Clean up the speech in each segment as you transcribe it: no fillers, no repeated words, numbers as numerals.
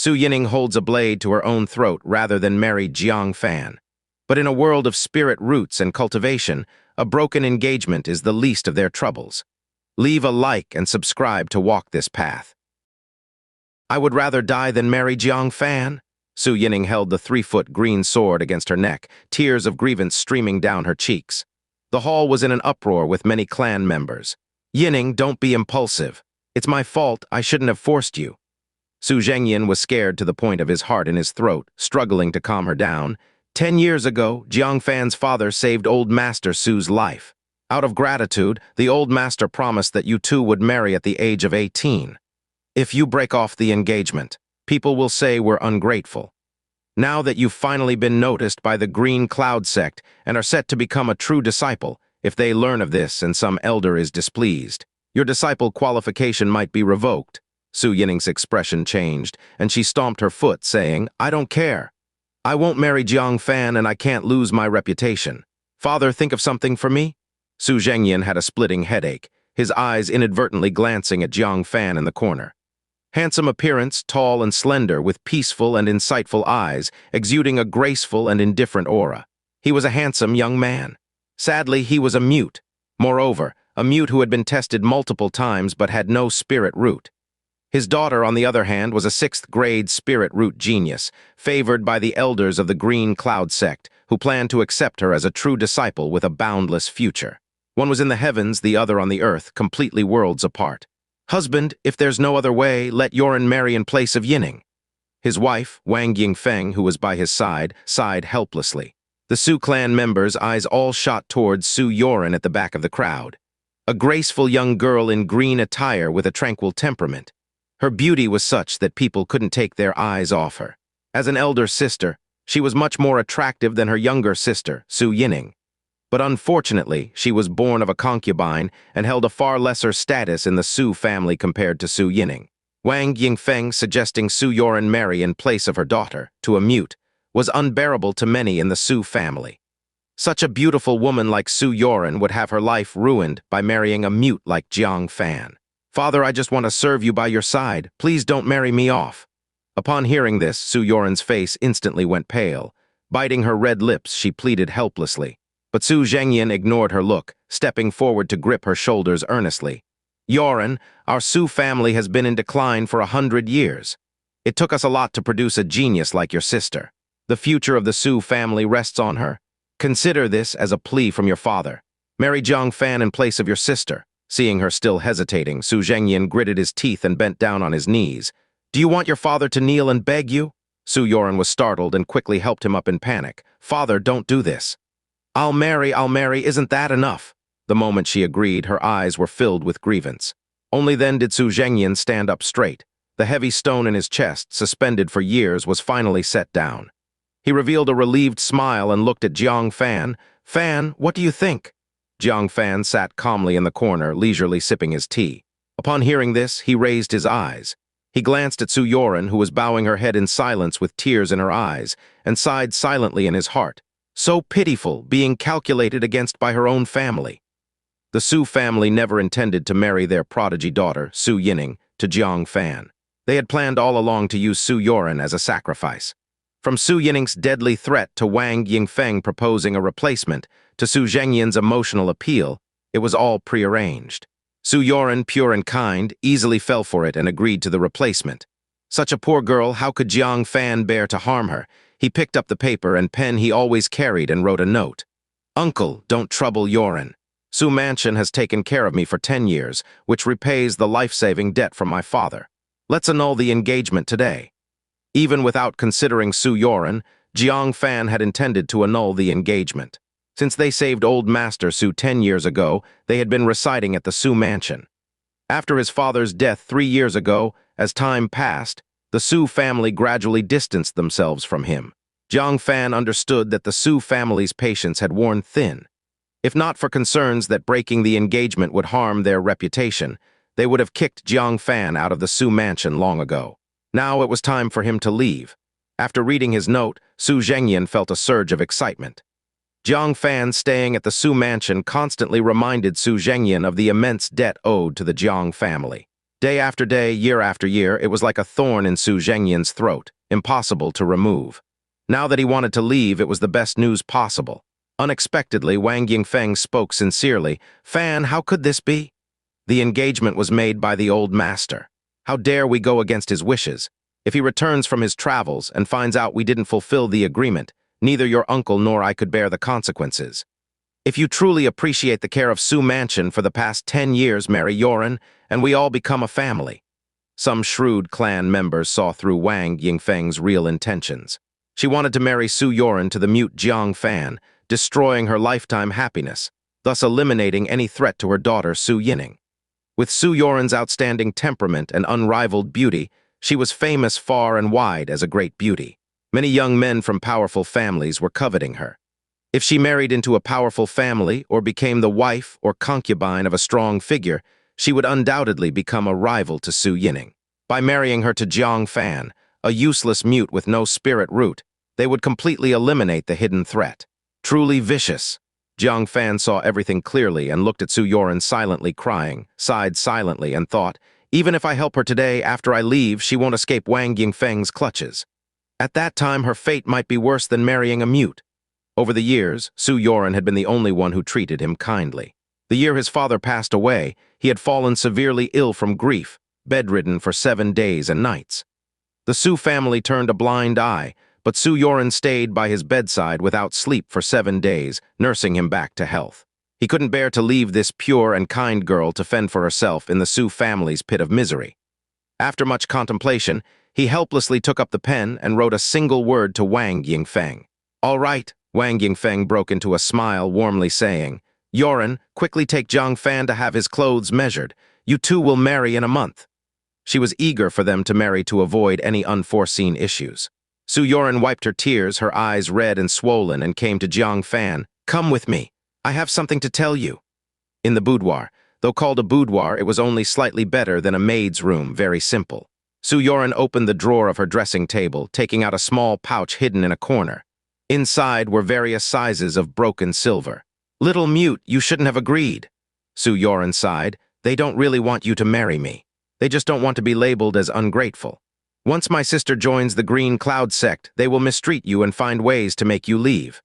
Su Yining holds a blade to her own throat rather than marry Jiang Fan. But in a world of spirit roots and cultivation, a broken engagement is the least of their troubles. Leave a like and subscribe to walk this path. I would rather die than marry Jiang Fan. Su Yining held the 3-foot green sword against her neck, tears of grievance streaming down her cheeks. The hall was in an uproar with many clan members. Yining, don't be impulsive. It's my fault, I shouldn't have forced you. Su Zhengyan was scared to the point of his heart in his throat, struggling to calm her down. 10 years ago, Jiang Fan's father saved old master Su's life. Out of gratitude, the old master promised that you two would marry at the age of 18. If you break off the engagement, people will say we're ungrateful. Now that you've finally been noticed by the Green Cloud sect and are set to become a true disciple, if they learn of this and some elder is displeased, your disciple qualification might be revoked. Su Yining's expression changed, and she stomped her foot, saying, I don't care. I won't marry Jiang Fan and I can't lose my reputation. Father, think of something for me? Su Zhengyan had a splitting headache, his eyes inadvertently glancing at Jiang Fan in the corner. Handsome appearance, tall and slender, with peaceful and insightful eyes, exuding a graceful and indifferent aura. He was a handsome young man. Sadly, he was a mute. Moreover, a mute who had been tested multiple times but had no spirit root. His daughter, on the other hand, was a 6th-grade spirit root genius, favored by the elders of the Green Cloud sect, who planned to accept her as a true disciple with a boundless future. One was in the heavens, the other on the earth, completely worlds apart. Husband, if there's no other way, let Yoren marry in place of Yining. His wife, Wang Yingfeng, who was by his side, sighed helplessly. The Su clan members' eyes all shot towards Su Yoren at the back of the crowd. A graceful young girl in green attire with a tranquil temperament. Her beauty was such that people couldn't take their eyes off her. As an elder sister, she was much more attractive than her younger sister, Su Yining. But unfortunately, she was born of a concubine and held a far lesser status in the Su family compared to Su Yining. Wang Yingfeng suggesting Su Yoren marry in place of her daughter, to a mute, was unbearable to many in the Su family. Such a beautiful woman like Su Yoren would have her life ruined by marrying a mute like Jiang Fan. Father, I just want to serve you by your side. Please don't marry me off. Upon hearing this, Su Yoren's face instantly went pale. Biting her red lips, she pleaded helplessly. But Su Zhengyan ignored her look, stepping forward to grip her shoulders earnestly. Yoren, our Su family has been in decline for 100 years. It took us a lot to produce a genius like your sister. The future of the Su family rests on her. Consider this as a plea from your father. Marry Jiang Fan in place of your sister. Seeing her still hesitating, Su Zhengyan gritted his teeth and bent down on his knees. Do you want your father to kneel and beg you? Su Yoren was startled and quickly helped him up in panic. Father, don't do this. I'll marry, isn't that enough? The moment she agreed, her eyes were filled with grievance. Only then did Su Zhengyan stand up straight. The heavy stone in his chest, suspended for years, was finally set down. He revealed a relieved smile and looked at Jiang Fan. Fan, what do you think? Jiang Fan sat calmly in the corner, leisurely sipping his tea. Upon hearing this, he raised his eyes. He glanced at Su Yoren, who was bowing her head in silence with tears in her eyes, and sighed silently in his heart. So pitiful, being calculated against by her own family. The Su family never intended to marry their prodigy daughter, Su Yining, to Jiang Fan. They had planned all along to use Su Yoren as a sacrifice. From Su Yining's deadly threat to Wang Yingfeng proposing a replacement, to Su Zhengyan's emotional appeal, it was all prearranged. Su Yoren, pure and kind, easily fell for it and agreed to the replacement. Such a poor girl, how could Jiang Fan bear to harm her? He picked up the paper and pen he always carried and wrote a note. Uncle, don't trouble Yoren. Su Mansion has taken care of me for 10 years, which repays the life-saving debt from my father. Let's annul the engagement today. Even without considering Su Yoren, Jiang Fan had intended to annul the engagement. Since they saved old Master Su 10 years ago, they had been residing at the Su Mansion. After his father's death 3 years ago, as time passed, the Su family gradually distanced themselves from him. Jiang Fan understood that the Su family's patience had worn thin. If not for concerns that breaking the engagement would harm their reputation, they would have kicked Jiang Fan out of the Su Mansion long ago. Now it was time for him to leave. After reading his note, Su Zhengyan felt a surge of excitement. Jiang Fan staying at the Su Mansion constantly reminded Su Zhengyan of the immense debt owed to the Jiang family. Day after day, year after year, it was like a thorn in Su Zhengyan's throat, impossible to remove. Now that he wanted to leave, it was the best news possible. Unexpectedly, Wang Yingfeng spoke sincerely. "Fan, how could this be?" "The engagement was made by the old master. How dare we go against his wishes? If he returns from his travels and finds out we didn't fulfill the agreement, neither your uncle nor I could bear the consequences. If you truly appreciate the care of Su Mansion for the past 10 years, marry Yoren, and we all become a family." Some shrewd clan members saw through Wang Yingfeng's real intentions. She wanted to marry Su Yoren to the mute Jiang Fan, destroying her lifetime happiness, thus eliminating any threat to her daughter Su Yining. With Su Yoren's outstanding temperament and unrivaled beauty, she was famous far and wide as a great beauty. Many young men from powerful families were coveting her. If she married into a powerful family or became the wife or concubine of a strong figure, she would undoubtedly become a rival to Su Yining. By marrying her to Jiang Fan, a useless mute with no spirit root, they would completely eliminate the hidden threat. Truly vicious. Jiang Fan saw everything clearly and looked at Su Yoren silently crying, sighed silently and thought, even if I help her today, after I leave, she won't escape Wang Yingfeng's clutches. At that time, her fate might be worse than marrying a mute. Over the years, Su Yoren had been the only one who treated him kindly. The year his father passed away, he had fallen severely ill from grief, bedridden for 7 days and nights. The Su family turned a blind eye, but Su Yoren stayed by his bedside without sleep for 7 days, nursing him back to health. He couldn't bear to leave this pure and kind girl to fend for herself in the Su family's pit of misery. After much contemplation, he helplessly took up the pen and wrote a single word to Wang Yingfeng. "All right," Wang Yingfeng broke into a smile, warmly saying, "Yoren, quickly take Jiang Fan to have his clothes measured. You two will marry in a month." She was eager for them to marry to avoid any unforeseen issues. Su Yoren wiped her tears, her eyes red and swollen, and came to Jiang Fan. "Come with me. I have something to tell you." In the boudoir. Though called a boudoir, it was only slightly better than a maid's room, very simple. Su Yoren opened the drawer of her dressing table, taking out a small pouch hidden in a corner. Inside were various sizes of broken silver. "Little mute, you shouldn't have agreed." Su Yoren sighed. "They don't really want you to marry me. They just don't want to be labeled as ungrateful. Once my sister joins the Green Cloud sect, they will mistreat you and find ways to make you leave."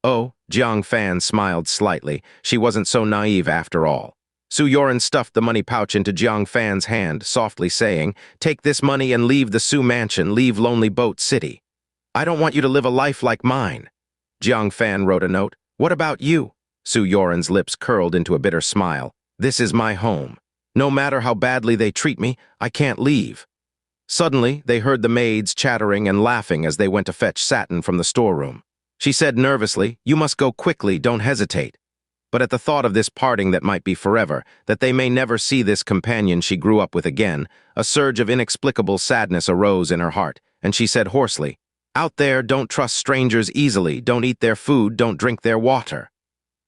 "Oh," Jiang Fan smiled slightly. She wasn't so naive after all. Su Yoren stuffed the money pouch into Jiang Fan's hand, softly saying, "Take this money and leave the Su Mansion, leave Lonely Boat City. I don't want you to live a life like mine." Jiang Fan wrote a note. "What about you?" Su Yoren's lips curled into a bitter smile. "This is my home. No matter how badly they treat me, I can't leave." Suddenly, they heard the maids chattering and laughing as they went to fetch satin from the storeroom. She said nervously, "You must go quickly, don't hesitate." But at the thought of this parting that might be forever, that they may never see this companion she grew up with again, a surge of inexplicable sadness arose in her heart, and she said hoarsely, "Out there, don't trust strangers easily, don't eat their food, don't drink their water.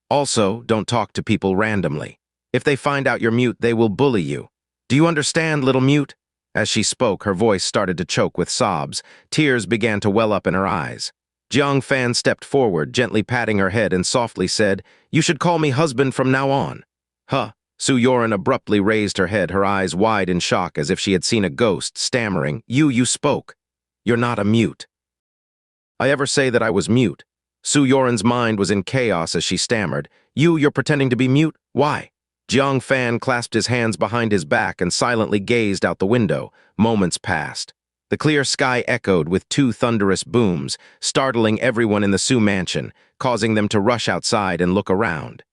Also, don't talk to people randomly. If they find out you're mute, they will bully you. Do you understand, little mute?" As she spoke, her voice started to choke with sobs. Tears began to well up in her eyes. Jiang Fan stepped forward, gently patting her head, and softly said, "You should call me husband from now on." "Huh." Su Yoren abruptly raised her head, her eyes wide in shock as if she had seen a ghost, stammering, You spoke. You're not a mute." "I ever say that I was mute?" Su Yoren's mind was in chaos as she stammered. You're pretending to be mute? Why?" Jiang Fan clasped his hands behind his back and silently gazed out the window. Moments passed. The clear sky echoed with 2 thunderous booms, startling everyone in the Su mansion, causing them to rush outside and look around.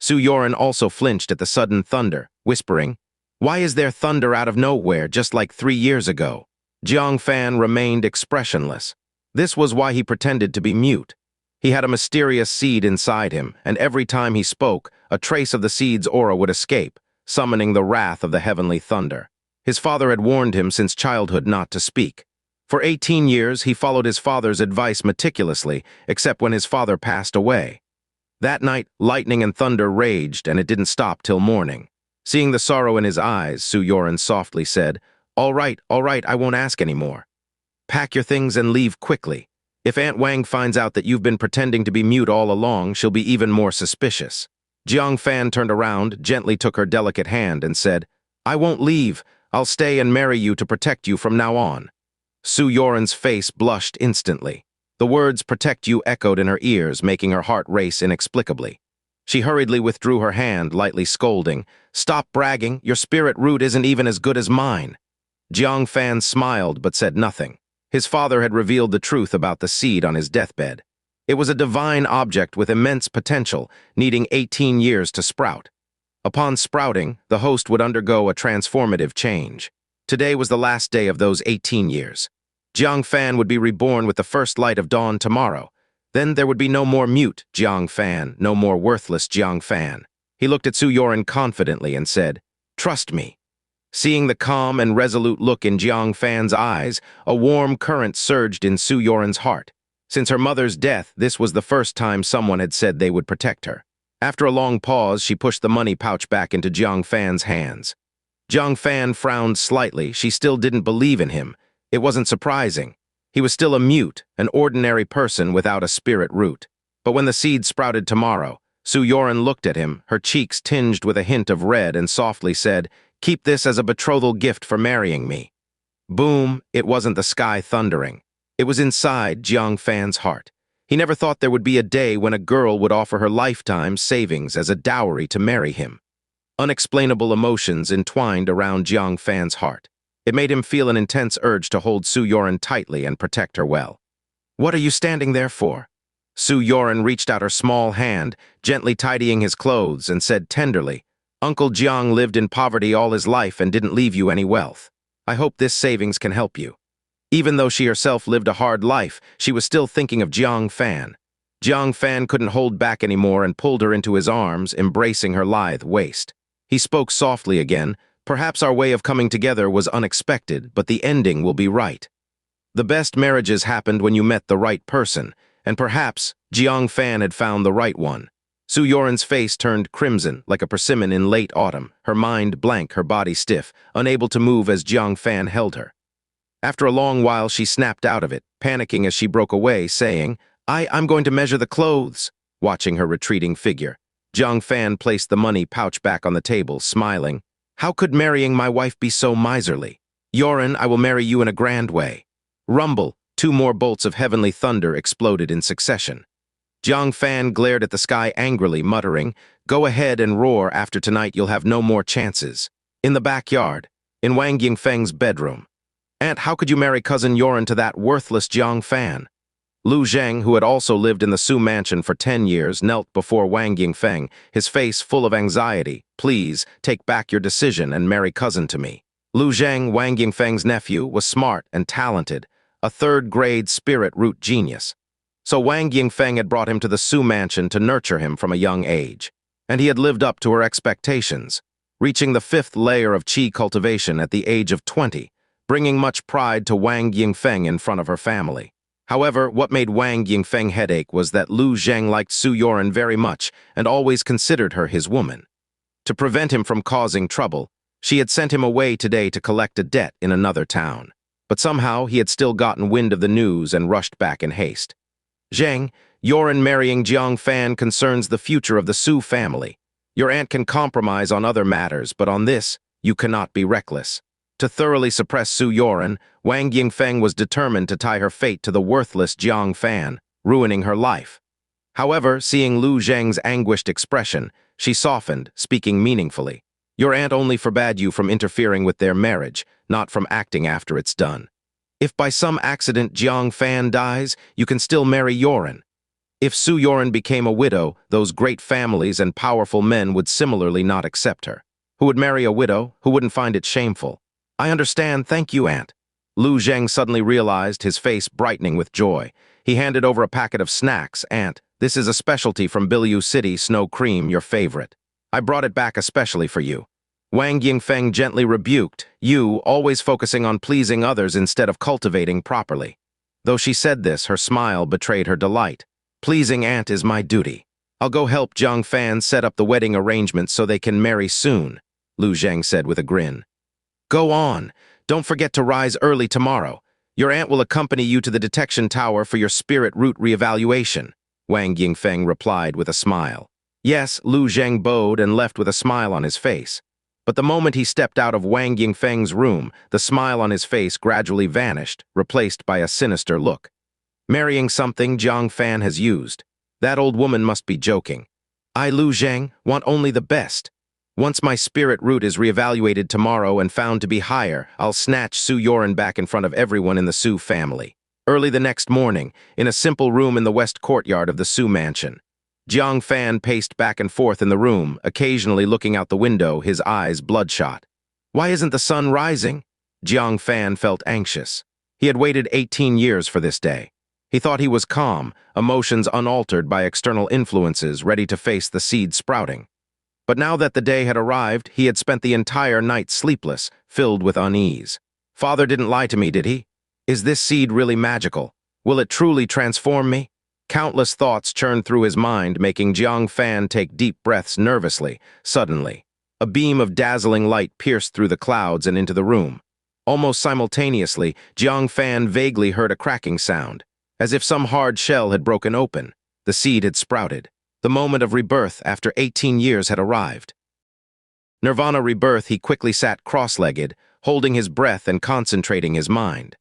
Su Yoren also flinched at the sudden thunder, whispering, "Why is there thunder out of nowhere, just like 3 years ago?" Jiang Fan remained expressionless. This was why he pretended to be mute. He had a mysterious seed inside him, and every time he spoke, a trace of the seed's aura would escape, summoning the wrath of the heavenly thunder. His father had warned him since childhood not to speak. For 18 years, he followed his father's advice meticulously, except when his father passed away. That night, lightning and thunder raged, and it didn't stop till morning. Seeing the sorrow in his eyes, Su Yoren softly said, all right, I won't ask any more. Pack your things and leave quickly. If Aunt Wang finds out that you've been pretending to be mute all along, she'll be even more suspicious." Jiang Fan turned around, gently took her delicate hand, and said, "I won't leave. I'll stay and marry you to protect you from now on." Su Yoren's face blushed instantly. The words "protect you" echoed in her ears, making her heart race inexplicably. She hurriedly withdrew her hand, lightly scolding, "Stop bragging, your spirit root isn't even as good as mine." Jiang Fan smiled but said nothing. His father had revealed the truth about the seed on his deathbed. It was a divine object with immense potential, needing 18 years to sprout. Upon sprouting, the host would undergo a transformative change. Today was the last day of those 18 years. Jiang Fan would be reborn with the first light of dawn tomorrow. Then there would be no more mute Jiang Fan, no more worthless Jiang Fan. He looked at Su Yoren confidently and said, "Trust me." Seeing the calm and resolute look in Jiang Fan's eyes, a warm current surged in Su Yoren's heart. Since her mother's death, this was the first time someone had said they would protect her. After a long pause, she pushed the money pouch back into Jiang Fan's hands. Jiang Fan frowned slightly. She still didn't believe in him. It wasn't surprising. He was still a mute, an ordinary person without a spirit root. But when the seed sprouted tomorrow, Su Yoren looked at him, her cheeks tinged with a hint of red, and softly said, "Keep this as a betrothal gift for marrying me." Boom, it wasn't the sky thundering. It was inside Jiang Fan's heart. He never thought there would be a day when a girl would offer her lifetime savings as a dowry to marry him. Unexplainable emotions entwined around Jiang Fan's heart. It made him feel an intense urge to hold Su Yoren tightly and protect her well. "What are you standing there for?" Su Yoren reached out her small hand, gently tidying his clothes, and said tenderly, "Uncle Jiang lived in poverty all his life and didn't leave you any wealth. I hope this savings can help you." Even though she herself lived a hard life, she was still thinking of Jiang Fan. Jiang Fan couldn't hold back anymore and pulled her into his arms, embracing her lithe waist. He spoke softly again, "Perhaps our way of coming together was unexpected, but the ending will be right. The best marriages happened when you met the right person, and perhaps Jiang Fan had found the right one." Su Yoren's face turned crimson, like a persimmon in late autumn, her mind blank, her body stiff, unable to move as Jiang Fan held her. After a long while, she snapped out of it, panicking as she broke away, saying, I'm going to measure the clothes." Watching her retreating figure, Jiang Fan placed the money pouch back on the table, smiling. "How could marrying my wife be so miserly? Yoren, I will marry you in a grand way." Rumble, 2 more bolts of heavenly thunder exploded in succession. Jiang Fan glared at the sky angrily, muttering, "Go ahead and roar. After tonight you'll have no more chances." In the backyard, in Wang Yingfeng's bedroom. "Aunt, how could you marry cousin Yoren to that worthless Jiang Fan?" Lu Zheng, who had also lived in the Su mansion for 10 years, knelt before Wang Yingfeng, his face full of anxiety. "Please, take back your decision and marry cousin to me." Lu Zheng, Wang Yingfeng's nephew, was smart and talented, a 3rd-grade spirit root genius. So Wang Yingfeng had brought him to the Su mansion to nurture him from a young age. And he had lived up to her expectations, reaching the 5th layer of Qi cultivation at the age of 20, bringing much pride to Wang Yingfeng in front of her family. However, what made Wang Yingfeng headache was that Lu Zheng liked Su Yoren very much and always considered her his woman. To prevent him from causing trouble, she had sent him away today to collect a debt in another town. But somehow he had still gotten wind of the news and rushed back in haste. "Zheng, Yoren marrying Jiang Fan concerns the future of the Su family. Your aunt can compromise on other matters, but on this, you cannot be reckless." To thoroughly suppress Su Yoren, Wang Yingfeng was determined to tie her fate to the worthless Jiang Fan, ruining her life. However, seeing Lu Zheng's anguished expression, she softened, speaking meaningfully. "Your aunt only forbade you from interfering with their marriage, not from acting after it's done. If by some accident Jiang Fan dies, you can still marry Yoren. If Su Yoren became a widow, those great families and powerful men would similarly not accept her. Who would marry a widow? Who wouldn't find it shameful?" "I understand, thank you, aunt." Lu Zheng suddenly realized, his face brightening with joy. He handed over a packet of snacks. "Aunt, this is a specialty from Bilu City, snow cream, your favorite. I brought it back especially for you." Wang Yingfeng gently rebuked, "You, always focusing on pleasing others instead of cultivating properly." Though she said this, her smile betrayed her delight. "Pleasing aunt is my duty. I'll go help Jiang Fan set up the wedding arrangements so they can marry soon," Lu Zheng said with a grin. "Go on. Don't forget to rise early tomorrow. Your aunt will accompany you to the detection tower for your spirit root reevaluation," Wang Yingfeng replied with a smile. "Yes," Lu Zheng bowed and left with a smile on his face. But the moment he stepped out of Wang Yingfeng's room, the smile on his face gradually vanished, replaced by a sinister look. Marrying something Jiang Fan has used. That old woman must be joking. I, Lu Zhang, want only the best. Once my spirit root is reevaluated tomorrow and found to be higher, I'll snatch Su Yoren back in front of everyone in the Su family. Early the next morning, in a simple room in the west courtyard of the Su mansion, Jiang Fan paced back and forth in the room, occasionally looking out the window, his eyes bloodshot. Why isn't the sun rising? Jiang Fan felt anxious. He had waited 18 years for this day. He thought he was calm, emotions unaltered by external influences, ready to face the seed sprouting. But now that the day had arrived, he had spent the entire night sleepless, filled with unease. Father didn't lie to me, did he? Is this seed really magical? Will it truly transform me? Countless thoughts churned through his mind, making Jiang Fan take deep breaths nervously. Suddenly, a beam of dazzling light pierced through the clouds and into the room. Almost simultaneously, Jiang Fan vaguely heard a cracking sound. As if some hard shell had broken open, the seed had sprouted. The moment of rebirth after 18 years had arrived. Nirvana rebirth, he quickly sat cross-legged, holding his breath and concentrating his mind.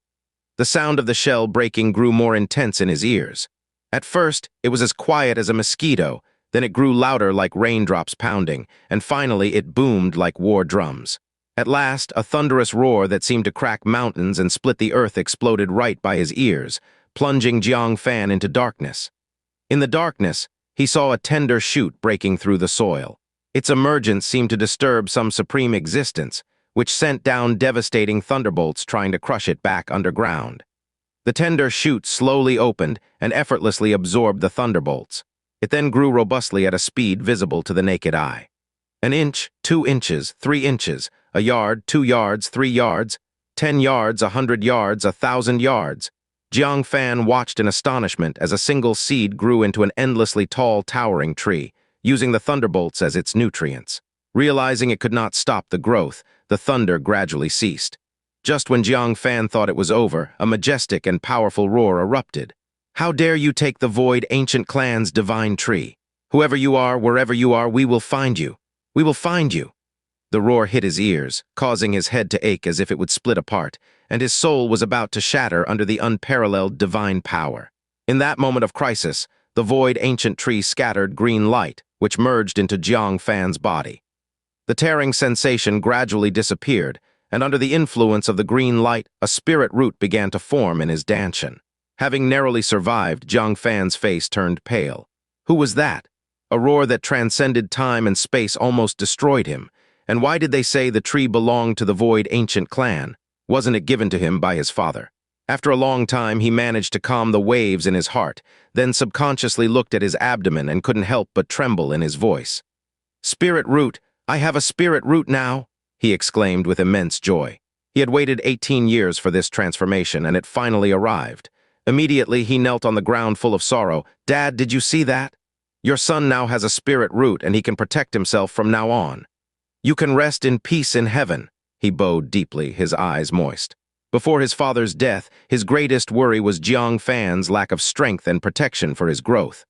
The sound of the shell breaking grew more intense in his ears. At first, it was as quiet as a mosquito, then it grew louder like raindrops pounding, and finally it boomed like war drums. At last, a thunderous roar that seemed to crack mountains and split the earth exploded right by his ears, plunging Jiang Fan into darkness. In the darkness, he saw a tender shoot breaking through the soil. Its emergence seemed to disturb some supreme existence, which sent down devastating thunderbolts trying to crush it back underground. The tender shoot slowly opened and effortlessly absorbed the thunderbolts. It then grew robustly at a speed visible to the naked eye. An inch, 2 inches, 3 inches, a yard, 2 yards, 3 yards, 10 yards, 100 yards, 1,000 yards. Jiang Fan watched in astonishment as a single seed grew into an endlessly tall, towering tree, using the thunderbolts as its nutrients. Realizing it could not stop the growth, the thunder gradually ceased. Just when Jiang Fan thought it was over, a majestic and powerful roar erupted. How dare you take the void ancient clan's divine tree? Whoever you are, wherever you are, we will find you. We will find you. The roar hit his ears, causing his head to ache as if it would split apart, and his soul was about to shatter under the unparalleled divine power. In that moment of crisis, the void ancient tree scattered green light, which merged into Jiang Fan's body. The tearing sensation gradually disappeared, and under the influence of the green light, a spirit root began to form in his danshan. Having narrowly survived, Jiang Fan's face turned pale. Who was that? A roar that transcended time and space almost destroyed him. And why did they say the tree belonged to the void ancient clan? Wasn't it given to him by his father? After a long time, he managed to calm the waves in his heart, then subconsciously looked at his abdomen and couldn't help but tremble in his voice. Spirit root, I have a spirit root now, he exclaimed with immense joy. He had waited 18 years for this transformation, and it finally arrived. Immediately, he knelt on the ground full of sorrow. Dad, did you see that? Your son now has a spirit root, and he can protect himself from now on. You can rest in peace in heaven. He bowed deeply, his eyes moist. Before his father's death, his greatest worry was Jiang Fan's lack of strength and protection for his growth.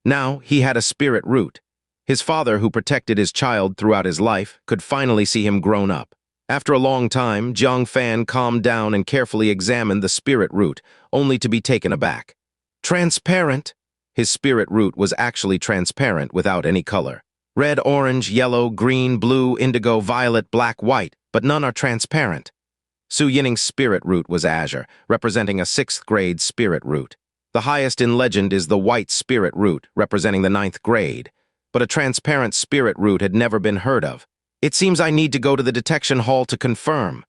Now, he had a spirit root. His father, who protected his child throughout his life, could finally see him grown up. After a long time, Jiang Fan calmed down and carefully examined the spirit root, only to be taken aback. Transparent! His spirit root was actually transparent without any color. Red, orange, yellow, green, blue, indigo, violet, black, white, but none are transparent. Su Yining's spirit root was azure, representing a 6th grade spirit root. The highest in legend is the white spirit root, representing the 9th grade. But a transparent spirit root had never been heard of. It seems I need to go to the detection hall to confirm.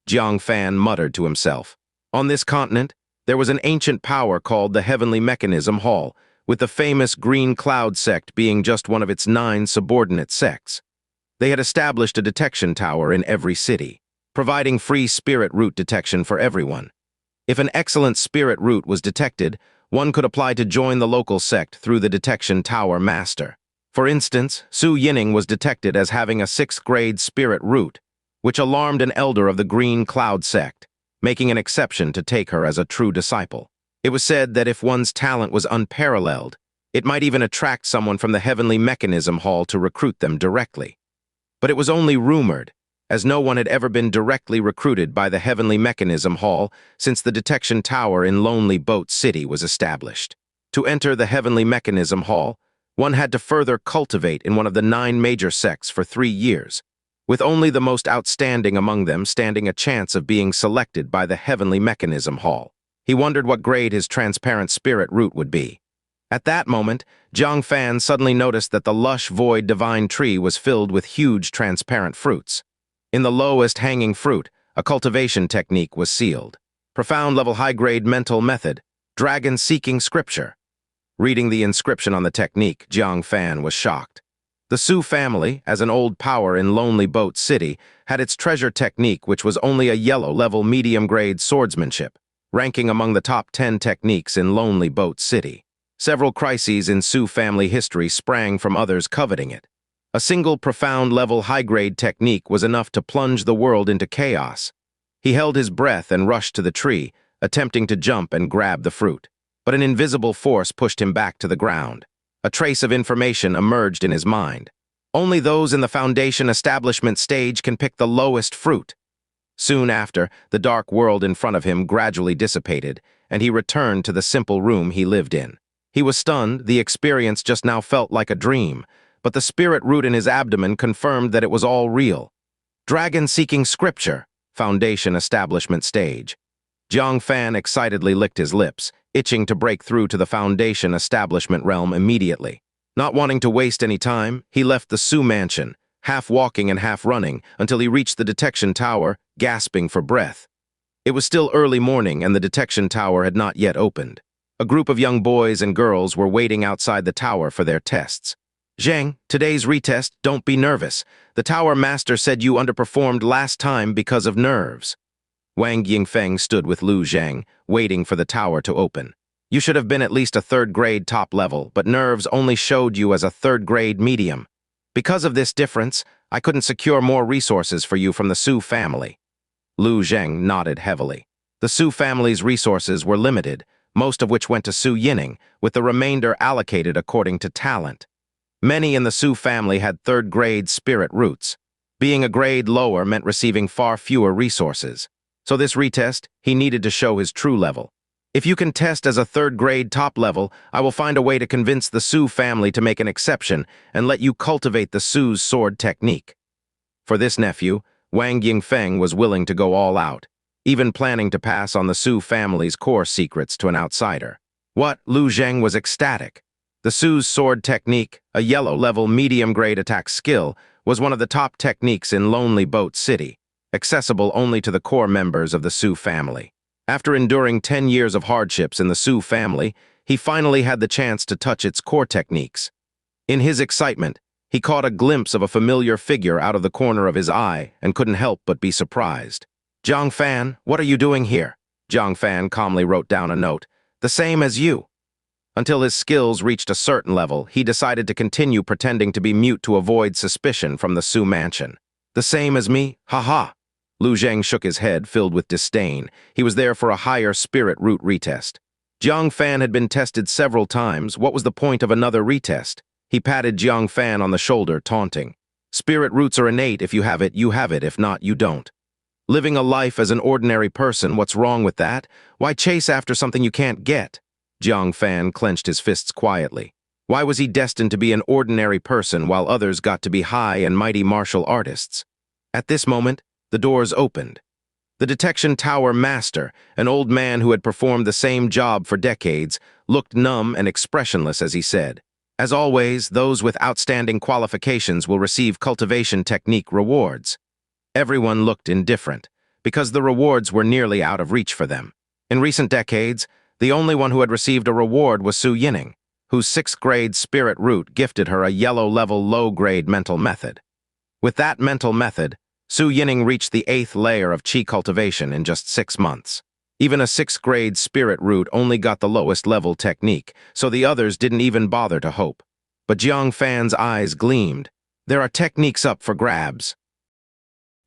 Jiang Fan muttered to himself. On this continent, there was an ancient power called the Heavenly Mechanism Hall, with the famous Green Cloud sect being just one of its 9 subordinate sects. They had established a detection tower in every city, providing free spirit root detection for everyone. If an excellent spirit root was detected, one could apply to join the local sect through the detection tower master. For instance, Su Yining was detected as having a 6th grade spirit root, which alarmed an elder of the Green Cloud sect, making an exception to take her as a true disciple. It was said that if one's talent was unparalleled, it might even attract someone from the Heavenly Mechanism Hall to recruit them directly. But it was only rumored, as no one had ever been directly recruited by the Heavenly Mechanism Hall since the detection tower in Lonely Boat City was established. To enter the Heavenly Mechanism Hall, one had to further cultivate in one of the 9 major sects for 3 years, with only the most outstanding among them standing a chance of being selected by the Heavenly Mechanism Hall. He wondered what grade his transparent spirit root would be. At that moment, Jiang Fan suddenly noticed that the lush, void, divine tree was filled with huge, transparent fruits. In the lowest hanging fruit, a cultivation technique was sealed. Profound level high-grade mental method, dragon-seeking scripture. Reading the inscription on the technique, Jiang Fan was shocked. The Su family, as an old power in Lonely Boat City, had its treasure technique, which was only a yellow-level medium-grade swordsmanship, ranking among the top 10 techniques in Lonely Boat City. Several crises in Su family history sprang from others coveting it. A single profound-level high-grade technique was enough to plunge the world into chaos. He held his breath and rushed to the tree, attempting to jump and grab the fruit. But an invisible force pushed him back to the ground. A trace of information emerged in his mind. Only those in the foundation establishment stage can pick the lowest fruit. Soon after, the dark world in front of him gradually dissipated, and he returned to the simple room he lived in. He was stunned. The experience just now felt like a dream, but the spirit root in his abdomen confirmed that it was all real. Dragon-seeking scripture, foundation establishment stage. Jiang Fan excitedly licked his lips, itching to break through to the foundation establishment realm immediately. Not wanting to waste any time, he left the Su mansion, half walking and half running, until he reached the detection tower, gasping for breath. It was still early morning, and the detection tower had not yet opened. A group of young boys and girls were waiting outside the tower for their tests. "Zhang, today's retest, don't be nervous. The tower master said you underperformed last time because of nerves." Wang Yingfeng stood with Lu Zhang, waiting for the tower to open. "You should have been at least a 3rd grade top level, but nerves only showed you as a 3rd grade medium. Because of this difference, I couldn't secure more resources for you from the Su family." Lu Zhang nodded heavily. The Su family's resources were limited, most of which went to Su Yining, with the remainder allocated according to talent. Many in the Su family had 3rd grade spirit roots. Being a grade lower meant receiving far fewer resources. So this retest, he needed to show his true level. "If you can test as a 3rd grade top level, I will find a way to convince the Su family to make an exception and let you cultivate the Su's sword technique." For this nephew, Wang Yingfeng was willing to go all out, even planning to pass on the Su family's core secrets to an outsider. What? Lu Zheng was ecstatic. The Su's sword technique, a yellow-level medium-grade attack skill, was one of the top techniques in Lonely Boat City, accessible only to the core members of the Su family. After enduring 10 years of hardships in the Su family, he finally had the chance to touch its core techniques. In his excitement, he caught a glimpse of a familiar figure out of the corner of his eye and couldn't help but be surprised. "Jiang Fan, what are you doing here?" Jiang Fan calmly wrote down a note. "The same as you." Until his skills reached a certain level, he decided to continue pretending to be mute to avoid suspicion from the Su mansion. "The same as me? Ha-ha." Lu Zheng shook his head, filled with disdain. He was there for a higher spirit root retest. Jiang Fan had been tested several times. What was the point of another retest? He patted Jiang Fan on the shoulder, taunting. "Spirit roots are innate. If you have it, you have it. If not, you don't. Living a life as an ordinary person, what's wrong with that? Why chase after something you can't get?" Jiang Fan clenched his fists quietly. Why was he destined to be an ordinary person while others got to be high and mighty martial artists? At this moment, the doors opened. The detection tower master, an old man who had performed the same job for decades, looked numb and expressionless as he said, "As always, those with outstanding qualifications will receive cultivation technique rewards." Everyone looked indifferent, because the rewards were nearly out of reach for them. In recent decades, the only one who had received a reward was Su Yining, whose 6th grade spirit root gifted her a yellow-level low-grade mental method. With that mental method, Su Yining reached the 8th layer of Qi cultivation in just 6 months. Even a 6th grade spirit root only got the lowest level technique, so the others didn't even bother to hope. But Jiang Fan's eyes gleamed. There are techniques up for grabs.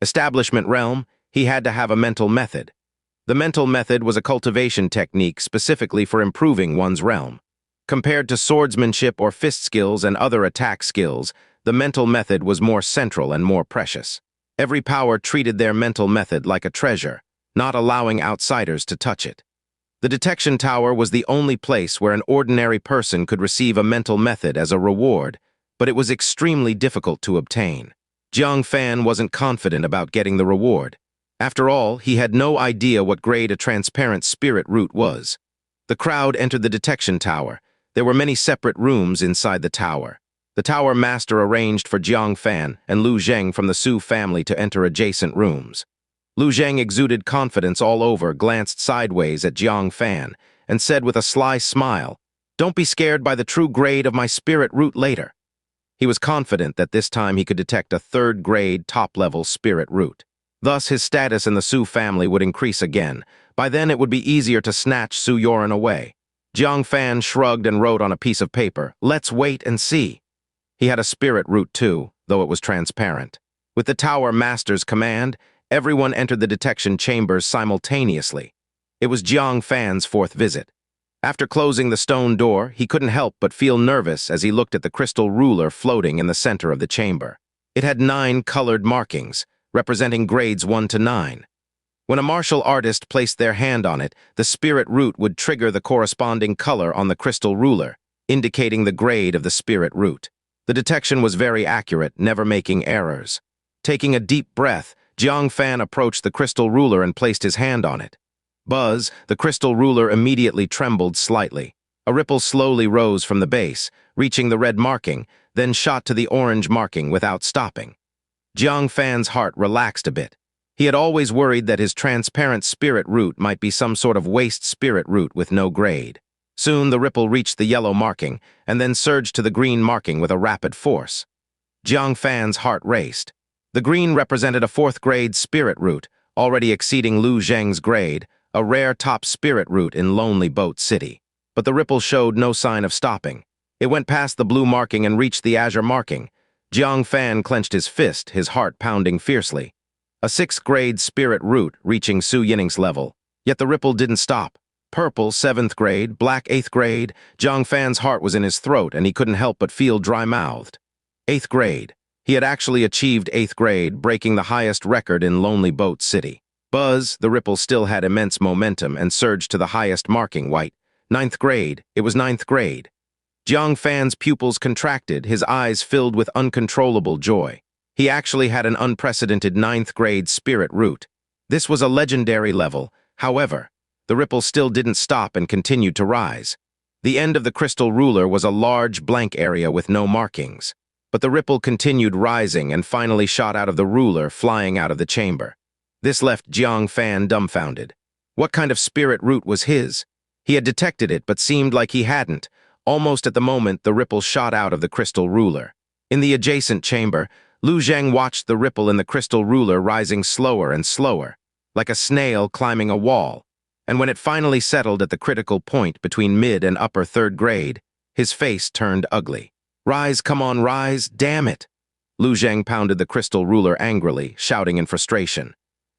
Establishment realm, he had to have a mental method. The mental method was a cultivation technique specifically for improving one's realm. Compared to swordsmanship or fist skills and other attack skills, the mental method was more central and more precious. Every power treated their mental method like a treasure, not allowing outsiders to touch it. The detection tower was the only place where an ordinary person could receive a mental method as a reward, but it was extremely difficult to obtain. Jiang Fan wasn't confident about getting the reward. After all, he had no idea what grade a transparent spirit root was. The crowd entered the detection tower. There were many separate rooms inside the tower. The tower master arranged for Jiang Fan and Lu Zheng from the Su family to enter adjacent rooms. Lu Zheng exuded confidence all over, glanced sideways at Jiang Fan, and said with a sly smile, "Don't be scared by the true grade of my spirit root later." He was confident that this time he could detect a third-grade, top-level spirit root. Thus, his status in the Su family would increase again. By then, it would be easier to snatch Su Yoren away. Jiang Fan shrugged and wrote on a piece of paper, "Let's wait and see." He had a spirit root too, though it was transparent. With the tower master's command, everyone entered the detection chambers simultaneously. It was Jiang Fan's fourth visit. After closing the stone door, he couldn't help but feel nervous as he looked at the crystal ruler floating in the center of the chamber. It had 9 colored markings, representing grades 1 to 9. When a martial artist placed their hand on it, the spirit root would trigger the corresponding color on the crystal ruler, indicating the grade of the spirit root. The detection was very accurate, never making errors. Taking a deep breath, Jiang Fan approached the crystal ruler and placed his hand on it. Buzz, the crystal ruler immediately trembled slightly. A ripple slowly rose from the base, reaching the red marking, then shot to the orange marking without stopping. Jiang Fan's heart relaxed a bit. He had always worried that his transparent spirit root might be some sort of waste spirit root with no grade. Soon the ripple reached the yellow marking, and then surged to the green marking with a rapid force. Jiang Fan's heart raced. The green represented a 4th-grade spirit root, already exceeding Lu Zheng's grade, a rare top spirit root in Lonely Boat City. But the ripple showed no sign of stopping. It went past the blue marking and reached the azure marking. Jiang Fan clenched his fist, his heart pounding fiercely. A 6th-grade spirit root reaching Su Yining's level. Yet the ripple didn't stop. Purple, 7th grade, black, 8th grade. Jiang Fan's heart was in his throat, and he couldn't help but feel dry-mouthed. 8th grade. He had actually achieved 8th grade, breaking the highest record in Lonely Boat City. Buzz, the ripple still had immense momentum and surged to the highest marking, white. 9th grade. It was 9th grade. Jiang Fan's pupils contracted, his eyes filled with uncontrollable joy. He actually had an unprecedented 9th-grade spirit root. This was a legendary level. However, the ripple still didn't stop and continued to rise. The end of the crystal ruler was a large blank area with no markings. But the ripple continued rising and finally shot out of the ruler, flying out of the chamber. This left Jiang Fan dumbfounded. What kind of spirit root was his? He had detected it, but seemed like he hadn't. Almost at the moment, the ripple shot out of the crystal ruler. In the adjacent chamber, Lu Zheng watched the ripple in the crystal ruler rising slower and slower, like a snail climbing a wall. And when it finally settled at the critical point between mid and upper 3rd grade, his face turned ugly. "Rise, come on, rise, damn it!" Lu Zheng pounded the crystal ruler angrily, shouting in frustration.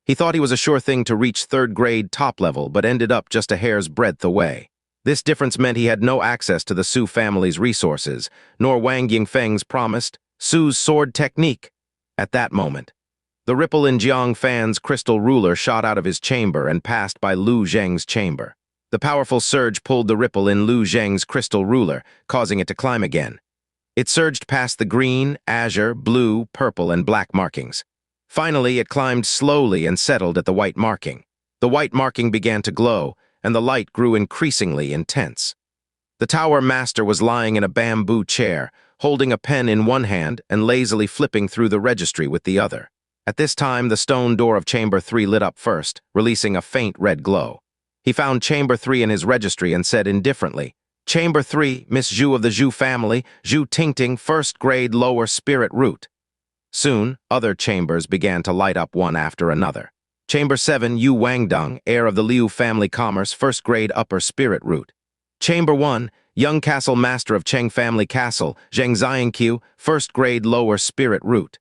He thought he was a sure thing to reach 3rd grade top level, but ended up just a hair's breadth away. This difference meant he had no access to the Su family's resources, nor Wang Yingfeng's promised Su's sword technique. At that moment, the ripple in Jiang Fan's crystal ruler shot out of his chamber and passed by Lu Zheng's chamber. The powerful surge pulled the ripple in Lu Zheng's crystal ruler, causing it to climb again. It surged past the green, azure, blue, purple, and black markings. Finally, it climbed slowly and settled at the white marking. The white marking began to glow, and the light grew increasingly intense. The tower master was lying in a bamboo chair, holding a pen in one hand and lazily flipping through the registry with the other. At this time, the stone door of Chamber 3 lit up first, releasing a faint red glow. He found Chamber 3 in his registry and said indifferently, "Chamber 3, Miss Zhu of the Zhu family, Zhu Tingting, 1st grade lower spirit root." Soon, other chambers began to light up one after another. Chamber 7, Yu Wangdong, heir of the Liu family commerce, 1st grade upper spirit root. Chamber 1, young castle master of Cheng family castle, Zheng Xianqiu, 1st grade lower spirit root.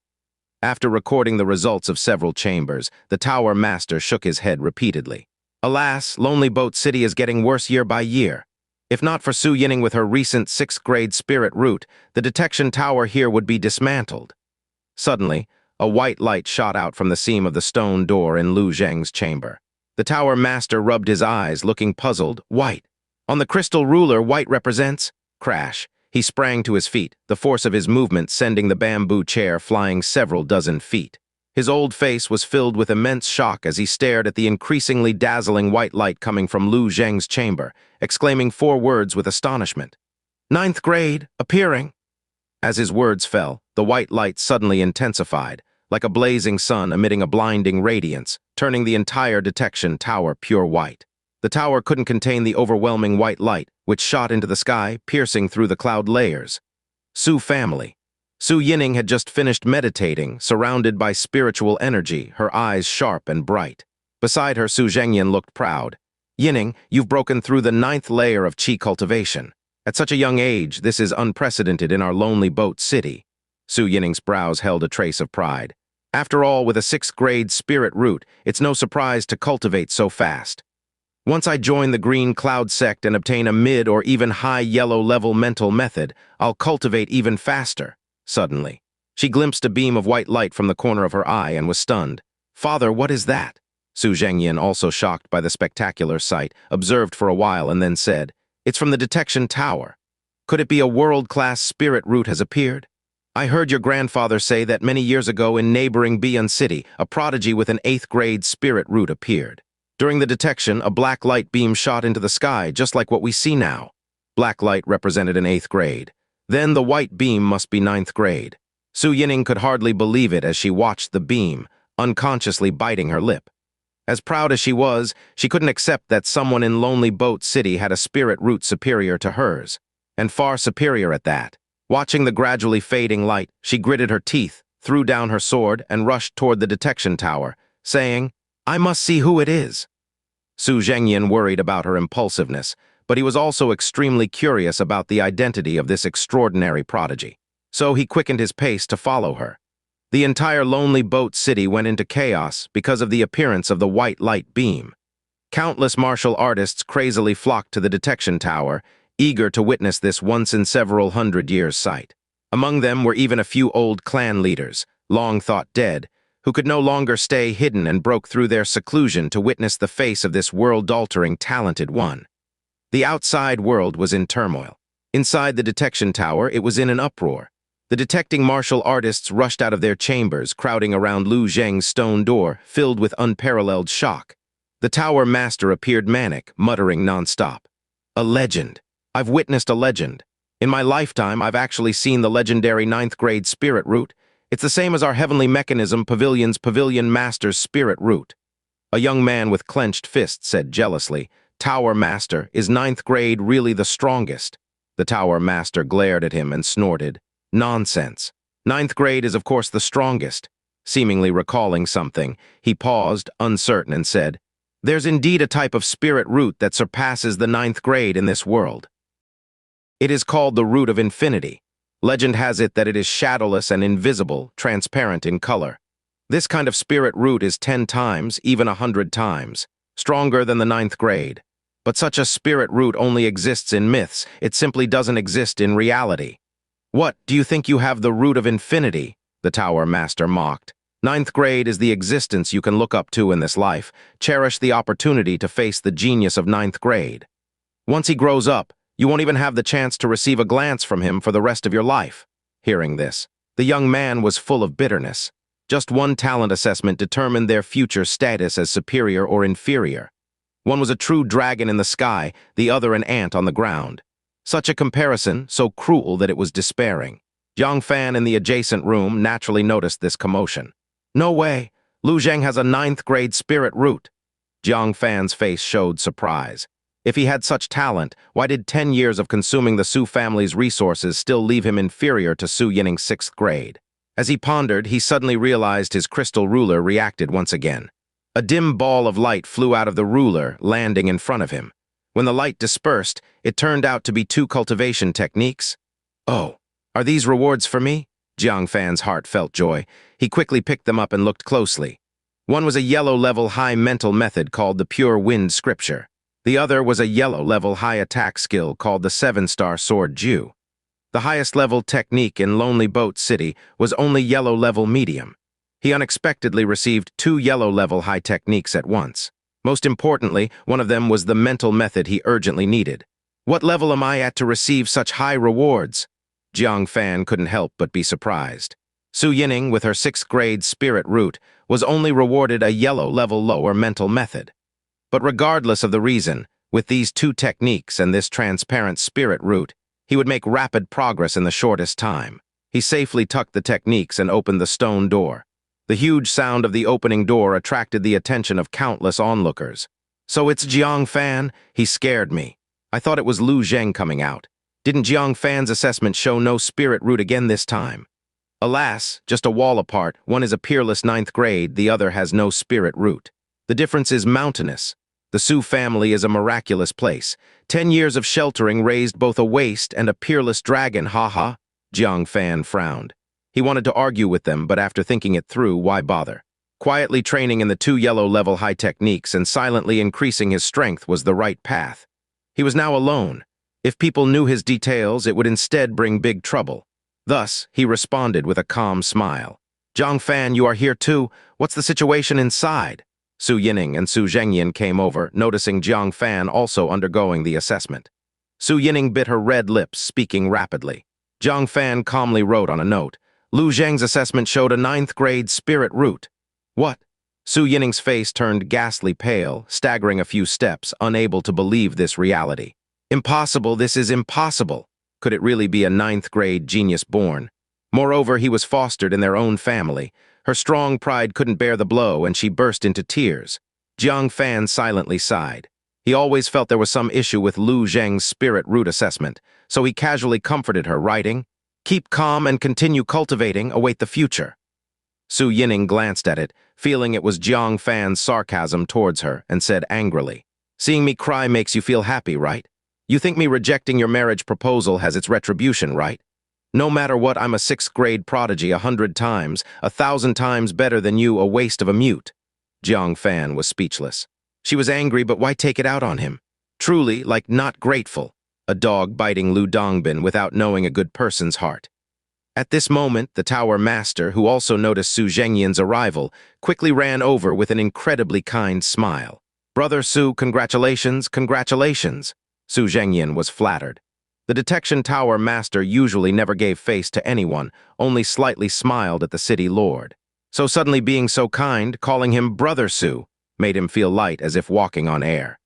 After recording the results of several chambers, the tower master shook his head repeatedly. "Alas, Lonely Boat City is getting worse year by year." If not for Su Yining with her recent 6th-grade spirit root, the detection tower here would be dismantled. Suddenly, a white light shot out from the seam of the stone door in Lu Zheng's chamber. The tower master rubbed his eyes, looking puzzled. White. On the crystal ruler, white represents... Crash. He sprang to his feet, the force of his movement sending the bamboo chair flying several dozen feet. His old face was filled with immense shock as he stared at the increasingly dazzling white light coming from Lu Zheng's chamber, exclaiming 4 words with astonishment. 9th grade, appearing. As his words fell, the white light suddenly intensified, like a blazing sun emitting a blinding radiance, turning the entire detection tower pure white. The tower couldn't contain the overwhelming white light, which shot into the sky, piercing through the cloud layers. Su family. Su Yining had just finished meditating, surrounded by spiritual energy, her eyes sharp and bright. Beside her, Su Zhengyan looked proud. Yining, you've broken through the 9th layer of Qi cultivation. At such a young age, this is unprecedented in our lonely boat city. Su Yining's brows held a trace of pride. After all, with a 6th-grade spirit root, it's no surprise to cultivate so fast. Once I join the green cloud sect and obtain a mid or even high yellow level mental method, I'll cultivate even faster. Suddenly, she glimpsed a beam of white light from the corner of her eye and was stunned. Father, what is that? Su Zhengyan, also shocked by the spectacular sight, observed for a while and then said, It's from the detection tower. Could it be a world-class spirit root has appeared? I heard your grandfather say that many years ago in neighboring Bian City, a prodigy with an 8th-grade spirit root appeared. During the detection, a black light beam shot into the sky, just like what we see now. Black light represented an 8th grade. Then the white beam must be 9th grade. Su Yining could hardly believe it as she watched the beam, unconsciously biting her lip. As proud as she was, she couldn't accept that someone in Lonely Boat City had a spirit root superior to hers, and far superior at that. Watching the gradually fading light, she gritted her teeth, threw down her sword, and rushed toward the detection tower, saying, I must see who it is. Su Zhengyan worried about her impulsiveness, but he was also extremely curious about the identity of this extraordinary prodigy. So he quickened his pace to follow her. The entire Lonely Boat City went into chaos because of the appearance of the white light beam. Countless martial artists crazily flocked to the detection tower, eager to witness this once-in-several-hundred-years sight. Among them were even a few old clan leaders, long thought dead, who could no longer stay hidden and broke through their seclusion to witness the face of this world-altering talented one. The outside world was in turmoil. Inside the detection tower, it was in an uproar. The detecting martial artists rushed out of their chambers, crowding around Lu Zheng's stone door, filled with unparalleled shock. The tower master appeared manic, muttering nonstop. A legend. I've witnessed a legend. In my lifetime, I've actually seen the legendary 9th-grade spirit root. It's the same as our heavenly mechanism pavilion's pavilion master's spirit root. A young man with clenched fists said jealously, Tower master, is 9th grade really the strongest? The tower master glared at him and snorted, Nonsense. 9th grade is of course the strongest. Seemingly recalling something, he paused, uncertain, and said, There's indeed a type of spirit root that surpasses the 9th grade in this world. It is called the root of infinity. Legend has it that it is shadowless and invisible, transparent in color. This kind of spirit root is 10 times, even 100 times, stronger than the 9th grade. But such a spirit root only exists in myths. It simply doesn't exist in reality. What, do you think you have the root of infinity? The tower master mocked. 9th grade is the existence you can look up to in this life. Cherish the opportunity to face the genius of 9th grade. Once he grows up, you won't even have the chance to receive a glance from him for the rest of your life. Hearing this, the young man was full of bitterness. Just one talent assessment determined their future status as superior or inferior. One was a true dragon in the sky, the other an ant on the ground. Such a comparison, so cruel that it was despairing. Jiang Fan in the adjacent room naturally noticed this commotion. No way, Lu Zheng has a 9th grade spirit root. Jiang Fan's face showed surprise. If he had such talent, why did 10 years of consuming the Su family's resources still leave him inferior to Su Yining's 6th grade? As he pondered, he suddenly realized his crystal ruler reacted once again. A dim ball of light flew out of the ruler, landing in front of him. When the light dispersed, it turned out to be 2 cultivation techniques. Oh, are these rewards for me? Jiang Fan's heart felt joy. He quickly picked them up and looked closely. One was a yellow-level high mental method called the Pure Wind Scripture. The other was a yellow-level high attack skill called the 7-star Sword Ju. The highest-level technique in Lonely Boat City was only yellow-level medium. He unexpectedly received 2 yellow-level high techniques at once. Most importantly, one of them was the mental method he urgently needed. What level am I at to receive such high rewards? Jiang Fan couldn't help but be surprised. Yining, with her 6th grade spirit root, was only rewarded a yellow-level lower mental method. But regardless of the reason, with these 2 techniques and this transparent spirit root, he would make rapid progress in the shortest time. He safely tucked the techniques and opened the stone door. The huge sound of the opening door attracted the attention of countless onlookers. "So it's Jiang Fan? He scared me. I thought it was Lu Zheng coming out. Didn't Jiang Fan's assessment show no spirit root again this time?" Alas, just a wall apart, one is a peerless 9th grade, the other has no spirit root. The difference is mountainous. The Su family is a miraculous place. 10 years of sheltering raised both a waste and a peerless dragon, haha. Jiang Fan frowned. He wanted to argue with them, but after thinking it through, why bother? Quietly training in the 2 yellow-level high techniques and silently increasing his strength was the right path. He was now alone. If people knew his details, it would instead bring big trouble. Thus, he responded with a calm smile. "Jiang Fan, you are here too? What's the situation inside?" Yining and Zhu Jianshen came over, noticing Jiang Fan also undergoing the assessment. Yining bit her red lips, speaking rapidly. Jiang Fan calmly wrote on a note, "Lu Zheng's assessment showed a 9th grade spirit root." "What?" Yining's face turned ghastly pale, staggering a few steps, unable to believe this reality. "Impossible, this is impossible. Could it really be a 9th grade genius born? Moreover, he was fostered in their own family. Her strong pride couldn't bear the blow, and she burst into tears. Jiang Fan silently sighed. He always felt there was some issue with Lu Zheng's spirit root assessment, so he casually comforted her, writing, "Keep calm and continue cultivating, await the future." Yining glanced at it, feeling it was Jiang Fan's sarcasm towards her, and said angrily, "Seeing me cry makes you feel happy, right? You think me rejecting your marriage proposal has its retribution, right? No matter what, I'm a 6th grade prodigy 100 times, 1,000 times better than you, a waste of a mute." Jiang Fan was speechless. She was angry, but why take it out on him? Truly, like not grateful. A dog biting Lu Dongbin without knowing a good person's heart. At this moment, the tower master, who also noticed Zhu Jianshen's arrival, quickly ran over with an incredibly kind smile. "Brother Su, congratulations, congratulations." Zhu Jianshen was flattered. The detection tower master usually never gave face to anyone, only slightly smiled at the city lord. So suddenly being so kind, calling him Brother Su, made him feel light as if walking on air.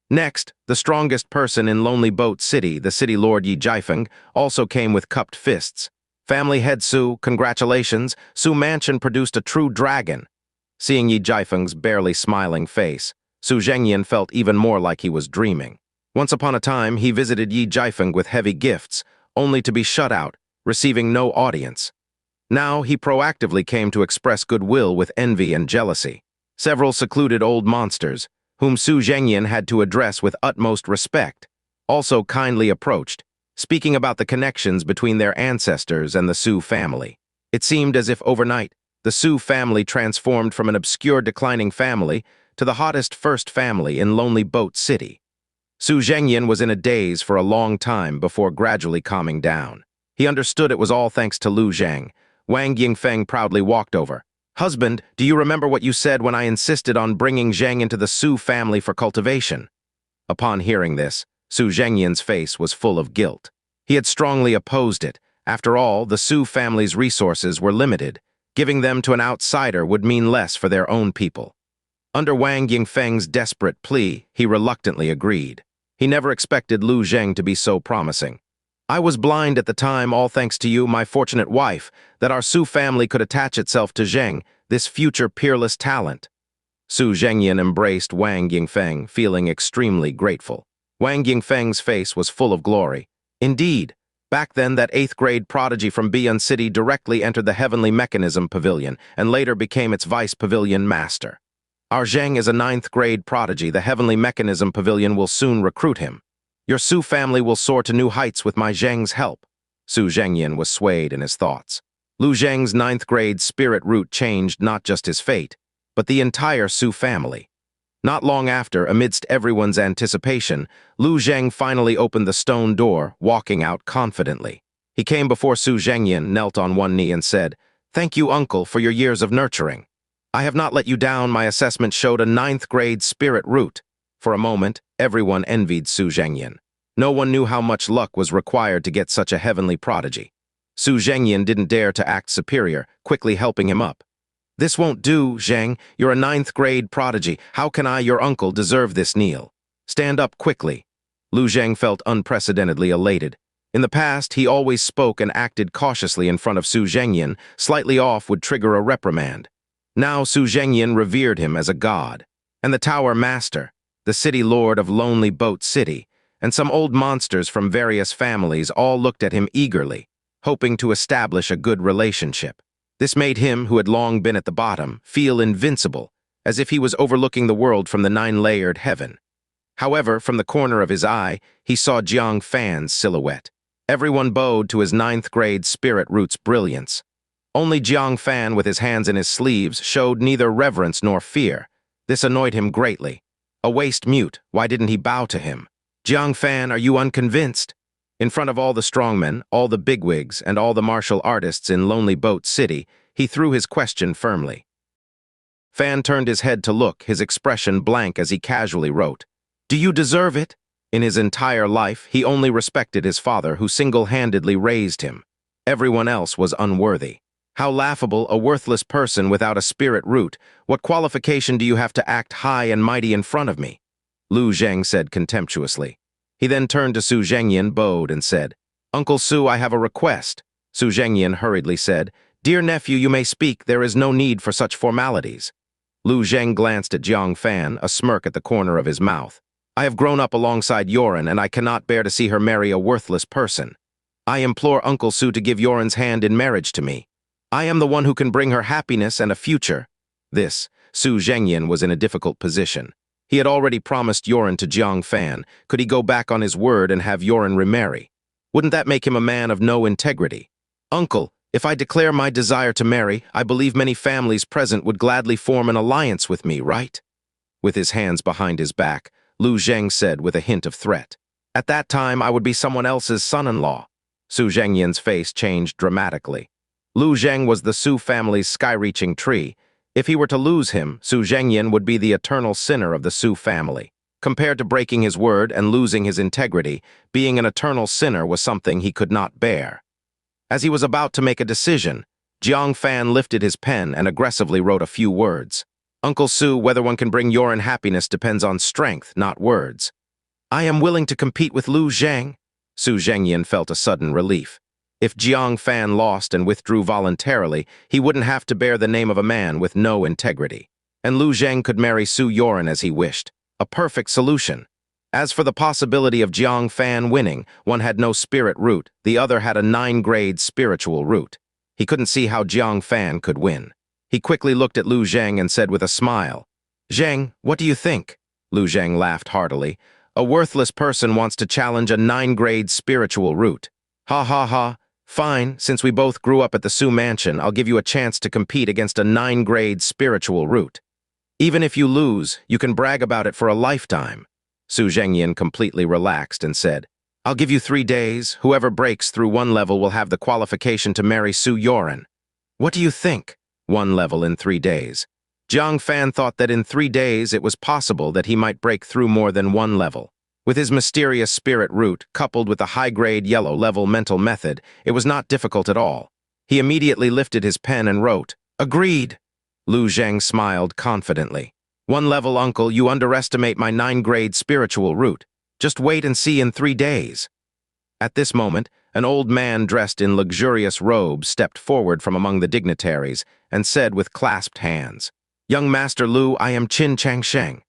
Next, the strongest person in Lonely Boat City, the city lord Yi Jiafeng, also came with cupped fists. "Family head Su, congratulations, Su Mansion produced a true dragon." Seeing Yi Jiafeng's barely smiling face, Zhu Jianshen felt even more like he was dreaming. Once upon a time, he visited Yi Jiafeng with heavy gifts, only to be shut out, receiving no audience. Now, he proactively came to express goodwill with envy and jealousy. Several secluded old monsters, whom Zhu Jianshen had to address with utmost respect, also kindly approached, speaking about the connections between their ancestors and the Su family. It seemed as if overnight, the Su family transformed from an obscure declining family to the hottest first family in Lonely Boat City. Zhu Jianshen was in a daze for a long time before gradually calming down. He understood it was all thanks to Lu Zheng. Wang Yingfeng proudly walked over. "Husband, do you remember what you said when I insisted on bringing Zheng into the Su family for cultivation?" Upon hearing this, Zhu Jianshen's face was full of guilt. He had strongly opposed it. After all, the Su family's resources were limited. Giving them to an outsider would mean less for their own people. Under Wang Yingfeng's desperate plea, he reluctantly agreed. He never expected Lu Zheng to be so promising. "I was blind at the time, all thanks to you, my fortunate wife, that our Su family could attach itself to Zheng, this future peerless talent." Zhu Jianshen embraced Wang Yingfeng, feeling extremely grateful. Wang Yingfeng's face was full of glory. Indeed, back then that 8th grade prodigy from Beyond City directly entered the Heavenly Mechanism Pavilion and later became its vice pavilion master. "Our Zheng is a 9th grade prodigy. The Heavenly Mechanism Pavilion will soon recruit him. Your Su family will soar to new heights with my Zheng's help." Zhu Jianshen was swayed in his thoughts. Lu Zheng's 9th grade spirit root changed not just his fate, but the entire Su family. Not long after, amidst everyone's anticipation, Lu Zheng finally opened the stone door, walking out confidently. He came before Su Zhengyan, knelt on one knee and said, "Thank you, uncle, for your years of nurturing. I have not let you down. My assessment showed a 9th grade spirit root." For a moment, everyone envied Su Zhengyan. No one knew how much luck was required to get such a heavenly prodigy. Su Zhengyan didn't dare to act superior, quickly helping him up. "This won't do, Zheng. You're a 9th grade prodigy. How can I, your uncle, deserve this kneel? Stand up quickly." Lu Zheng felt unprecedentedly elated. In the past, he always spoke and acted cautiously in front of Su Zhengyan. Slightly off would trigger a reprimand. Now Su Zhengyan revered him as a god. And the Tower Master, the city lord of Lonely Boat City, and some old monsters from various families all looked at him eagerly, hoping to establish a good relationship. This made him, who had long been at the bottom, feel invincible, as if he was overlooking the world from the 9-layered heaven. However, from the corner of his eye, he saw Jiang Fan's silhouette. Everyone bowed to his 9th grade spirit root's brilliance. Only Jiang Fan, with his hands in his sleeves, showed neither reverence nor fear. This annoyed him greatly. A waste mute, why didn't he bow to him? "Jiang Fan, are you unconvinced?" In front of all the strongmen, all the bigwigs, and all the martial artists in Lonely Boat City, he threw his question firmly. Fan turned his head to look, his expression blank as he casually wrote, "Do you deserve it?" In his entire life, he only respected his father, who single-handedly raised him. Everyone else was unworthy. How laughable, a worthless person without a spirit root. What qualification do you have to act high and mighty in front of me? Lu Zheng said contemptuously. He then turned to Su Zhengyan, bowed, and said, "Uncle Su, I have a request." Su Zhengyan hurriedly said, "Dear nephew, you may speak. There is no need for such formalities." Lu Zheng glanced at Jiang Fan, a smirk at the corner of his mouth. "I have grown up alongside Yoren, and I cannot bear to see her marry a worthless person. I implore Uncle Su to give Yoren's hand in marriage to me. I am the one who can bring her happiness and a future." Su Zhengyan was in a difficult position. He had already promised Yoren to Jiang Fan. Could he go back on his word and have Yoren remarry? Wouldn't that make him a man of no integrity? "Uncle, if I declare my desire to marry, I believe many families present would gladly form an alliance with me, right?" With his hands behind his back, Lu Zheng said with a hint of threat, "At that time, I would be someone else's son-in-law." Su Zhengyan's face changed dramatically. Lu Zheng was the Su family's sky-reaching tree. If he were to lose him, Su Zhengyan would be the eternal sinner of the Su family. Compared to breaking his word and losing his integrity, being an eternal sinner was something he could not bear. As he was about to make a decision, Jiang Fan lifted his pen and aggressively wrote a few words. "Uncle Su, whether one can bring Yoren happiness depends on strength, not words." "I am willing to compete with Lu Zheng." Su Zhengyan felt a sudden relief. If Jiang Fan lost and withdrew voluntarily, he wouldn't have to bear the name of a man with no integrity. And Lu Zheng could marry Su Yoren as he wished. A perfect solution. As for the possibility of Jiang Fan winning, one had no spirit root, the other had a 9-grade spiritual root. He couldn't see how Jiang Fan could win. He quickly looked at Lu Zheng and said with a smile, "Zheng, what do you think?" Lu Zheng laughed heartily. "A worthless person wants to challenge a 9-grade spiritual root. Ha ha ha. Fine, since we both grew up at the Su Mansion, I'll give you a chance to compete against a 9-grade spiritual root. Even if you lose, you can brag about it for a lifetime." Su Zhengyan completely relaxed and said, "I'll give you 3 days. Whoever breaks through one level will have the qualification to marry Su Yoren." "What do you think?" "1 level in 3 days." Jiang Fan thought that in 3 days it was possible that he might break through more than 1 level. With his mysterious spirit root, coupled with the high-grade yellow-level mental method, it was not difficult at all. He immediately lifted his pen and wrote, "Agreed." Lu Zheng smiled confidently. "1 level, uncle, you underestimate my 9-grade spiritual root. Just wait and see in 3 days." At this moment, an old man dressed in luxurious robes stepped forward from among the dignitaries and said with clasped hands, "Young Master Lu, I am Qin Changsheng."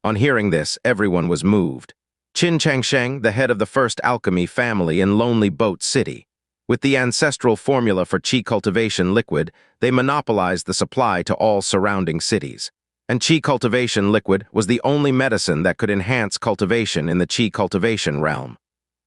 On hearing this, everyone was moved. Qin Changsheng, the head of the first alchemy family in Lonely Boat City. With the ancestral formula for Qi Cultivation Liquid, they monopolized the supply to all surrounding cities. And Qi Cultivation Liquid was the only medicine that could enhance cultivation in the Qi Cultivation realm.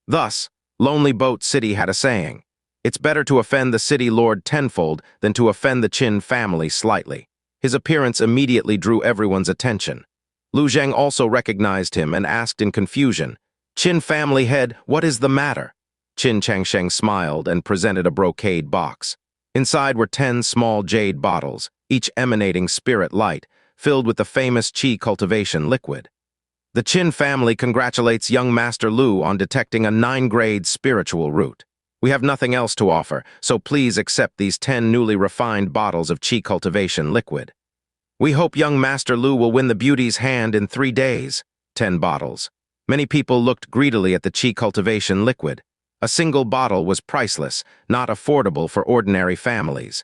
Thus, Lonely Boat City had a saying, "It's better to offend the city lord tenfold than to offend the Qin family slightly." His appearance immediately drew everyone's attention. Lu Zheng also recognized him and asked in confusion, "Qin family head, what is the matter?" Qin Changsheng smiled and presented a brocade box. Inside were 10 small jade bottles, each emanating spirit light, filled with the famous Qi Cultivation Liquid. The Qin family congratulates young Master Lu on detecting a 9-grade spiritual root. We have nothing else to offer, so please accept these 10 newly refined bottles of Qi Cultivation Liquid. We hope young Master Lu will win the beauty's hand in 3 days. 10 bottles. Many people looked greedily at the Qi Cultivation Liquid. A single bottle was priceless, not affordable for ordinary families.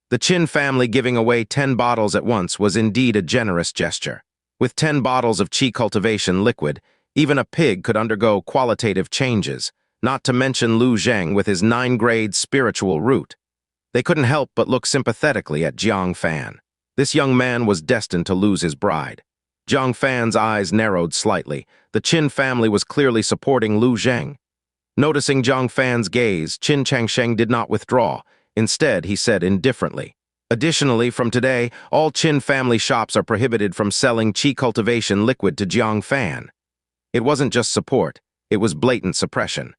The Qin family giving away 10 bottles at once was indeed a generous gesture. With 10 bottles of Qi Cultivation Liquid, even a pig could undergo qualitative changes, not to mention Lu Zheng with his 9-grade spiritual root. They couldn't help but look sympathetically at Jiang Fan. This young man was destined to lose his bride. Jiang Fan's eyes narrowed slightly. The Qin family was clearly supporting Lu Zheng. Noticing Jiang Fan's gaze, Qin Changsheng did not withdraw. Instead, he said indifferently, "Additionally, from today, all Qin family shops are prohibited from selling Qi Cultivation Liquid to Jiang Fan." It wasn't just support, it was blatant suppression.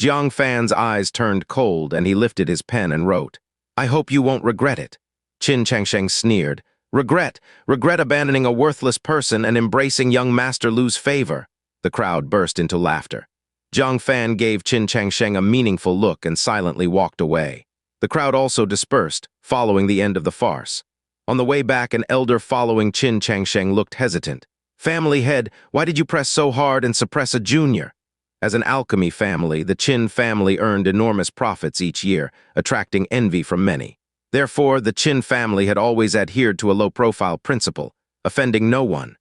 Jiang Fan's eyes turned cold and he lifted his pen and wrote, "I hope you won't regret it." Qin Changsheng sneered, "Regret? Regret abandoning a worthless person and embracing young Master Lu's favor." The crowd burst into laughter. Jiang Fan gave Qin Changsheng a meaningful look and silently walked away. The crowd also dispersed, following the end of the farce. On the way back, an elder following Qin Changsheng looked hesitant. "Family head, why did you press so hard and suppress a junior?" As an alchemy family, the Qin family earned enormous profits each year, attracting envy from many. Therefore, the Qin family had always adhered to a low-profile principle, offending no one.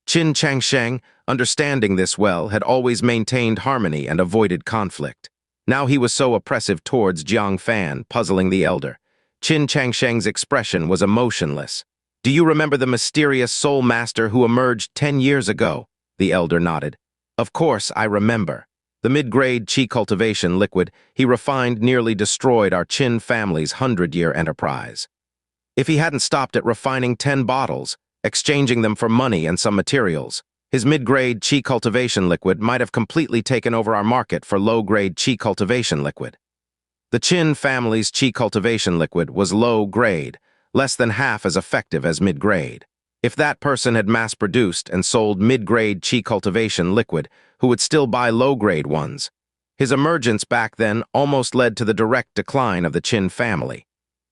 Qin Changsheng, understanding this well, had always maintained harmony and avoided conflict. Now he was so oppressive towards Jiang Fan, puzzling the elder. Qin Changsheng's expression was emotionless. "Do you remember the mysterious soul master who emerged 10 years ago?" The elder nodded. "Of course, I remember. The mid-grade Qi Cultivation Liquid he refined nearly destroyed our Qin family's 100-year enterprise. If he hadn't stopped at refining 10 bottles, exchanging them for money and some materials, his mid-grade Qi Cultivation Liquid might have completely taken over our market for low-grade Qi Cultivation Liquid. The Qin family's Qi Cultivation Liquid was low-grade, less than half as effective as mid-grade. If that person had mass-produced and sold mid-grade Qi Cultivation Liquid, who would still buy low-grade ones? His emergence back then almost led to the direct decline of the Qin family.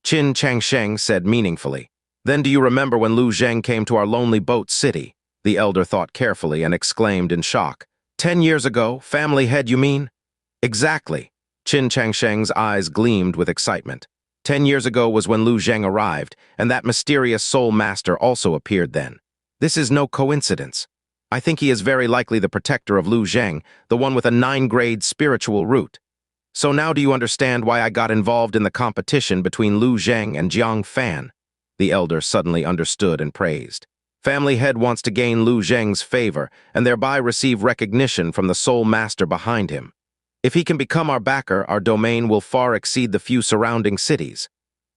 Qin Changsheng said meaningfully, "Then do you remember when Lu Zheng came to our lonely boat city?" The elder thought carefully and exclaimed in shock. 10 years ago, family head, you mean?" "Exactly." Qin Changsheng's eyes gleamed with excitement. 10 years ago was when Lu Zheng arrived, and that mysterious soul master also appeared then. This is no coincidence. I think he is very likely the protector of Lu Zheng, the one with a 9-grade spiritual root. So now do you understand why I got involved in the competition between Lu Zheng and Jiang Fan?" The elder suddenly understood and praised. Family head wants to gain Lu Zheng's favor and thereby receive recognition from the soul master behind him. If he can become our backer, our domain will far exceed the few surrounding cities.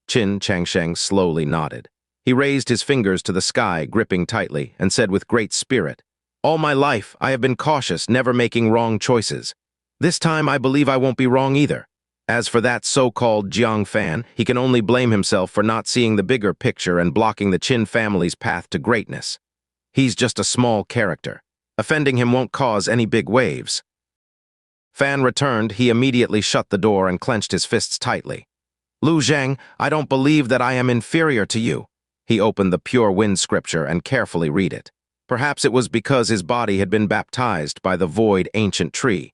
Qin Changsheng slowly nodded. He raised his fingers to the sky, gripping tightly, and said with great spirit, "All my life, I have been cautious, never making wrong choices. This time, I believe I won't be wrong either. As for that so-called Jiang Fan, he can only blame himself for not seeing the bigger picture and blocking the Qin family's path to greatness. He's just a small character. Offending him won't cause any big waves." Fan returned, he immediately shut the door and clenched his fists tightly. "Lu Zheng, I don't believe that I am inferior to you." He opened the Pure Wind scripture and carefully read it. Perhaps it was because his body had been baptized by the void ancient tree.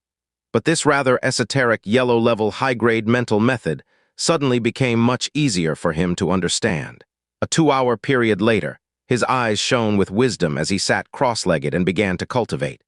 But this rather esoteric yellow-level high-grade mental method suddenly became much easier for him to understand. A 2-hour period later, his eyes shone with wisdom as he sat cross-legged and began to cultivate.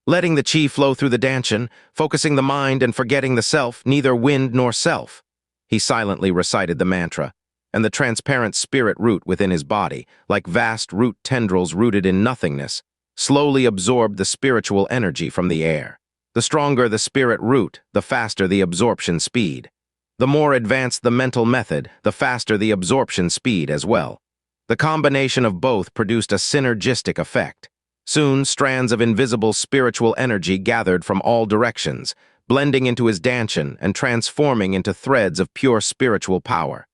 Letting the qi flow through the danshan, focusing the mind and forgetting the self, neither wind nor self. He silently recited the mantra, and the transparent spirit root within his body, like vast root tendrils rooted in nothingness, slowly absorbed the spiritual energy from the air. The stronger the spirit root, the faster the absorption speed. The more advanced the mental method, the faster the absorption speed as well. The combination of both produced a synergistic effect. Soon, strands of invisible spiritual energy gathered from all directions, blending into his Danshan and transforming into threads of pure spiritual power.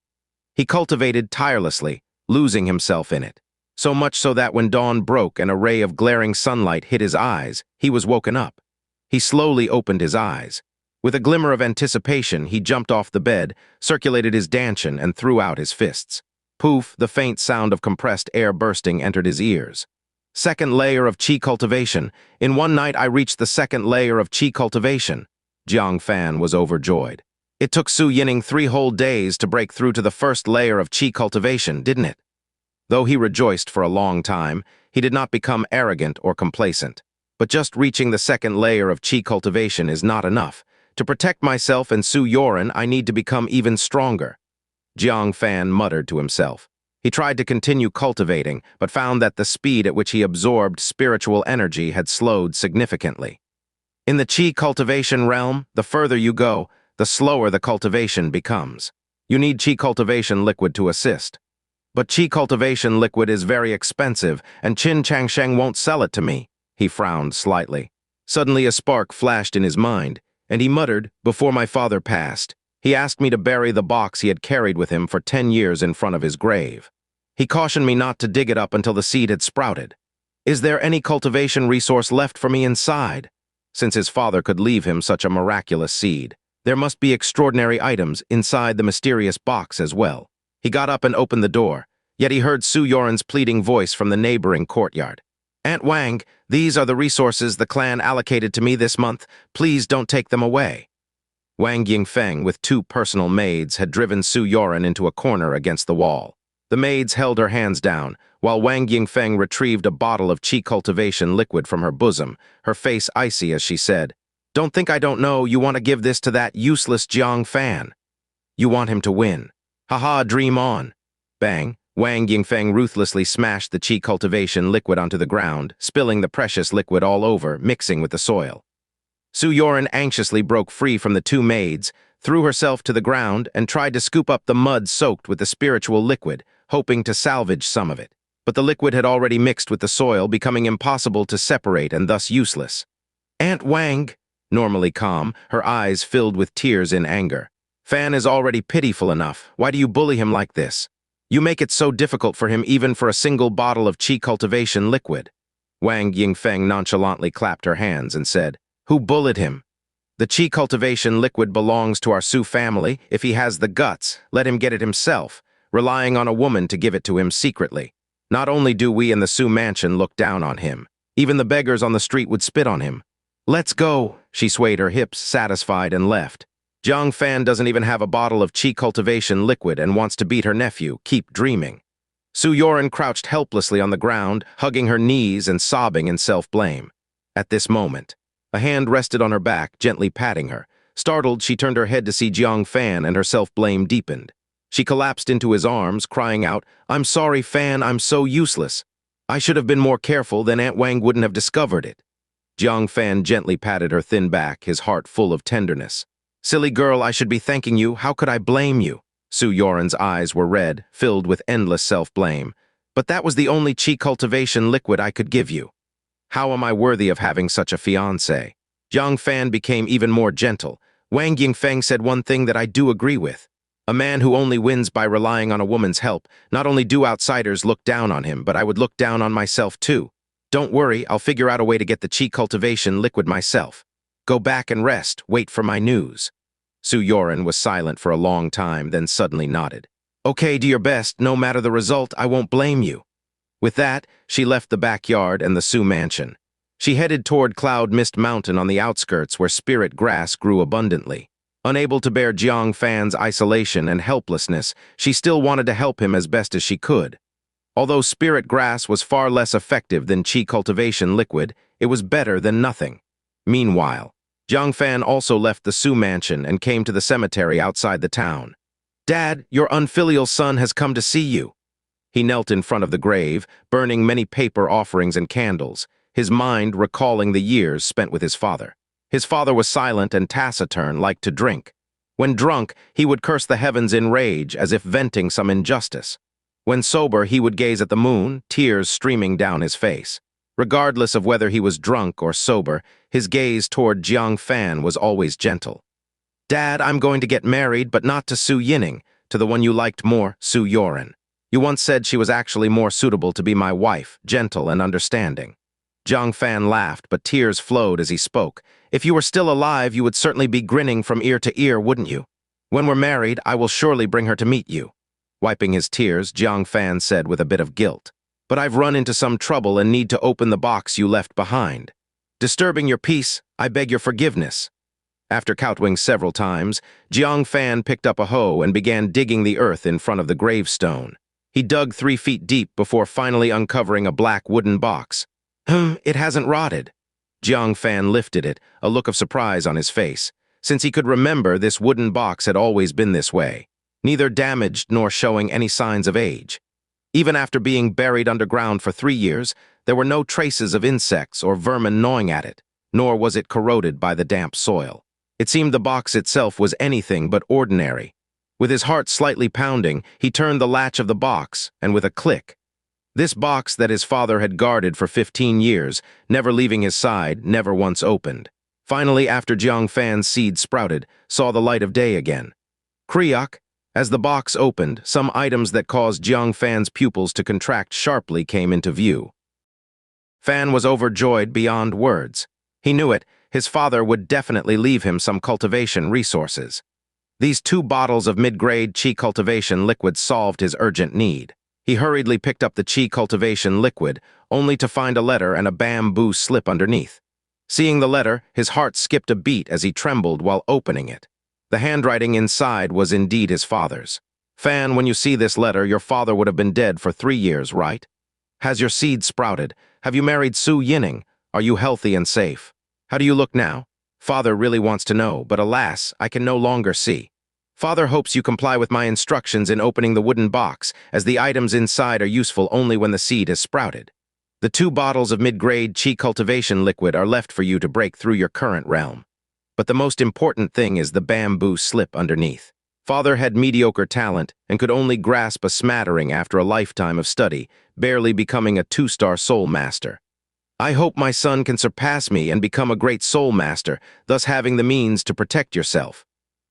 He cultivated tirelessly, losing himself in it, so much so that when dawn broke and a ray of glaring sunlight hit his eyes, he was woken up. He slowly opened his eyes. With a glimmer of anticipation, he jumped off the bed, circulated his Danshan, and threw out his fists. Poof, the faint sound of compressed air bursting entered his ears. Second layer of Qi Cultivation. In one night I reached the second layer of Qi Cultivation. Jiang Fan was overjoyed. It took Su Yining 3 whole days to break through to the first layer of Qi Cultivation, didn't it? Though he rejoiced for a long time, he did not become arrogant or complacent. But just reaching the second layer of Qi Cultivation is not enough. To protect myself and Su Yoren, I need to become even stronger. Jiang Fan muttered to himself. He tried to continue cultivating, but found that the speed at which he absorbed spiritual energy had slowed significantly. In the Qi cultivation realm, the further you go, the slower the cultivation becomes. You need Qi Cultivation Liquid to assist. But Qi Cultivation Liquid is very expensive, and Qin Changsheng won't sell it to me. He frowned slightly. Suddenly a spark flashed in his mind, and he muttered, "Before my father passed, he asked me to bury the box he had carried with him for 10 years in front of his grave. He cautioned me not to dig it up until the seed had sprouted. Is there any cultivation resource left for me inside? Since his father could leave him such a miraculous seed, there must be extraordinary items inside the mysterious box as well." He got up and opened the door, yet he heard Su Yoren's pleading voice from the neighboring courtyard. "Aunt Wang, these are the resources the clan allocated to me this month. Please don't take them away." Wang Yingfeng, with 2 personal maids, had driven Su Yoren into a corner against the wall. The maids held her hands down, while Wang Yingfeng retrieved a bottle of Qi Cultivation Liquid from her bosom, her face icy as she said, "Don't think I don't know you want to give this to that useless Jiang Fan. You want him to win. Haha, dream on." Bang! Wang Yingfeng ruthlessly smashed the Qi Cultivation Liquid onto the ground, spilling the precious liquid all over, mixing with the soil. Su Yoren anxiously broke free from the 2 maids, threw herself to the ground, and tried to scoop up the mud soaked with the spiritual liquid, hoping to salvage some of it. But the liquid had already mixed with the soil, becoming impossible to separate and thus useless. "Aunt Wang," normally calm, her eyes filled with tears in anger. "Fan is already pitiful enough. Why do you bully him like this? You make it so difficult for him even for a single bottle of Qi Cultivation Liquid." Wang Yingfeng nonchalantly clapped her hands and said, "Who bullied him? The Qi Cultivation Liquid belongs to our Su family. If he has the guts, let him get it himself, relying on a woman to give it to him secretly. Not only do we in the Su mansion look down on him, even the beggars on the street would spit on him. Let's go." She swayed her hips, satisfied, and left. Jiang Fan doesn't even have a bottle of Qi Cultivation Liquid and wants to beat her nephew. Keep dreaming. Su Yoren crouched helplessly on the ground, hugging her knees and sobbing in self-blame. At this moment, a hand rested on her back, gently patting her. Startled, she turned her head to see Jiang Fan, and her self-blame deepened. She collapsed into his arms, crying out, "I'm sorry, Fan, I'm so useless. I should have been more careful, then Aunt Wang wouldn't have discovered it." Jiang Fan gently patted her thin back, his heart full of tenderness. "Silly girl, I should be thanking you. How could I blame you?" Su Yoren's eyes were red, filled with endless self-blame. "But that was the only Qi Cultivation Liquid I could give you. How am I worthy of having such a fiancé?" Jiang Fan became even more gentle. "Wang Yingfeng said one thing that I do agree with. A man who only wins by relying on a woman's help. Not only do outsiders look down on him, but I would look down on myself too. Don't worry, I'll figure out a way to get the Qi Cultivation Liquid myself. Go back and rest, wait for my news." Su Yoren was silent for a long time, then suddenly nodded. "Okay, do your best. No matter the result, I won't blame you." With that, she left the backyard and the Su mansion. She headed toward Cloud Mist Mountain on the outskirts where spirit grass grew abundantly. Unable to bear Jiang Fan's isolation and helplessness, she still wanted to help him as best as she could. Although spirit grass was far less effective than Qi Cultivation Liquid, it was better than nothing. Meanwhile, Jiang Fan also left the Su mansion and came to the cemetery outside the town. "Dad, your unfilial son has come to see you." He knelt in front of the grave, burning many paper offerings and candles, his mind recalling the years spent with his father. His father was silent and taciturn, like to drink. When drunk, he would curse the heavens in rage, as if venting some injustice. When sober, he would gaze at the moon, tears streaming down his face. Regardless of whether he was drunk or sober, his gaze toward Jiang Fan was always gentle. "Dad, I'm going to get married, but not to Su Yining, to the one you liked more, Su Yoren. You once said she was actually more suitable to be my wife, gentle and understanding." Jiang Fan laughed, but tears flowed as he spoke. "If you were still alive, you would certainly be grinning from ear to ear, wouldn't you? When we're married, I will surely bring her to meet you." Wiping his tears, Jiang Fan said with a bit of guilt, "But I've run into some trouble and need to open the box you left behind. Disturbing your peace, I beg your forgiveness." After kowtowing several times, Jiang Fan picked up a hoe and began digging the earth in front of the gravestone. He dug 3 feet deep before finally uncovering a black wooden box. It hasn't rotted." Jiang Fan lifted it, a look of surprise on his face. Since he could remember, this wooden box had always been this way, neither damaged nor showing any signs of age. Even after being buried underground for 3 years, there were no traces of insects or vermin gnawing at it, nor was it corroded by the damp soil. It seemed the box itself was anything but ordinary. With his heart slightly pounding, he turned the latch of the box, and with a click, this box that his father had guarded for 15 years, never leaving his side, never once opened. Finally, after Jiang Fan's seed sprouted, saw the light of day again. Kriok, as the box opened, some items that caused Jiang Fan's pupils to contract sharply came into view. Fan was overjoyed beyond words. He knew it, his father would definitely leave him some cultivation resources. These 2 bottles of mid-grade Qi Cultivation Liquid solved his urgent need. He hurriedly picked up the Qi Cultivation Liquid, only to find a letter and a bamboo slip underneath. Seeing the letter, his heart skipped a beat as he trembled while opening it. The handwriting inside was indeed his father's. "Fan, when you see this letter, your father would have been dead for 3 years, right? Has your seed sprouted? Have you married Su Yining? Are you healthy and safe? How do you look now? Father really wants to know, but alas, I can no longer see. Father hopes you comply with my instructions in opening the wooden box, as the items inside are useful only when the seed has sprouted. The 2 bottles of mid-grade Qi Cultivation Liquid are left for you to break through your current realm. But the most important thing is the bamboo slip underneath. Father had mediocre talent and could only grasp a smattering after a lifetime of study, barely becoming a 2-star soul master. I hope my son can surpass me and become a great soul master, thus having the means to protect yourself.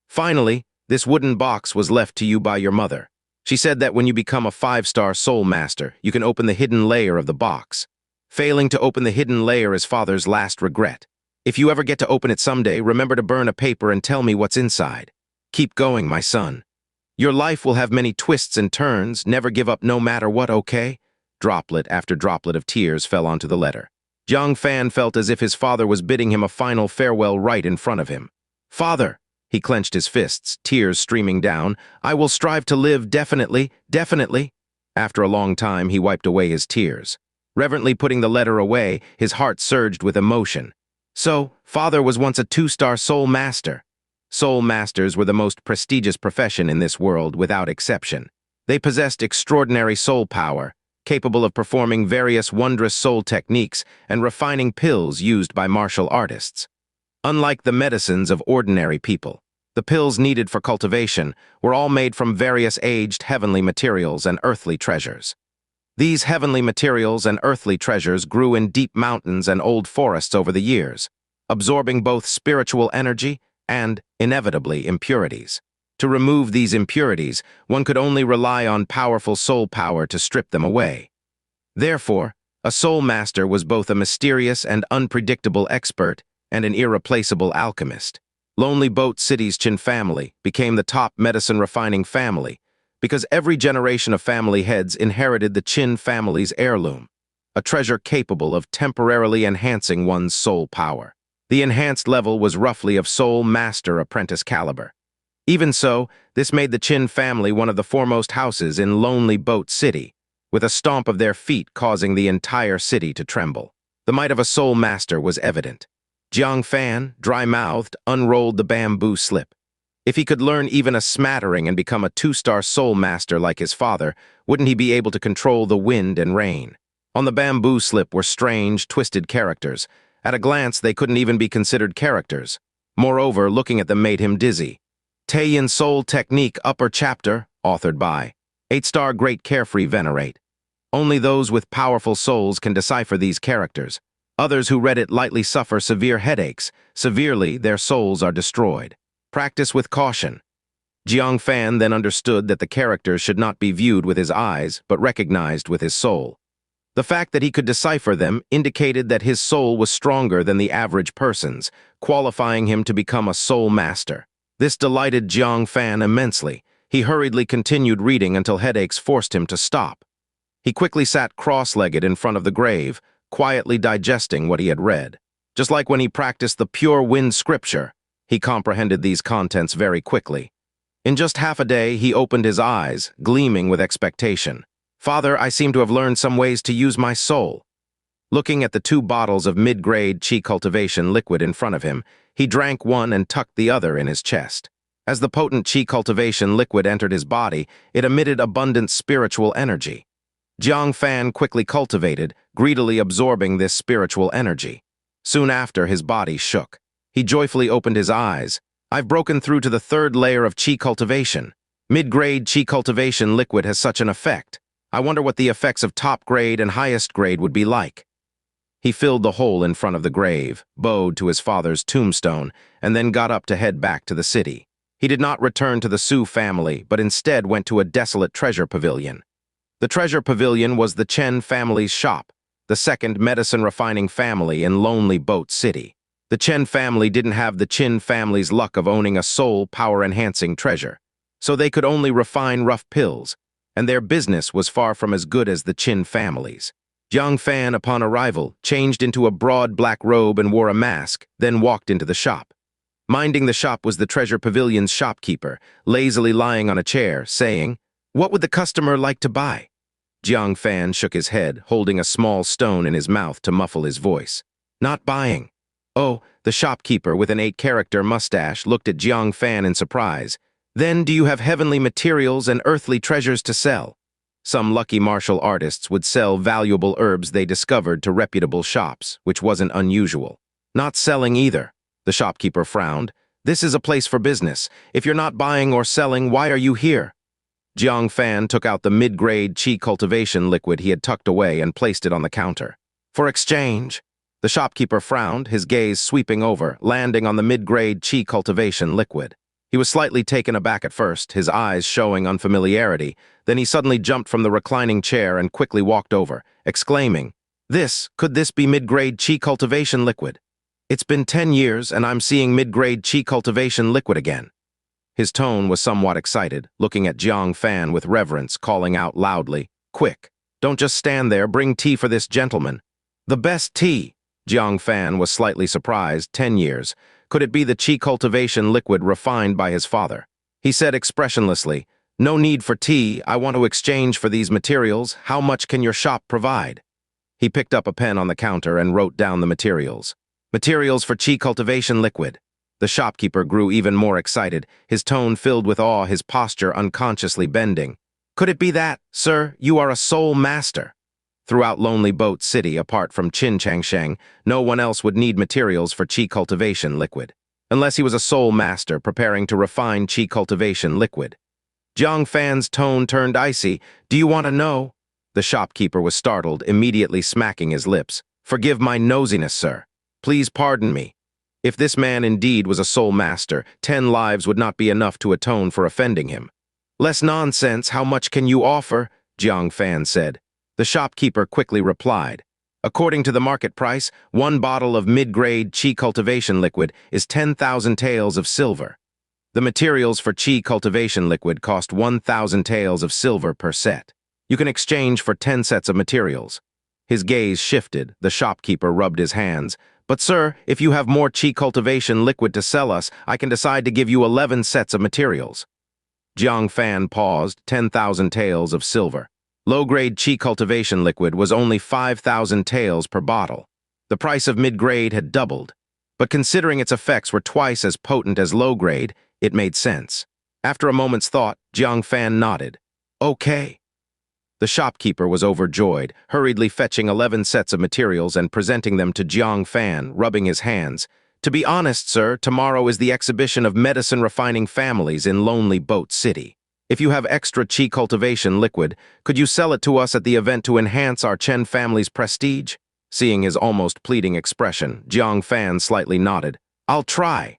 Finally, this wooden box was left to you by your mother. She said that when you become a 5-star soul master, you can open the hidden layer of the box. Failing to open the hidden layer is Father's last regret. If you ever get to open it someday, remember to burn a paper and tell me what's inside. Keep going, my son. Your life will have many twists and turns, never give up no matter what, okay?" Droplet after droplet of tears fell onto the letter. Jiang Fan felt as if his father was bidding him a final farewell right in front of him. "Father!" He clenched his fists, tears streaming down. "I will strive to live, definitely, definitely." After a long time, he wiped away his tears. Reverently putting the letter away, his heart surged with emotion. So, Father was once a 2-star soul master. Soul masters were the most prestigious profession in this world, without exception. They possessed extraordinary soul power, capable of performing various wondrous soul techniques and refining pills used by martial artists. Unlike the medicines of ordinary people, the pills needed for cultivation were all made from various aged heavenly materials and earthly treasures. These heavenly materials and earthly treasures grew in deep mountains and old forests over the years, absorbing both spiritual energy and, inevitably, impurities. To remove these impurities, one could only rely on powerful soul power to strip them away. Therefore, a soul master was both a mysterious and unpredictable expert and an irreplaceable alchemist. Lonely Boat City's Chen family became the top medicine refining family because every generation of family heads inherited the Chen family's heirloom, a treasure capable of temporarily enhancing one's soul power. The enhanced level was roughly of soul master apprentice caliber. Even so, this made the Chen family one of the foremost houses in Lonely Boat City, with a stomp of their feet causing the entire city to tremble. The might of a soul master was evident. Jiang Fan, dry-mouthed, unrolled the bamboo slip. If he could learn even a smattering and become a 2-star soul master like his father, wouldn't he be able to control the wind and rain? On the bamboo slip were strange, twisted characters. At a glance, they couldn't even be considered characters. Moreover, looking at them made him dizzy. Taiyin Soul Technique Upper Chapter, authored by 8-star Great Carefree Venerate. Only those with powerful souls can decipher these characters. Others who read it lightly suffer severe headaches. Severely, their souls are destroyed. Practice with caution. Jiang Fan then understood that the characters should not be viewed with his eyes, but recognized with his soul. The fact that he could decipher them indicated that his soul was stronger than the average person's, qualifying him to become a soul master. This delighted Jiang Fan immensely. He hurriedly continued reading until headaches forced him to stop. He quickly sat cross-legged in front of the grave, quietly digesting what he had read. Just like when he practiced the pure wind scripture, he comprehended these contents very quickly. In just half a day, he opened his eyes, gleaming with expectation. "Father, I seem to have learned some ways to use my soul." Looking at the 2 bottles of mid-grade Qi Cultivation Liquid in front of him, he drank one and tucked the other in his chest. As the potent Qi Cultivation Liquid entered his body, it emitted abundant spiritual energy. Jiang Fan quickly cultivated, greedily absorbing this spiritual energy. Soon after, his body shook. He joyfully opened his eyes. "I've broken through to the 3rd layer of Qi cultivation. Mid-grade Qi Cultivation Liquid has such an effect. I wonder what the effects of top grade and highest grade would be like." He filled the hole in front of the grave, bowed to his father's tombstone, and then got up to head back to the city. He did not return to the Su family, but instead went to a desolate treasure pavilion. The treasure pavilion was the Chen family's shop, the 2nd medicine-refining family in Lonely Boat City. The Chen family didn't have the Qin family's luck of owning a soul power-enhancing treasure, so they could only refine rough pills, and their business was far from as good as the Qin family's. Jiang Fan, upon arrival, changed into a broad black robe and wore a mask, then walked into the shop. Minding the shop was the treasure pavilion's shopkeeper, lazily lying on a chair, saying, "What would the customer like to buy?" Jiang Fan shook his head, holding a small stone in his mouth to muffle his voice. "Not buying." "Oh," the shopkeeper with an 8-character mustache looked at Jiang Fan in surprise. "Then do you have heavenly materials and earthly treasures to sell?" Some lucky martial artists would sell valuable herbs they discovered to reputable shops, which wasn't unusual. "Not selling either," the shopkeeper frowned. "This is a place for business. If you're not buying or selling, why are you here?" Jiang Fan took out the mid-grade Qi Cultivation Liquid he had tucked away and placed it on the counter. "For exchange." The shopkeeper frowned, his gaze sweeping over, landing on the mid-grade Qi Cultivation Liquid. He was slightly taken aback at first, his eyes showing unfamiliarity. Then he suddenly jumped from the reclining chair and quickly walked over, exclaiming, Could this be mid-grade Qi Cultivation Liquid? It's been 10 years and I'm seeing mid-grade Qi Cultivation Liquid again." His tone was somewhat excited, looking at Jiang Fan with reverence, calling out loudly, "Quick, don't just stand there, bring tea for this gentleman." "The best tea." Jiang Fan was slightly surprised. 10 years. Could it be the Qi Cultivation Liquid refined by his father? He said expressionlessly, "No need for tea. I want to exchange for these materials. How much can your shop provide?" He picked up a pen on the counter and wrote down the materials. "Materials for Qi Cultivation Liquid." The shopkeeper grew even more excited, his tone filled with awe, his posture unconsciously bending. "Could it be that, sir, you are a soul master?" Throughout Lonely Boat City, apart from Xianxia, no one else would need materials for Qi Cultivation Liquid, unless he was a soul master preparing to refine Qi Cultivation Liquid. Jiang Fan's tone turned icy. "Do you want to know?" The shopkeeper was startled, immediately smacking his lips. "Forgive my nosiness, sir. Please pardon me." If this man indeed was a soul master, 10 lives would not be enough to atone for offending him. "Less nonsense, how much can you offer?" Jiang Fan said. The shopkeeper quickly replied, "According to the market price, 1 bottle of mid-grade Qi Cultivation Liquid is 10,000 taels of silver. The materials for Qi Cultivation Liquid cost 1,000 taels of silver per set. You can exchange for 10 sets of materials." His gaze shifted, the shopkeeper rubbed his hands. "But sir, if you have more Qi Cultivation Liquid to sell us, I can decide to give you 11 sets of materials." Jiang Fan paused. 10,000 taels of silver. Low-grade Qi Cultivation Liquid was only 5,000 taels per bottle. The price of mid-grade had doubled. But considering its effects were twice as potent as low-grade, it made sense. After a moment's thought, Jiang Fan nodded. "Okay." The shopkeeper was overjoyed, hurriedly fetching 11 sets of materials and presenting them to Jiang Fan, rubbing his hands. "To be honest, sir, tomorrow is the exhibition of medicine-refining families in Lonely Boat City. If you have extra Qi Cultivation Liquid, could you sell it to us at the event to enhance our Chen family's prestige? Seeing his almost pleading expression, Jiang Fan slightly nodded. I'll try.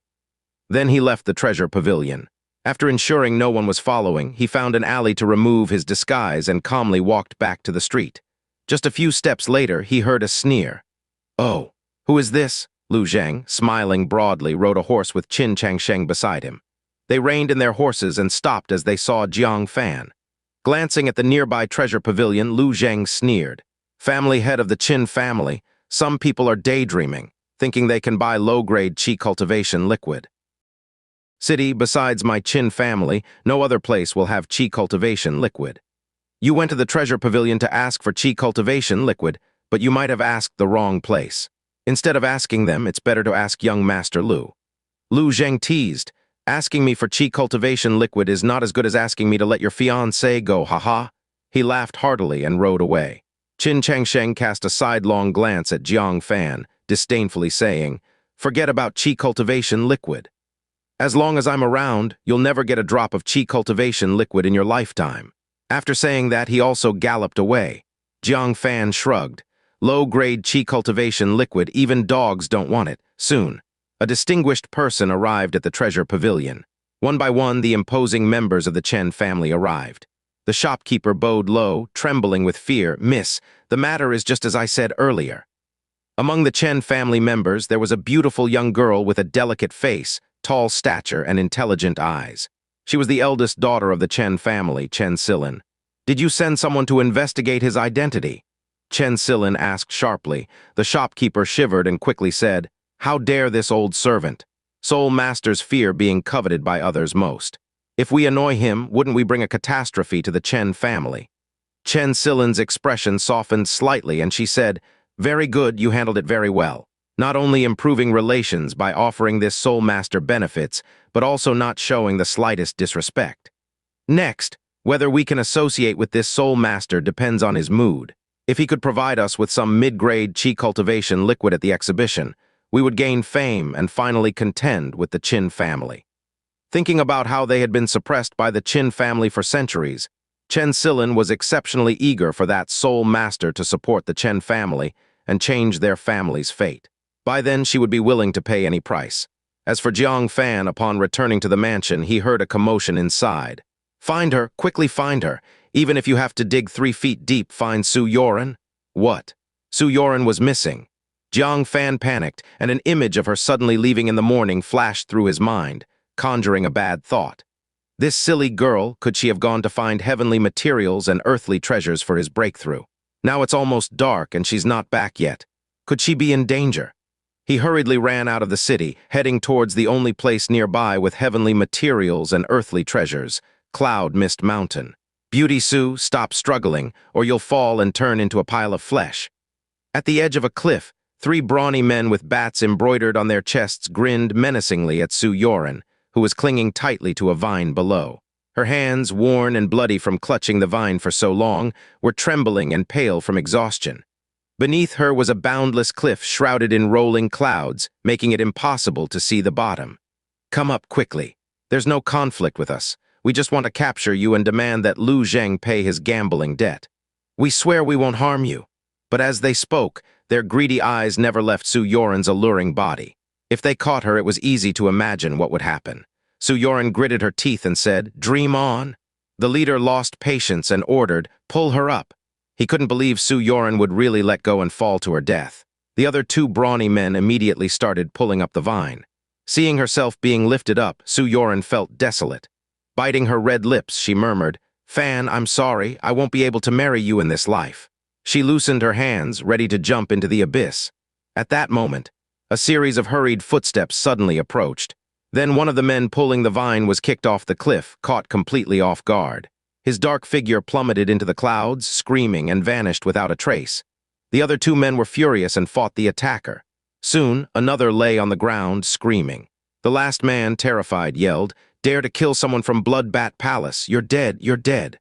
Then he left the treasure pavilion. After ensuring no one was following, he found an alley to remove his disguise and calmly walked back to the street. Just a few steps later, he heard a sneer. Oh, who is this? Lu Zheng, smiling broadly, rode a horse with Qin Changsheng beside him. They reined in their horses and stopped as they saw Jiang Fan. Glancing at the nearby treasure pavilion, Lu Zheng sneered. Family head of the Qin family, some people are daydreaming, thinking they can buy low-grade Qi Cultivation Liquid. City, besides my Qin family, no other place will have Qi Cultivation Liquid. You went to the treasure pavilion to ask for Qi Cultivation Liquid, but you might have asked the wrong place. Instead of asking them, it's better to ask young Master Lu. Lu Zheng teased, asking me for Qi Cultivation Liquid is not as good as asking me to let your fiancé go, haha. He laughed heartily and rode away. Qin Changsheng cast a sidelong glance at Jiang Fan, disdainfully saying, forget about Qi Cultivation Liquid. As long as I'm around, you'll never get a drop of Qi Cultivation Liquid in your lifetime. After saying that, he also galloped away. Jiang Fan shrugged. Low-grade Qi Cultivation Liquid, even dogs don't want it. Soon, a distinguished person arrived at the treasure pavilion. One by one, the imposing members of the Chen family arrived. The shopkeeper bowed low, trembling with fear. Miss, the matter is just as I said earlier. Among the Chen family members, there was a beautiful young girl with a delicate face, tall stature, and intelligent eyes. She was the eldest daughter of the Chen family, Chen Silin. Did you send someone to investigate his identity? Chen Silin asked sharply. The shopkeeper shivered and quickly said, how dare this old servant? Soul Master's fear being coveted by others most. If we annoy him, wouldn't we bring a catastrophe to the Chen family? Chen Silin's expression softened slightly and she said, very good, you handled it very well. Not only improving relations by offering this Soul Master benefits, but also not showing the slightest disrespect. Next, whether we can associate with this Soul Master depends on his mood. If he could provide us with some mid-grade Qi Cultivation Liquid at the exhibition, we would gain fame and finally contend with the Qin family. Thinking about how they had been suppressed by the Qin family for centuries, Chen Silin was exceptionally eager for that Soul Master to support the Chen family and change their family's fate. By then, she would be willing to pay any price. As for Jiang Fan, upon returning to the mansion, he heard a commotion inside. Find her, quickly find her. Even if you have to dig 3 feet deep, find Su Yoren. What? Su Yoren was missing. Jiang Fan panicked, and an image of her suddenly leaving in the morning flashed through his mind, conjuring a bad thought. This silly girl, could she have gone to find heavenly materials and earthly treasures for his breakthrough? Now it's almost dark and she's not back yet. Could she be in danger? He hurriedly ran out of the city, heading towards the only place nearby with heavenly materials and earthly treasures, Cloud Mist Mountain. Beauty Sue, stop struggling, or you'll fall and turn into a pile of flesh. At the edge of a cliff, 3 brawny men with bats embroidered on their chests grinned menacingly at Su Yoren, who was clinging tightly to a vine below. Her hands, worn and bloody from clutching the vine for so long, were trembling and pale from exhaustion. Beneath her was a boundless cliff shrouded in rolling clouds, making it impossible to see the bottom. Come up quickly. There's no conflict with us. We just want to capture you and demand that Lu Zheng pay his gambling debt. We swear we won't harm you. But as they spoke, their greedy eyes never left Su Yoren's alluring body. If they caught her, it was easy to imagine what would happen. Su Yoren gritted her teeth and said, dream on. The leader lost patience and ordered, pull her up. He couldn't believe Su Yoren would really let go and fall to her death. The other 2 brawny men immediately started pulling up the vine. Seeing herself being lifted up, Su Yoren felt desolate. Biting her red lips, she murmured, Fan, I'm sorry, I won't be able to marry you in this life. She loosened her hands, ready to jump into the abyss. At that moment, a series of hurried footsteps suddenly approached. Then one of the men pulling the vine was kicked off the cliff, caught completely off guard. His dark figure plummeted into the clouds, screaming, and vanished without a trace. The other 2 men were furious and fought the attacker. Soon, another lay on the ground, screaming. The last man, terrified, yelled, Dare to kill someone from Bloodbat Palace. You're dead, you're dead.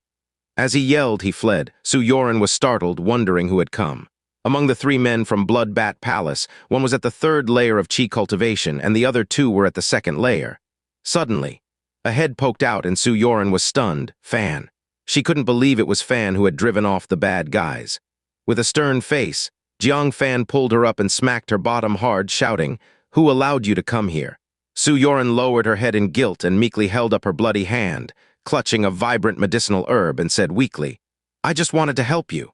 As he yelled, he fled. Su Yoren was startled, wondering who had come. Among the 3 men from Bloodbat Palace, one was at the 3rd layer of Qi Cultivation, and the other 2 were at the 2nd layer. Suddenly, A head poked out and Su Yoren was stunned. Fan. She couldn't believe it was Fan who had driven off the bad guys. With a stern face, Jiang Fan pulled her up and smacked her bottom hard, shouting, "Who allowed you to come here?" Su Yoren lowered her head in guilt and meekly held up her bloody hand, clutching a vibrant medicinal herb, and said weakly, "I just wanted to help you."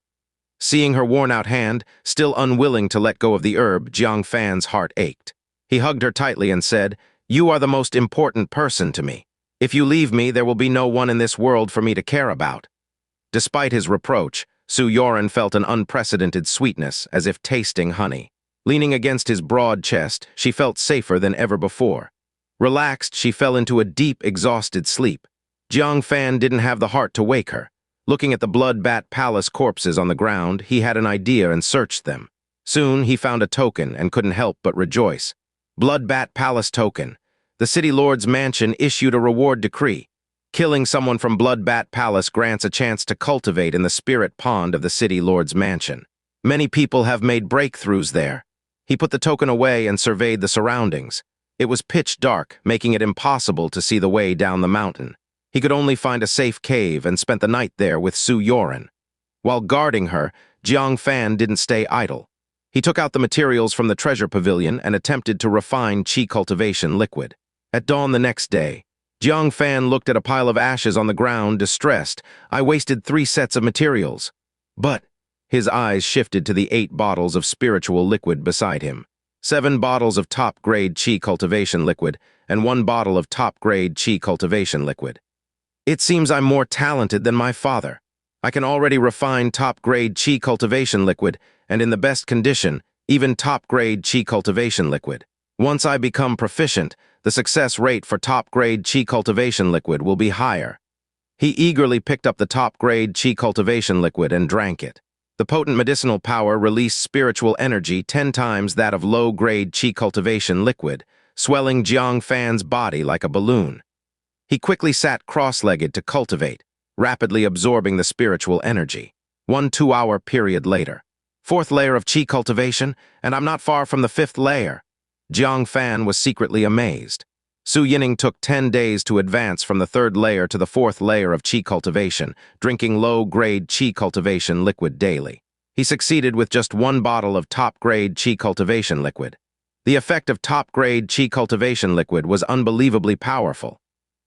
Seeing her worn-out hand, still unwilling to let go of the herb, Jiang Fan's heart ached. He hugged her tightly and said, "You are the most important person to me. If you leave me, there will be no one in this world for me to care about." Despite his reproach, Su Yoren felt an unprecedented sweetness, as if tasting honey. Leaning against his broad chest, she felt safer than ever before. Relaxed, she fell into a deep, exhausted sleep. Jiang Fan didn't have the heart to wake her. Looking at the Bloodbat Palace corpses on the ground, he had an idea and searched them. Soon, he found a token and couldn't help but rejoice. Bloodbat Palace token. The City Lord's mansion issued a reward decree. Killing someone from Bloodbat Palace grants a chance to cultivate in the spirit pond of the City Lord's mansion. Many people have made breakthroughs there. He put the token away and surveyed the surroundings. It was pitch dark, making it impossible to see the way down the mountain. He could only find a safe cave and spent the night there with Su Yoren. While guarding her, Jiang Fan didn't stay idle. He took out the materials from the treasure pavilion and attempted to refine Qi Cultivation Liquid. At dawn the next day, Jiang Fan looked at a pile of ashes on the ground, distressed. "I wasted 3 sets of materials." But his eyes shifted to the 8 bottles of spiritual liquid beside him. 7 bottles of top-grade Qi Cultivation Liquid and 1 bottle of top-grade Qi Cultivation Liquid. "It seems I'm more talented than my father. I can already refine top-grade Qi Cultivation Liquid, and in the best condition, even top-grade Qi Cultivation Liquid. Once I become proficient, the success rate for top-grade Qi Cultivation Liquid will be higher." He eagerly picked up the top-grade Qi Cultivation Liquid and drank it. The potent medicinal power released spiritual energy 10 times that of low-grade Qi Cultivation Liquid, swelling Jiang Fan's body like a balloon. He quickly sat cross-legged to cultivate, rapidly absorbing the spiritual energy. 1 2-hour period later. 4th layer of Qi Cultivation, and I'm not far from the 5th layer. Jiang Fan was secretly amazed. Su Yining took 10 days to advance from the 3rd layer to the 4th layer of Qi Cultivation, drinking low-grade Qi Cultivation Liquid daily. He succeeded with just 1 bottle of top-grade Qi Cultivation Liquid. The effect of top-grade Qi Cultivation Liquid was unbelievably powerful.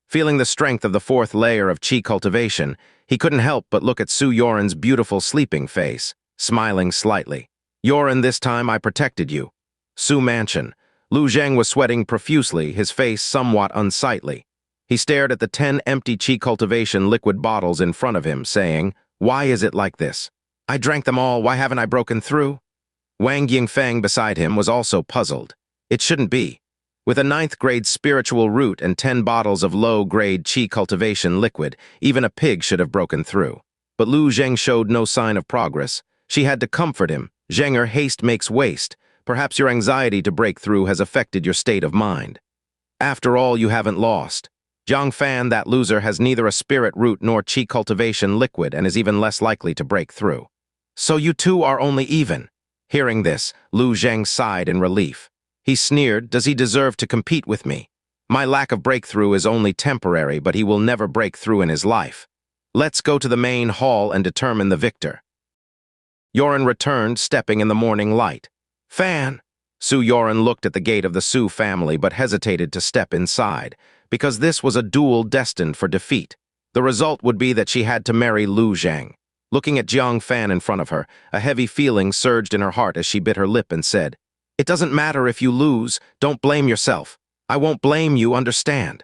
Feeling the strength of the 4th layer of Qi Cultivation, he couldn't help but look at Su Yoren's beautiful sleeping face, smiling slightly. "Yoren, this time I protected you." Su Mansion. Lu Zheng was sweating profusely, his face somewhat unsightly. He stared at the 10 empty Qi Cultivation Liquid bottles in front of him, saying, "Why is it like this? I drank them all, why haven't I broken through?" Wang Yingfeng beside him was also puzzled. It shouldn't be. With a 9th-grade spiritual root and 10 bottles of low-grade Qi Cultivation Liquid, even a pig should have broken through. But Lu Zheng showed no sign of progress. She had to comfort him. "Zhenger, haste makes waste. Perhaps your anxiety to break through has affected your state of mind. After all, you haven't lost. Jiang Fan, that loser, has neither a spirit root nor Qi Cultivation Liquid and is even less likely to break through. So you two are only even." Hearing this, Lu Zheng sighed in relief. He sneered, "Does he deserve to compete with me? My lack of breakthrough is only temporary, but he will never break through in his life. Let's go to the main hall and determine the victor." Yoren returned, stepping in the morning light. "Fan!" Su Yoren looked at the gate of the Su family but hesitated to step inside, because this was a duel destined for defeat. The result would be that she had to marry Lu Zheng. Looking at Jiang Fan in front of her, a heavy feeling surged in her heart as she bit her lip and said, "It doesn't matter if you lose, don't blame yourself. I won't blame you, understand?"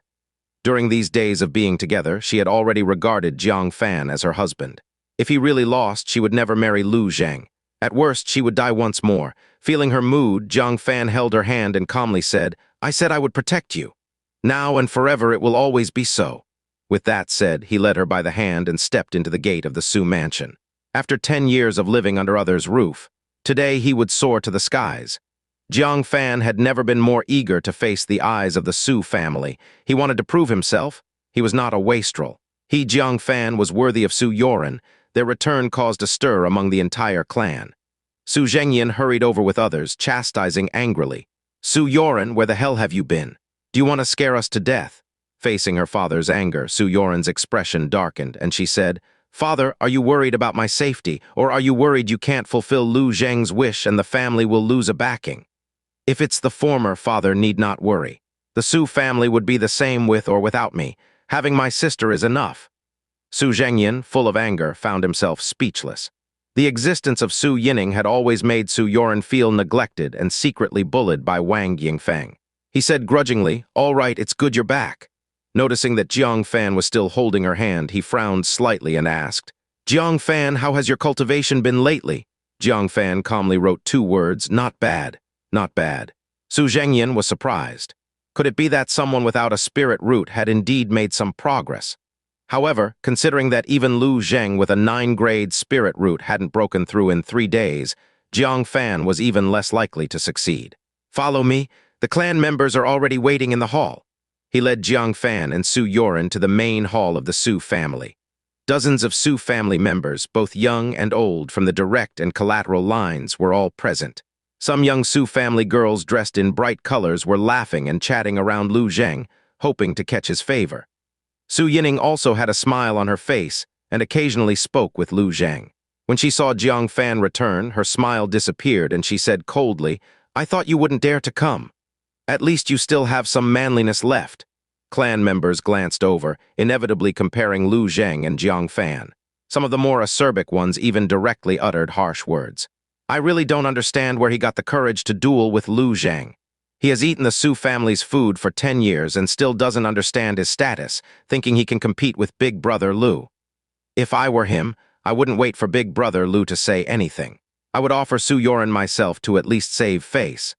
During these days of being together, she had already regarded Jiang Fan as her husband. If he really lost, she would never marry Lu Zheng. At worst, she would die once more. Feeling her mood, Jiang Fan held her hand and calmly said, "I said I would protect you. Now and forever it will always be so." With that said, he led her by the hand and stepped into the gate of the Su mansion. After 10 years of living under others' roof, today he would soar to the skies. Jiang Fan had never been more eager to face the eyes of the Su family. He wanted to prove himself. He was not a wastrel. He, Jiang Fan, was worthy of Su Yoren. Their return caused a stir among the entire clan. Su Zhengyan hurried over with others, chastising angrily. "Su Yoren, where the hell have you been? Do you want to scare us to death?" Facing her father's anger, Su Yoren's expression darkened, and she said, "Father, are you worried about my safety, or are you worried you can't fulfill Lu Zheng's wish and the family will lose a backing?" "If it's the former, father need not worry. The Su family would be the same with or without me. Having my sister is enough." Su Zhengyan, full of anger, found himself speechless. The existence of Su Yining had always made Su Yoren feel neglected and secretly bullied by Wang Yingfeng. He said grudgingly, "All right, it's good you're back." Noticing that Jiang Fan was still holding her hand, he frowned slightly and asked, "Jiang Fan, how has your cultivation been lately?" Jiang Fan calmly wrote 2 words, "Not bad, not bad." Su Zhengyan was surprised. Could it be that someone without a spirit root had indeed made some progress? However, considering that even Lu Zheng with a 9-grade spirit root hadn't broken through in 3 days, Jiang Fan was even less likely to succeed. "Follow me. The clan members are already waiting in the hall." He led Jiang Fan and Su Yoren to the main hall of the Su family. Dozens of Su family members, both young and old, from the direct and collateral lines, were all present. Some young Su family girls dressed in bright colors were laughing and chatting around Lu Zheng, hoping to catch his favor. Su Yining also had a smile on her face and occasionally spoke with Lu Zheng. When she saw Jiang Fan return, her smile disappeared and she said coldly, "I thought you wouldn't dare to come. At least you still have some manliness left." Clan members glanced over, inevitably comparing Lu Zheng and Jiang Fan. Some of the more acerbic ones even directly uttered harsh words. "I really don't understand where he got the courage to duel with Lu Zheng. He has eaten the Su family's food for 10 years and still doesn't understand his status, thinking he can compete with Big Brother Lu. If I were him, I wouldn't wait for Big Brother Lu to say anything. I would offer Su Yoren myself to at least save face."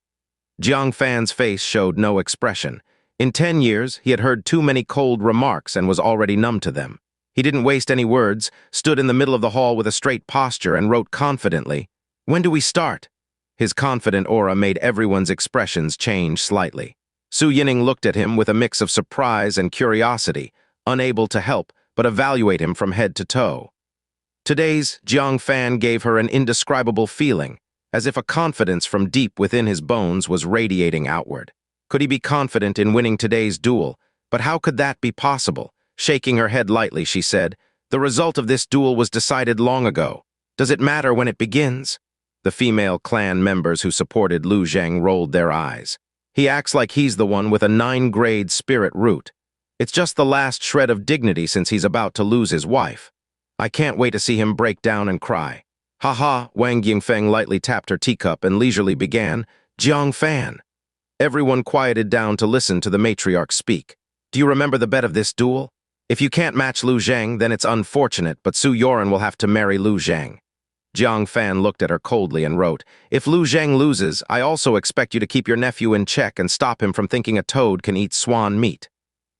Jiang Fan's face showed no expression. In 10 years, he had heard too many cold remarks and was already numb to them. He didn't waste any words, stood in the middle of the hall with a straight posture and wrote confidently, "When do we start?" His confident aura made everyone's expressions change slightly. Su Yining looked at him with a mix of surprise and curiosity, unable to help but evaluate him from head to toe. Today's Jiang Fan gave her an indescribable feeling, as if a confidence from deep within his bones was radiating outward. Could he be confident in winning today's duel? But how could that be possible? Shaking her head lightly, she said, "The result of this duel was decided long ago. Does it matter when it begins?" The female clan members who supported Lu Zheng rolled their eyes. "He acts like he's the one with a 9-grade spirit root. It's just the last shred of dignity since he's about to lose his wife. I can't wait to see him break down and cry." "Ha ha," Wang Yingfeng lightly tapped her teacup and leisurely began, "Jiang Fan." Everyone quieted down to listen to the matriarch speak. "Do you remember the bet of this duel? If you can't match Lu Zheng, then it's unfortunate, but Su Yoren will have to marry Lu Zheng." Jiang Fan looked at her coldly and wrote, "If Lu Zheng loses, I also expect you to keep your nephew in check and stop him from thinking a toad can eat swan meat."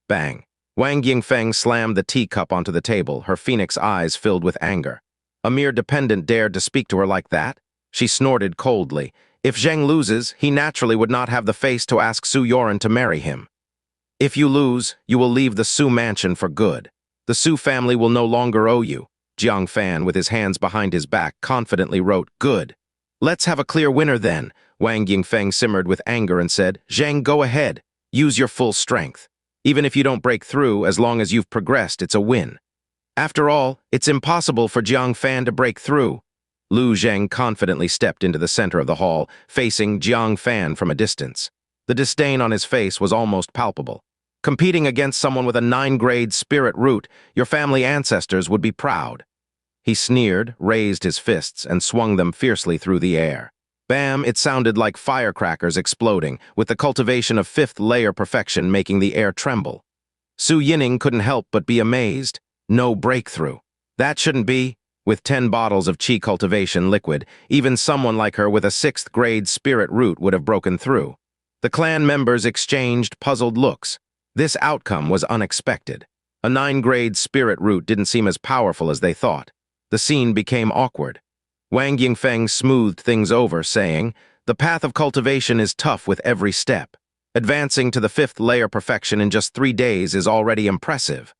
Bang. Wang Yingfeng slammed the teacup onto the table, her phoenix eyes filled with anger. A mere dependent dared to speak to her like that? She snorted coldly. If Zheng loses, he naturally would not have the face to ask Su Yoren to marry him. "If you lose, you will leave the Su mansion for good. The Su family will no longer owe you." Jiang Fan, with his hands behind his back, confidently wrote, "Good. Let's have a clear winner then." Wang Yingfeng simmered with anger and said, "Zheng, go ahead. Use your full strength. Even if you don't break through, as long as you've progressed, it's a win. After all, it's impossible for Jiang Fan to break through." Lu Zheng confidently stepped into the center of the hall, facing Jiang Fan from a distance. The disdain on his face was almost palpable. "Competing against someone with a 9-grade spirit root, your family ancestors would be proud." He sneered, raised his fists, and swung them fiercely through the air. Bam, it sounded like firecrackers exploding, with the cultivation of 5th-layer perfection making the air tremble. Su Yining couldn't help but be amazed. No breakthrough. That shouldn't be. With 10 bottles of Qi Cultivation Liquid, even someone like her with a 6th-grade spirit root would have broken through. The clan members exchanged puzzled looks. This outcome was unexpected. A 9-grade spirit root didn't seem as powerful as they thought. The scene became awkward. Wang Yingfeng smoothed things over, saying, "The path of cultivation is tough with every step. Advancing to the 5th-layer perfection in just 3 days is already impressive."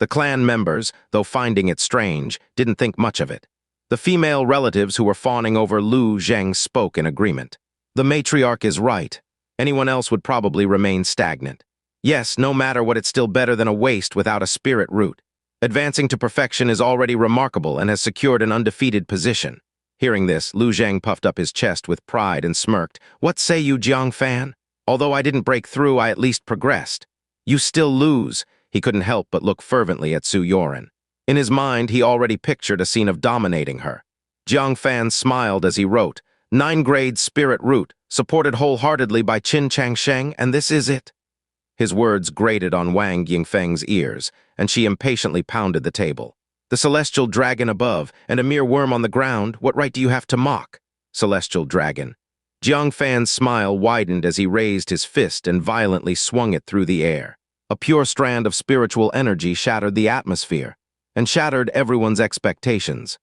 The clan members, though finding it strange, didn't think much of it. The female relatives who were fawning over Lu Zheng spoke in agreement. "The matriarch is right. Anyone else would probably remain stagnant." Yes, no matter what, it's still better than a waste without a spirit root. Advancing to perfection is already remarkable and has secured an undefeated position. Hearing this, Lu Zhang puffed up his chest with pride and smirked. What say you, Jiang Fan? Although I didn't break through, I at least progressed. You still lose. He couldn't help but look fervently at Su Yoren. In his mind, he already pictured a scene of dominating her. Jiang Fan smiled as he wrote, 9-grade spirit root, supported wholeheartedly by Qin Changsheng, and this is it. His words grated on Wang Yingfeng's ears, and she impatiently pounded the table. The celestial dragon above, and a mere worm on the ground, what right do you have to mock? Celestial dragon. Jiang Fan's smile widened as he raised his fist and violently swung it through the air. A pure strand of spiritual energy shattered the atmosphere, and shattered everyone's expectations.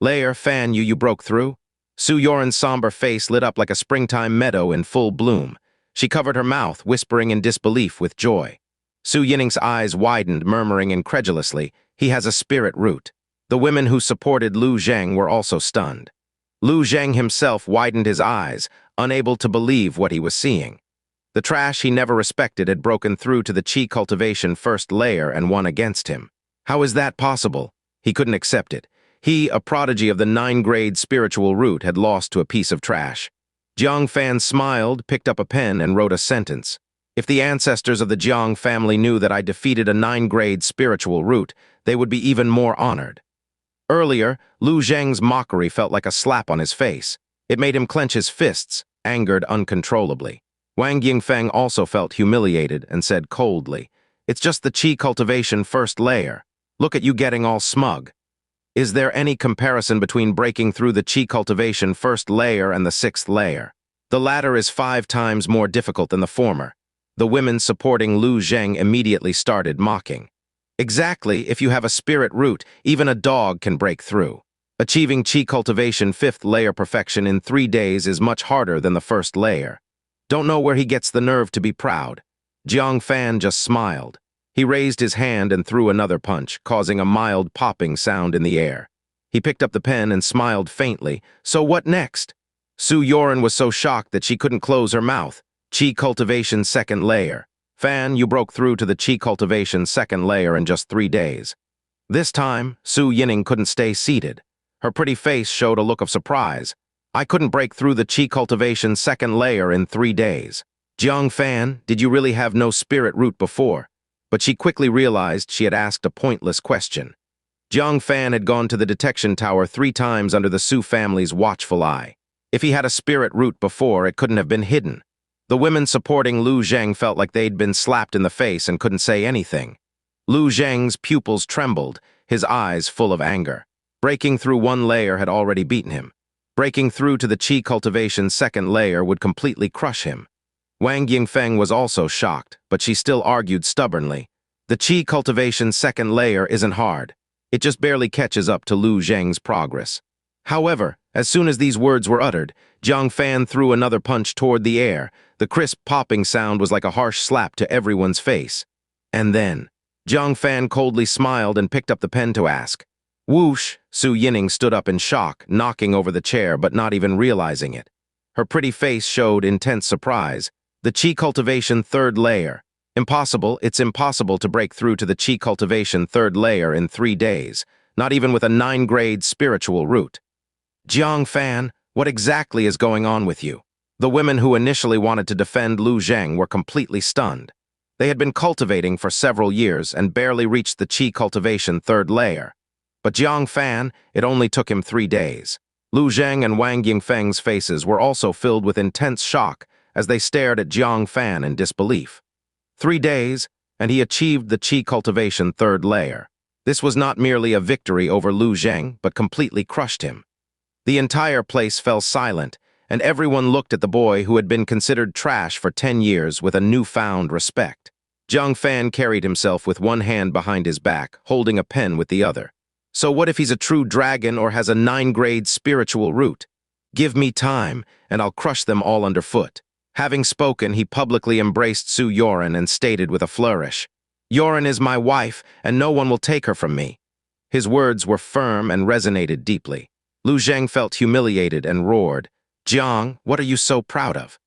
Layer, Fan, you broke through? Su Yoren's somber face lit up like a springtime meadow in full bloom. She covered her mouth, whispering in disbelief with joy. Su Yining's eyes widened, murmuring incredulously, he has a spirit root. The women who supported Lu Zhang were also stunned. Lu Zhang himself widened his eyes, unable to believe what he was seeing. The trash he never respected had broken through to the Qi Cultivation first layer and won against him. How is that possible? He couldn't accept it. He, a prodigy of the 9-grade spiritual root, had lost to a piece of trash. Jiang Fan smiled, picked up a pen, and wrote a sentence. If the ancestors of the Jiang family knew that I defeated a 9-grade spiritual root, they would be even more honored. Earlier, Lu Zhang's mockery felt like a slap on his face. It made him clench his fists, angered uncontrollably. Wang Yingfeng also felt humiliated and said coldly, it's just the Qi Cultivation first layer. Look at you getting all smug. Is there any comparison between breaking through the Qi Cultivation first layer and the 6th layer? The latter is 5 times more difficult than the former. The women supporting Lu Zhang immediately started mocking. Exactly, if you have a spirit root, even a dog can break through. Achieving Qi Cultivation 5th layer perfection in 3 days is much harder than the first layer. Don't know where he gets the nerve to be proud. Jiang Fan just smiled. He raised his hand and threw another punch, causing a mild popping sound in the air. He picked up the pen and smiled faintly. So what next? Su Yoren was so shocked that she couldn't close her mouth. Qi Cultivation 2nd layer. Fan, you broke through to the Qi Cultivation 2nd layer in just 3 days. This time, Su Yining couldn't stay seated. Her pretty face showed a look of surprise. I couldn't break through the Qi Cultivation 2nd layer in 3 days. Jiang Fan, did you really have no spirit root before? But she quickly realized she had asked a pointless question. Jiang Fan had gone to the detection tower 3 times under the Su family's watchful eye. If he had a spirit root before, it couldn't have been hidden. The women supporting Lu Zhang felt like they'd been slapped in the face and couldn't say anything. Lu Zhang's pupils trembled, his eyes full of anger. Breaking through 1 layer had already beaten him. Breaking through to the Qi Cultivation 2nd layer would completely crush him. Wang Yingfeng was also shocked, but she still argued stubbornly. The Qi Cultivation 2nd layer isn't hard. It just barely catches up to Lu Zhang's progress. However, as soon as these words were uttered, Jiang Fan threw another punch toward the air. The crisp popping sound was like a harsh slap to everyone's face. And then, Jiang Fan coldly smiled and picked up the pen to ask. Whoosh! Su Yining stood up in shock, knocking over the chair but not even realizing it. Her pretty face showed intense surprise. The Qi Cultivation 3rd layer. Impossible, it's impossible to break through to the Qi Cultivation 3rd layer in 3 days, not even with a 9-grade spiritual root. Jiang Fan, what exactly is going on with you? The women who initially wanted to defend Lu Zhang were completely stunned. They had been cultivating for several years and barely reached the Qi Cultivation 3rd layer. But Jiang Fan, it only took him 3 days. Lu Zhang and Wang Yingfeng's faces were also filled with intense shock as they stared at Jiang Fan in disbelief. 3 days, and he achieved the Qi Cultivation 3rd layer. This was not merely a victory over Lu Zhang, but completely crushed him. The entire place fell silent, and everyone looked at the boy who had been considered trash for 10 years with a newfound respect. Jiang Fan carried himself with one hand behind his back, holding a pen with the other. So what if he's a true dragon or has a 9-grade spiritual root? Give me time, and I'll crush them all underfoot. Having spoken, he publicly embraced Su Yoren and stated with a flourish, Yoren is my wife, and no one will take her from me. His words were firm and resonated deeply. Lu Zhang felt humiliated and roared, Jiang, what are you so proud of?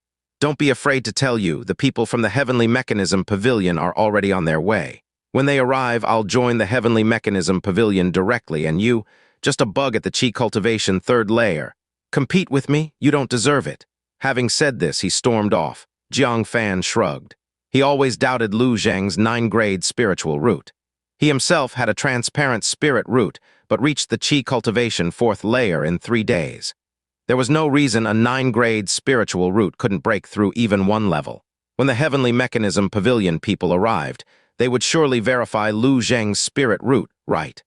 Don't be afraid to tell you, the people from the Heavenly Mechanism Pavilion are already on their way. When they arrive, I'll join the Heavenly Mechanism Pavilion directly, and you, just a bug at the Qi Cultivation third layer. Compete with me? You don't deserve it. Having said this, he stormed off. Jiang Fan shrugged. He always doubted Lu Zheng's 9-grade spiritual root. He himself had a transparent spirit root, but reached the Qi Cultivation 4th layer in 3 days. There was no reason a 9-grade spiritual root couldn't break through even 1 level. When the Heavenly Mechanism Pavilion people arrived, they would surely verify Lu Zheng's spirit root, right?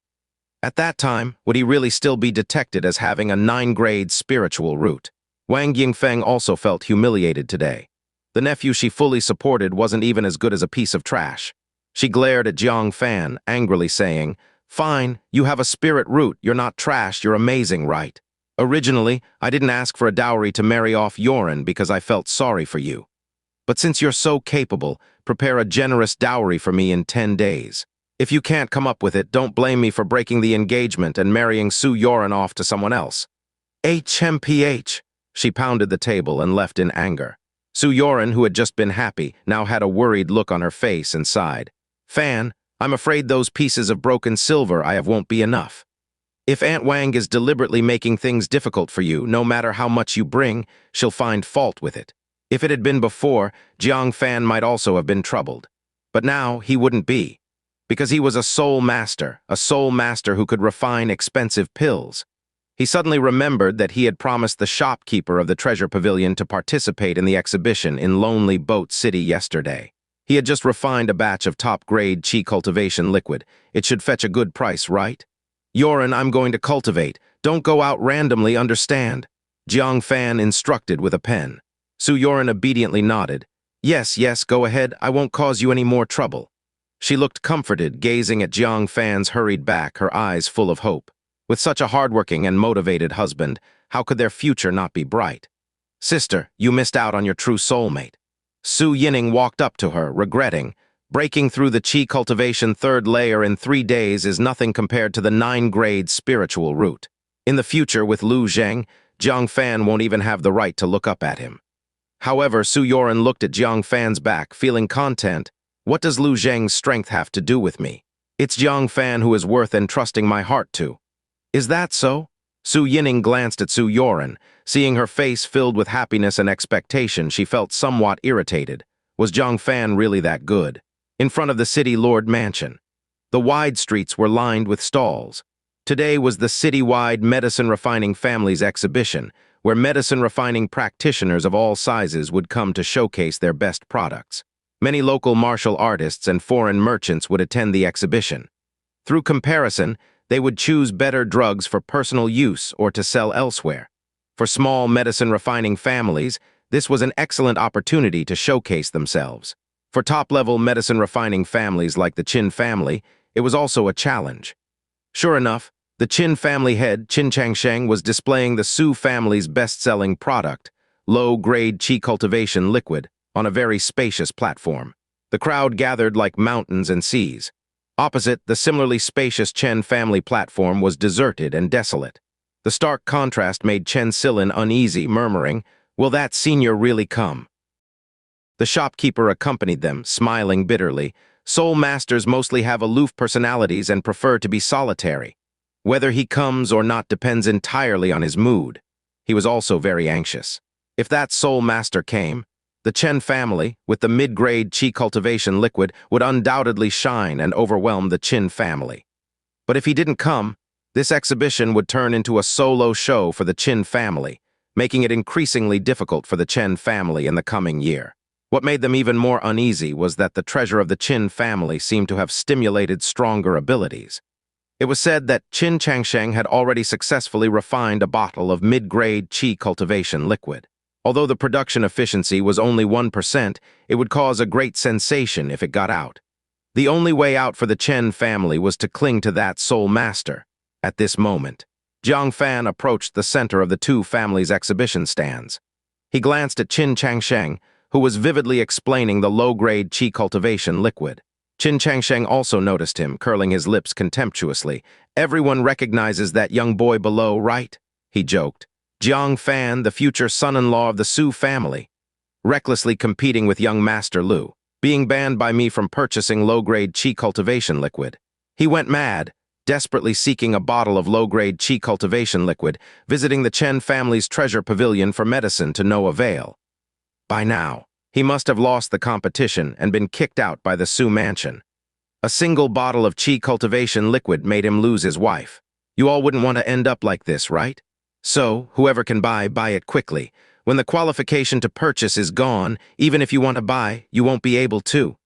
At that time, would he really still be detected as having a 9-grade spiritual root? Wang Yingfeng also felt humiliated today. The nephew she fully supported wasn't even as good as a piece of trash. She glared at Jiang Fan, angrily saying, "Fine, you have a spirit root, you're not trash, you're amazing, right? Originally, I didn't ask for a dowry to marry off Yoren because I felt sorry for you. But since you're so capable, prepare a generous dowry for me in 10 days. If you can't come up with it, don't blame me for breaking the engagement and marrying Su Yoren off to someone else." HMPH. She pounded the table and left in anger. Su Yoren, who had just been happy, now had a worried look on her face and sighed. "Fan, I'm afraid those pieces of broken silver I have won't be enough. If Aunt Wang is deliberately making things difficult for you, no matter how much you bring, she'll find fault with it. If it had been before, Jiang Fan might also have been troubled. But now he wouldn't be. Because he was a soul master who could refine expensive pills. He suddenly remembered that he had promised the shopkeeper of the treasure pavilion to participate in the exhibition in Lonely Boat City yesterday. He had just refined a batch of top-grade Qi Cultivation Liquid. It should fetch a good price, right? "Yoren, I'm going to cultivate. Don't go out randomly, understand?" Jiang Fan instructed with a pen. Su Yoren obediently nodded. Yes, go ahead. I won't cause you any more trouble." She looked comforted, gazing at Jiang Fan's hurried back, her eyes full of hope. With such a hardworking and motivated husband, how could their future not be bright? "Sister, you missed out on your true soulmate." Su Yining walked up to her, regretting, breaking through the Qi Cultivation 3rd layer in 3 days is nothing compared to the 9-grade spiritual root. In the future, with Lu Zheng, Jiang Fan won't even have the right to look up at him. However, Su Yoren looked at Jiang Fan's back, feeling content. What does Lu Zheng's strength have to do with me? It's Jiang Fan who is worth entrusting my heart to. Is that so? Su Yining glanced at Su Yoren. Seeing her face filled with happiness and expectation, she felt somewhat irritated. Was Jiang Fan really that good? In front of the city lord mansion, the wide streets were lined with stalls. Today was the city-wide medicine refining families exhibition, where medicine refining practitioners of all sizes would come to showcase their best products. Many local martial artists and foreign merchants would attend the exhibition. Through comparison, they would choose better drugs for personal use or to sell elsewhere. For small medicine refining families, this was an excellent opportunity to showcase themselves. For top-level medicine refining families like the Qin family, it was also a challenge. Sure enough, the Qin family head, Qin Changsheng, was displaying the Su family's best-selling product, low-grade Qi Cultivation Liquid, on a very spacious platform. The crowd gathered like mountains and seas. Opposite, the similarly spacious Chen family platform was deserted and desolate. The stark contrast made Chen Silin uneasy, murmuring, "Will that senior really come?" The shopkeeper accompanied them, smiling bitterly. Soul masters mostly have aloof personalities and prefer to be solitary. Whether he comes or not depends entirely on his mood. He was also very anxious. If that soul master came, the Chen family, with the mid-grade Qi Cultivation Liquid, would undoubtedly shine and overwhelm the Qin family. But if he didn't come, this exhibition would turn into a solo show for the Qin family, making it increasingly difficult for the Chen family in the coming year. What made them even more uneasy was that the treasure of the Qin family seemed to have stimulated stronger abilities. It was said that Qin Changsheng had already successfully refined a bottle of mid-grade Qi Cultivation Liquid. Although the production efficiency was only 1%, it would cause a great sensation if it got out. The only way out for the Chen family was to cling to that soul master. At this moment, Jiang Fan approached the center of the two families' exhibition stands. He glanced at Qin Changsheng, who was vividly explaining the low-grade Qi Cultivation Liquid. Qin Changsheng also noticed him, curling his lips contemptuously. "Everyone recognizes that young boy below, right?" he joked. "Jiang Fan, the future son-in-law of the Su family." recklessly competing with young Master Lu, being banned by me from purchasing low-grade Qi Cultivation Liquid. He went mad, desperately seeking a bottle of low-grade Qi Cultivation Liquid, visiting the Chen family's treasure pavilion for medicine to no avail. By now, he must have lost the competition and been kicked out by the Su mansion. A single bottle of Qi Cultivation Liquid made him lose his wife. You all wouldn't want to end up like this, right? So, whoever can buy it quickly. When the qualification to purchase is gone, even if you want to buy, you won't be able to.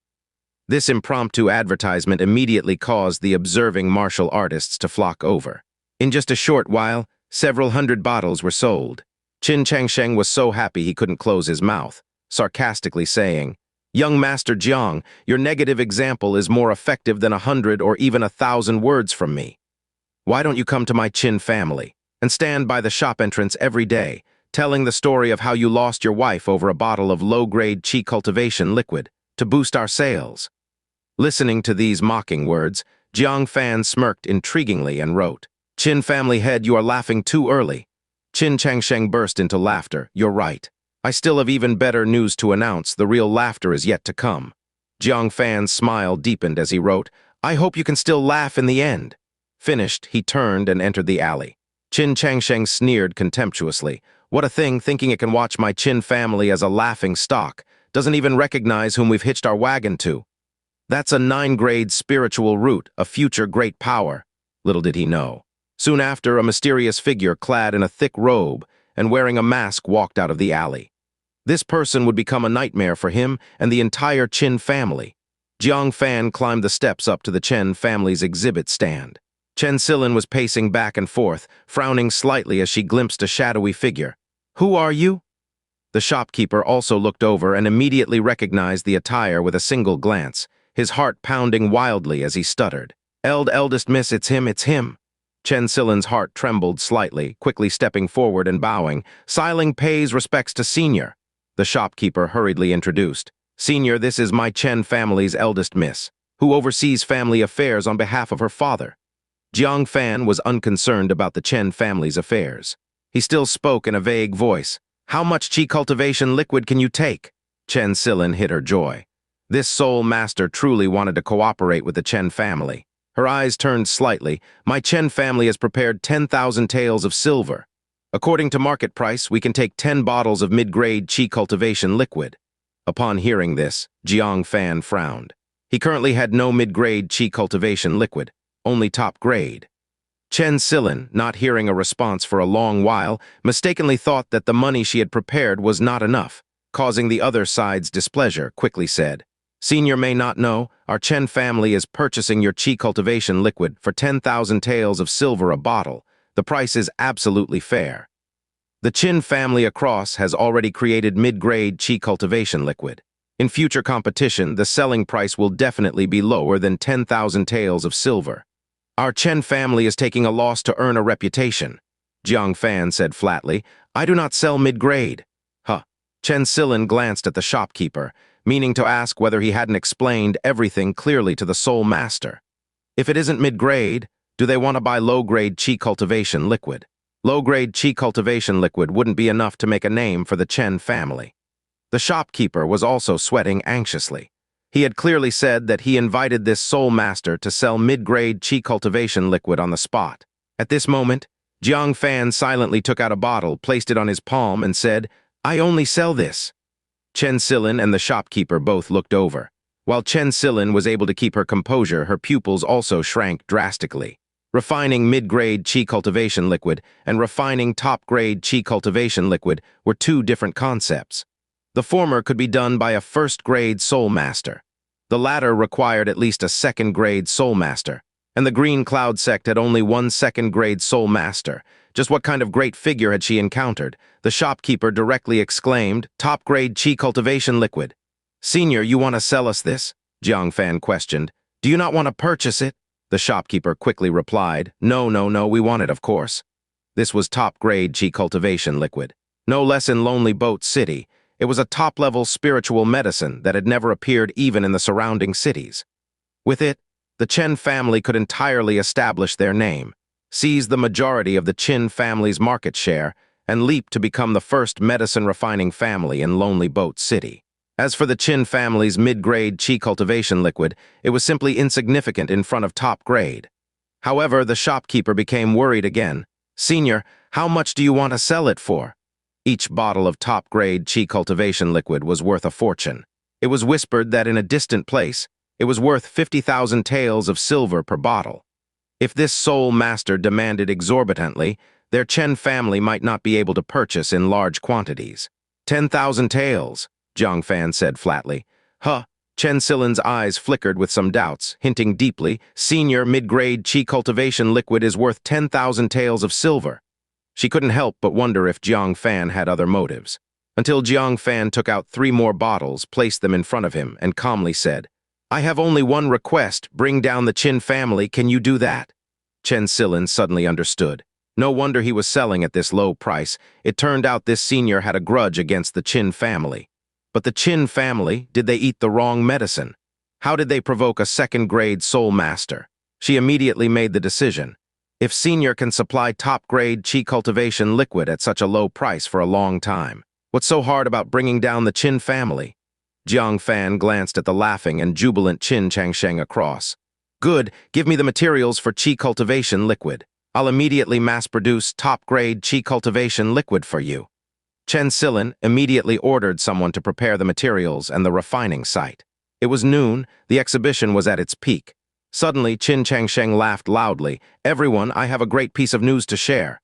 This impromptu advertisement immediately caused the observing martial artists to flock over. In just a short while, several hundred bottles were sold. Qin Changsheng was so happy he couldn't close his mouth, sarcastically saying, "Young Master Jiang, your negative example is more effective than 100 or even 1,000 words from me. Why don't you come to my Qin family and stand by the shop entrance every day, telling the story of how you lost your wife over a bottle of low-grade Qi Cultivation Liquid to boost our sales?" Listening to these mocking words, Jiang Fan smirked intriguingly and wrote, "Qin family head, you are laughing too early." Qin Changsheng burst into laughter. "You're right. I still have even better news to announce. The real laughter is yet to come." Jiang Fan's smile deepened as he wrote, "I hope you can still laugh in the end." Finished, he turned and entered the alley. Qin Changsheng sneered contemptuously. "What a thing, thinking it can watch my Qin family as a laughing stock. Doesn't even recognize whom we've hitched our wagon to. That's a 9-grade spiritual root, a future great power." Little did he know. Soon after, a mysterious figure clad in a thick robe and wearing a mask walked out of the alley. This person would become a nightmare for him and the entire Qin family. Jiang Fan climbed the steps up to the Chen family's exhibit stand. Chen Silin was pacing back and forth, frowning slightly as she glimpsed a shadowy figure. "Who are you?" The shopkeeper also looked over and immediately recognized the attire with a single glance, his heart pounding wildly as he stuttered. Eldest miss, it's him, it's him." Chen Silin's heart trembled slightly, quickly stepping forward and bowing. "Silin pays respects to Senior." The shopkeeper hurriedly introduced. "Senior, this is my Chen family's eldest miss, who oversees family affairs on behalf of her father." Jiang Fan was unconcerned about the Chen family's affairs. He still spoke in a vague voice. "How much Qi Cultivation Liquid can you take?" Chen Silin hid her joy. This soul master truly wanted to cooperate with the Chen family. Her eyes turned slightly. "My Chen family has prepared 10,000 taels of silver. According to market price, we can take 10 bottles of mid-grade Qi Cultivation Liquid." Upon hearing this, Jiang Fan frowned. He currently had no mid-grade Qi Cultivation Liquid, only top grade. Chen Silin, not hearing a response for a long while, mistakenly thought that the money she had prepared was not enough, causing the other side's displeasure, quickly said, "Senior may not know, our Chen family is purchasing your Qi Cultivation Liquid for 10,000 taels of silver a bottle. The price is absolutely fair." The Qin family across has already created mid-grade Qi Cultivation Liquid. In future competition, the selling price will definitely be lower than 10,000 taels of silver. "Our Chen family is taking a loss to earn a reputation," Jiang Fan said flatly. "I do not sell mid-grade." Huh. Chen Silin glanced at the shopkeeper, meaning to ask whether he hadn't explained everything clearly to the soul master. If it isn't mid-grade, do they want to buy low-grade Qi Cultivation Liquid? Low-grade Qi Cultivation Liquid wouldn't be enough to make a name for the Chen family. The shopkeeper was also sweating anxiously. He had clearly said that he invited this soul master to sell mid-grade Qi Cultivation Liquid on the spot. At this moment, Jiang Fan silently took out a bottle, placed it on his palm, and said, "I only sell this." Chen Silin and the shopkeeper both looked over. While Chen Silin was able to keep her composure, her pupils also shrank drastically. Refining mid-grade Qi Cultivation Liquid and refining top-grade Qi Cultivation Liquid were two different concepts. The former could be done by a first-grade soul master. The latter required at least a second-grade soul master, and the Green Cloud sect had only one second-grade soul master. Just what kind of great figure had she encountered? The shopkeeper directly exclaimed, "Top-grade Qi Cultivation Liquid." "Senior, you want to sell us this?" Jiang Fan questioned. "Do you not want to purchase it?" The shopkeeper quickly replied, No, we want it, of course." This was top-grade Qi Cultivation Liquid. No less in Lonely Boat City, it was a top-level spiritual medicine that had never appeared even in the surrounding cities. With it, the Chen family could entirely establish their name, seize the majority of the Qin family's market share, and leaped to become the first medicine-refining family in Lonely Boat City. As for the Qin family's mid-grade Qi Cultivation Liquid, it was simply insignificant in front of top grade. However, the shopkeeper became worried again. "Senior, how much do you want to sell it for?" Each bottle of top-grade Qi Cultivation Liquid was worth a fortune. It was whispered that in a distant place, it was worth 50,000 taels of silver per bottle. If this sole master demanded exorbitantly, their Chen family might not be able to purchase in large quantities. 10,000 taels, Jiang Fan said flatly. "Huh." Chen Silin's eyes flickered with some doubts, hinting deeply, "Senior mid-grade Qi Cultivation Liquid is worth 10,000 taels of silver." She couldn't help but wonder if Jiang Fan had other motives. Until Jiang Fan took out 3 more bottles, placed them in front of him, and calmly said, "I have only one request. Bring down the Qin family. Can you do that?" Chen Silin suddenly understood. No wonder he was selling at this low price. It turned out this senior had a grudge against the Qin family. But the Qin family, did they eat the wrong medicine? How did they provoke a second-grade soul master? She immediately made the decision. If senior can supply top-grade Qi Cultivation Liquid at such a low price for a long time, what's so hard about bringing down the Qin family? Jiang Fan glanced at the laughing and jubilant Qin Changsheng across. "Good, give me the materials for Qi Cultivation Liquid. I'll immediately mass-produce top-grade Qi Cultivation Liquid for you." Chen Silin immediately ordered someone to prepare the materials and the refining site. It was noon, the exhibition was at its peak. Suddenly, Qin Changsheng laughed loudly. "Everyone, I have a great piece of news to share.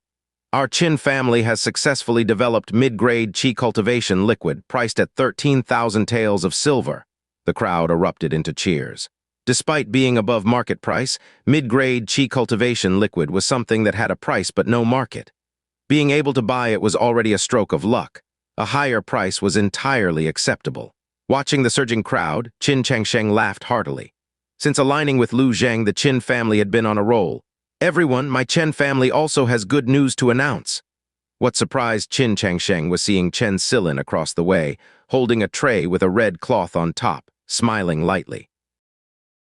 Our Qin family has successfully developed mid-grade Qi Cultivation Liquid priced at 13,000 taels of silver." The crowd erupted into cheers. Despite being above market price, mid-grade Qi Cultivation Liquid was something that had a price but no market. Being able to buy it was already a stroke of luck. A higher price was entirely acceptable. Watching the surging crowd, Qin Changsheng laughed heartily. Since aligning with Lu Zheng, the Qin family had been on a roll. "Everyone, my Chen family also has good news to announce." What surprised Qin Changsheng was seeing Chen Silin across the way, holding a tray with a red cloth on top, smiling lightly.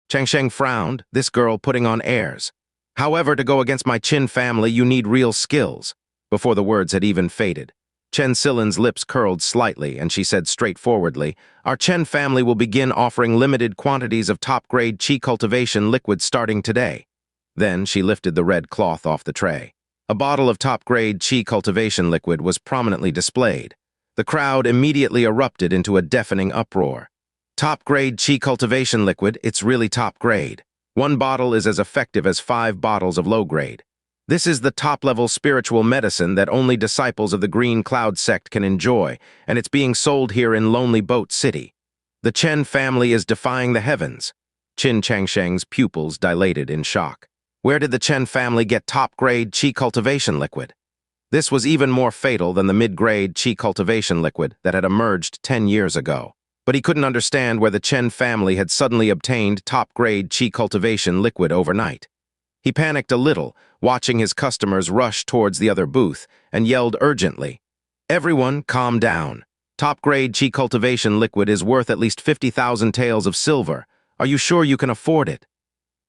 Changsheng frowned, this girl putting on airs. "However, to go against my Qin family, you need real skills." Before the words had even faded, Chen Silin's lips curled slightly, and she said straightforwardly, "Our Chen family will begin offering limited quantities of top-grade Qi Cultivation Liquid starting today." Then she lifted the red cloth off the tray. A bottle of top-grade Qi Cultivation Liquid was prominently displayed. The crowd immediately erupted into a deafening uproar. "Top-grade Qi Cultivation Liquid, it's really top-grade. 1 bottle is as effective as 5 bottles of low-grade. This is the top-level spiritual medicine that only disciples of the Green Cloud sect can enjoy, and it's being sold here in Lonely Boat City. The Chen family is defying the heavens." Qin Changsheng's pupils dilated in shock. Where did the Chen family get top-grade Qi Cultivation Liquid? This was even more fatal than the mid-grade Qi Cultivation Liquid that had emerged 10 years ago. But he couldn't understand where the Chen family had suddenly obtained top-grade Qi Cultivation Liquid overnight. He panicked a little, watching his customers rush towards the other booth, and yelled urgently, "Everyone, calm down. Top-grade Qi Cultivation Liquid is worth at least 50,000 taels of silver. Are you sure you can afford it?"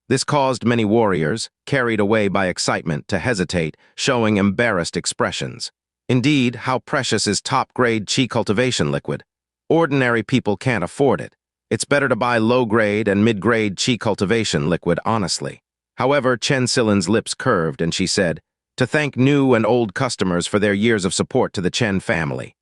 This caused many warriors, carried away by excitement, to hesitate, showing embarrassed expressions. Indeed, how precious is top-grade Qi Cultivation Liquid? Ordinary people can't afford it. It's better to buy low-grade and mid-grade Qi Cultivation Liquid honestly. However, Chen Silin's lips curved and she said, "To thank new and old customers for their years of support to the Chen family.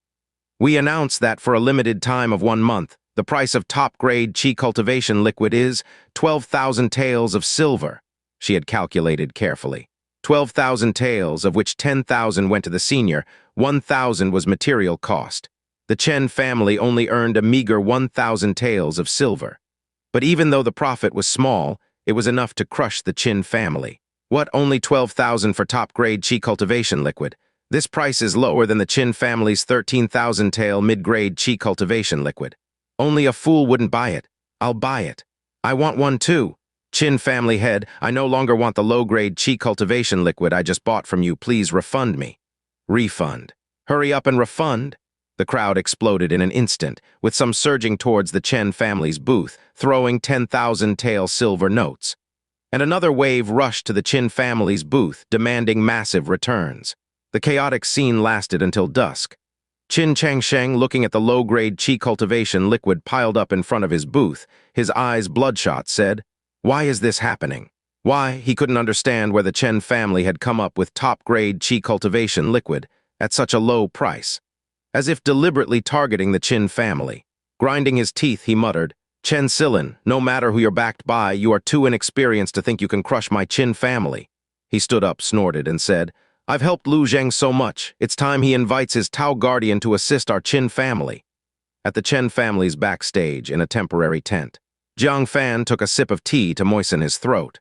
We announce that for a limited time of 1 month, the price of top-grade Qi Cultivation Liquid is 12,000 taels of silver." She had calculated carefully. 12,000 taels, of which 10,000 went to the senior, 1,000 was material cost. The Chen family only earned a meager 1,000 taels of silver. But even though the profit was small, it was enough to crush the Qin family. What, only 12,000 for top-grade Qi Cultivation Liquid? This price is lower than the Qin family's 13,000 tael mid-grade Qi Cultivation Liquid. Only a fool wouldn't buy it. I'll buy it. I want one too. Qin family head, I no longer want the low-grade Qi Cultivation Liquid I just bought from you. Please refund me. Refund. Hurry up and refund. The crowd exploded in an instant, with some surging towards the Chen family's booth, throwing 10,000 tael silver notes. And another wave rushed to the Qin family's booth, demanding massive returns. The chaotic scene lasted until dusk. Qin Changsheng, looking at the low-grade Qi Cultivation Liquid piled up in front of his booth, his eyes bloodshot, said, "Why is this happening?" Why, he couldn't understand where the Chen family had come up with top-grade Qi Cultivation Liquid at such a low price. As if deliberately targeting the Qin family. Grinding his teeth, he muttered, "Chen Silin, no matter who you're backed by, you are too inexperienced to think you can crush my Qin family." He stood up, snorted, and said, "I've helped Lu Zheng so much, it's time he invites his Tao Guardian to assist our Qin family." At the Chen family's backstage, in a temporary tent, Jiang Fan took a sip of tea to moisten his throat.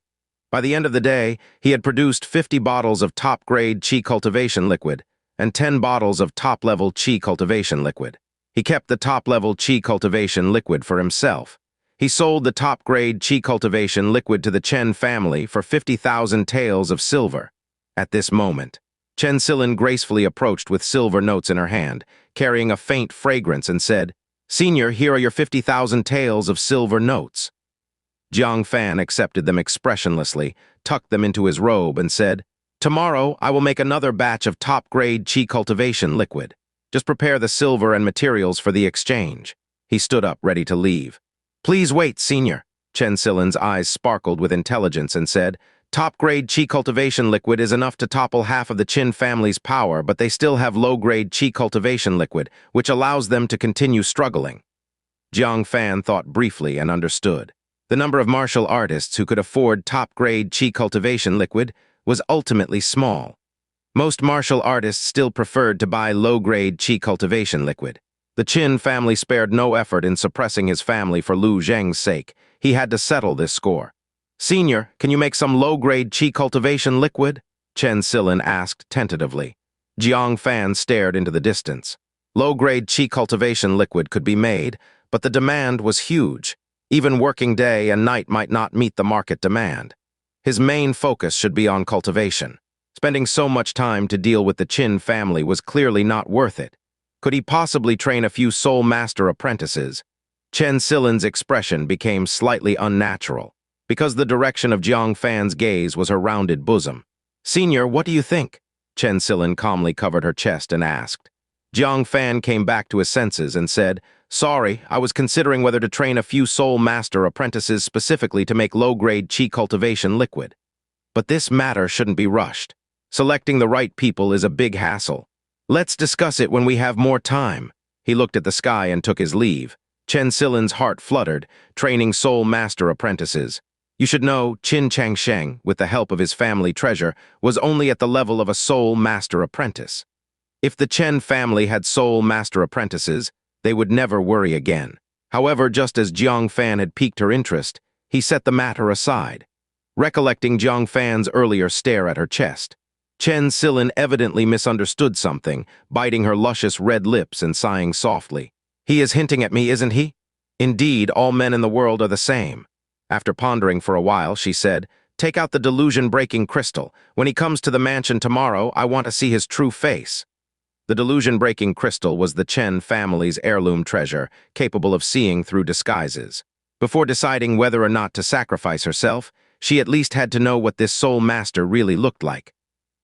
By the end of the day, he had produced 50 bottles of top-grade Qi Cultivation Liquid and 10 bottles of top-level Qi Cultivation Liquid. He kept the top-level Qi Cultivation Liquid for himself. He sold the top-grade Qi Cultivation Liquid to the Chen family for 50,000 taels of silver. At this moment, Chen Silin gracefully approached with silver notes in her hand, carrying a faint fragrance, and said, "Senior, here are your 50,000 taels of silver notes." Jiang Fan accepted them expressionlessly, tucked them into his robe, and said, "Tomorrow, I will make another batch of top-grade Qi Cultivation Liquid. Just prepare the silver and materials for the exchange." He stood up, ready to leave. "Please wait, Senior." Chen Silin's eyes sparkled with intelligence and said, "Top-grade Qi Cultivation Liquid is enough to topple half of the Qin family's power, but they still have low-grade Qi Cultivation Liquid, which allows them to continue struggling." Jiang Fan thought briefly and understood. The number of martial artists who could afford top-grade Qi Cultivation Liquid was ultimately small. Most martial artists still preferred to buy low-grade Qi Cultivation Liquid. The Qin family spared no effort in suppressing his family for Lu Zheng's sake. He had to settle this score. "Senior, can you make some low-grade Qi Cultivation Liquid?" Chen Silin asked tentatively. Jiang Fan stared into the distance. Low-grade Qi Cultivation Liquid could be made, but the demand was huge. Even working day and night might not meet the market demand. His main focus should be on cultivation. Spending so much time to deal with the Qin family was clearly not worth it. Could he possibly train a few soul master apprentices? Chen Silin's expression became slightly unnatural, because the direction of Jiang Fan's gaze was her rounded bosom. "Senior, what do you think?" Chen Silin calmly covered her chest and asked. Jiang Fan came back to his senses and said, "Sorry, I was considering whether to train a few soul master apprentices specifically to make low-grade Qi Cultivation Liquid. But this matter shouldn't be rushed. Selecting the right people is a big hassle. Let's discuss it when we have more time." He looked at the sky and took his leave. Chen Silin's heart fluttered, training soul master apprentices. You should know, Qin Changsheng, with the help of his family treasure, was only at the level of a soul master apprentice. If the Chen family had soul master apprentices, they would never worry again. However, just as Jiang Fan had piqued her interest, he set the matter aside. Recollecting Jiang Fan's earlier stare at her chest, Chen Silin evidently misunderstood something, biting her luscious red lips and sighing softly. "He is hinting at me, isn't he? Indeed, all men in the world are the same." After pondering for a while, she said, "Take out the delusion-breaking crystal. When he comes to the mansion tomorrow, I want to see his true face." The delusion-breaking crystal was the Chen family's heirloom treasure, capable of seeing through disguises. Before deciding whether or not to sacrifice herself, she at least had to know what this soul master really looked like.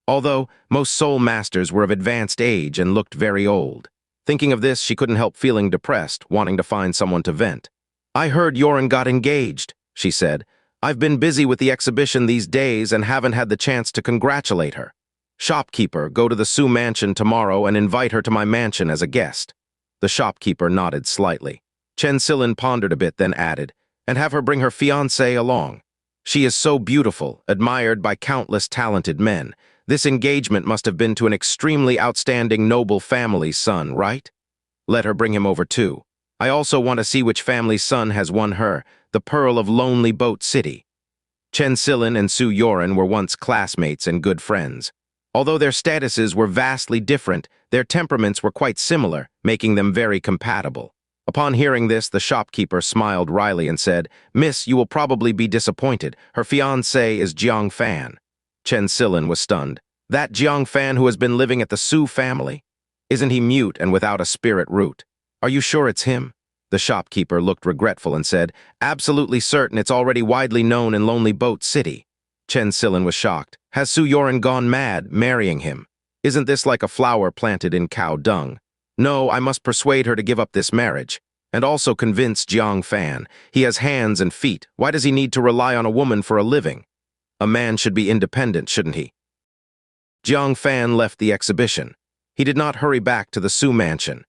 Although most soul masters were of advanced age and looked very old. Thinking of this, she couldn't help feeling depressed, wanting to find someone to vent. "I heard Yoren got engaged," she said. "I've been busy with the exhibition these days and haven't had the chance to congratulate her. Shopkeeper, go to the Su mansion tomorrow and invite her to my mansion as a guest." The shopkeeper nodded slightly. Chen Silin pondered a bit, then added, "And have her bring her fiancé along. She is so beautiful, admired by countless talented men. This engagement must have been to an extremely outstanding noble family's son, right? Let her bring him over too. I also want to see which family's son has won her, the Pearl of Lonely Boat City." Chen Silin and Su Yoren were once classmates and good friends. Although their statuses were vastly different, their temperaments were quite similar, making them very compatible. Upon hearing this, the shopkeeper smiled wryly and said, "Miss, you will probably be disappointed. Her fiancé is Jiang Fan." Chen Silin was stunned. "That Jiang Fan who has been living at the Su family? Isn't he mute and without a spirit root? Are you sure it's him?" The shopkeeper looked regretful and said, "Absolutely certain, it's already widely known in Lonely Boat City." Chen Silin was shocked. "Has Su Yoren gone mad, marrying him?" Isn't this like a flower planted in cow dung? No, I must persuade her to give up this marriage. And also convince Jiang Fan. He has hands and feet. Why does he need to rely on a woman for a living? A man should be independent, shouldn't he? Jiang Fan left the exhibition. He did not hurry back to the Su mansion.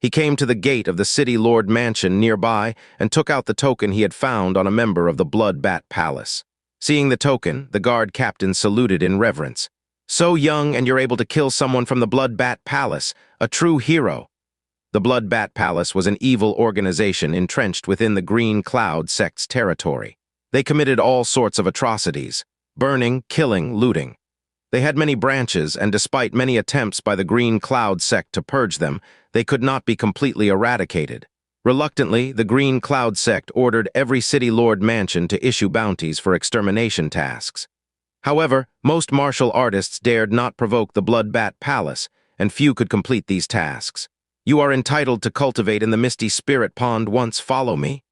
He came to the gate of the city lord mansion nearby and took out the token he had found on a member of the Blood Bat Palace. Seeing the token, the guard captain saluted in reverence. So young and you're able to kill someone from the Blood Bat Palace, a true hero. The Blood Bat Palace was an evil organization entrenched within the Green Cloud sect's territory. They committed all sorts of atrocities, burning, killing, looting. They had many branches, and despite many attempts by the Green Cloud sect to purge them, they could not be completely eradicated. Reluctantly, the Green Cloud sect ordered every city lord mansion to issue bounties for extermination tasks. However, most martial artists dared not provoke the Blood Bat Palace, and few could complete these tasks. You are entitled to cultivate in the Misty Spirit Pond once. Follow me.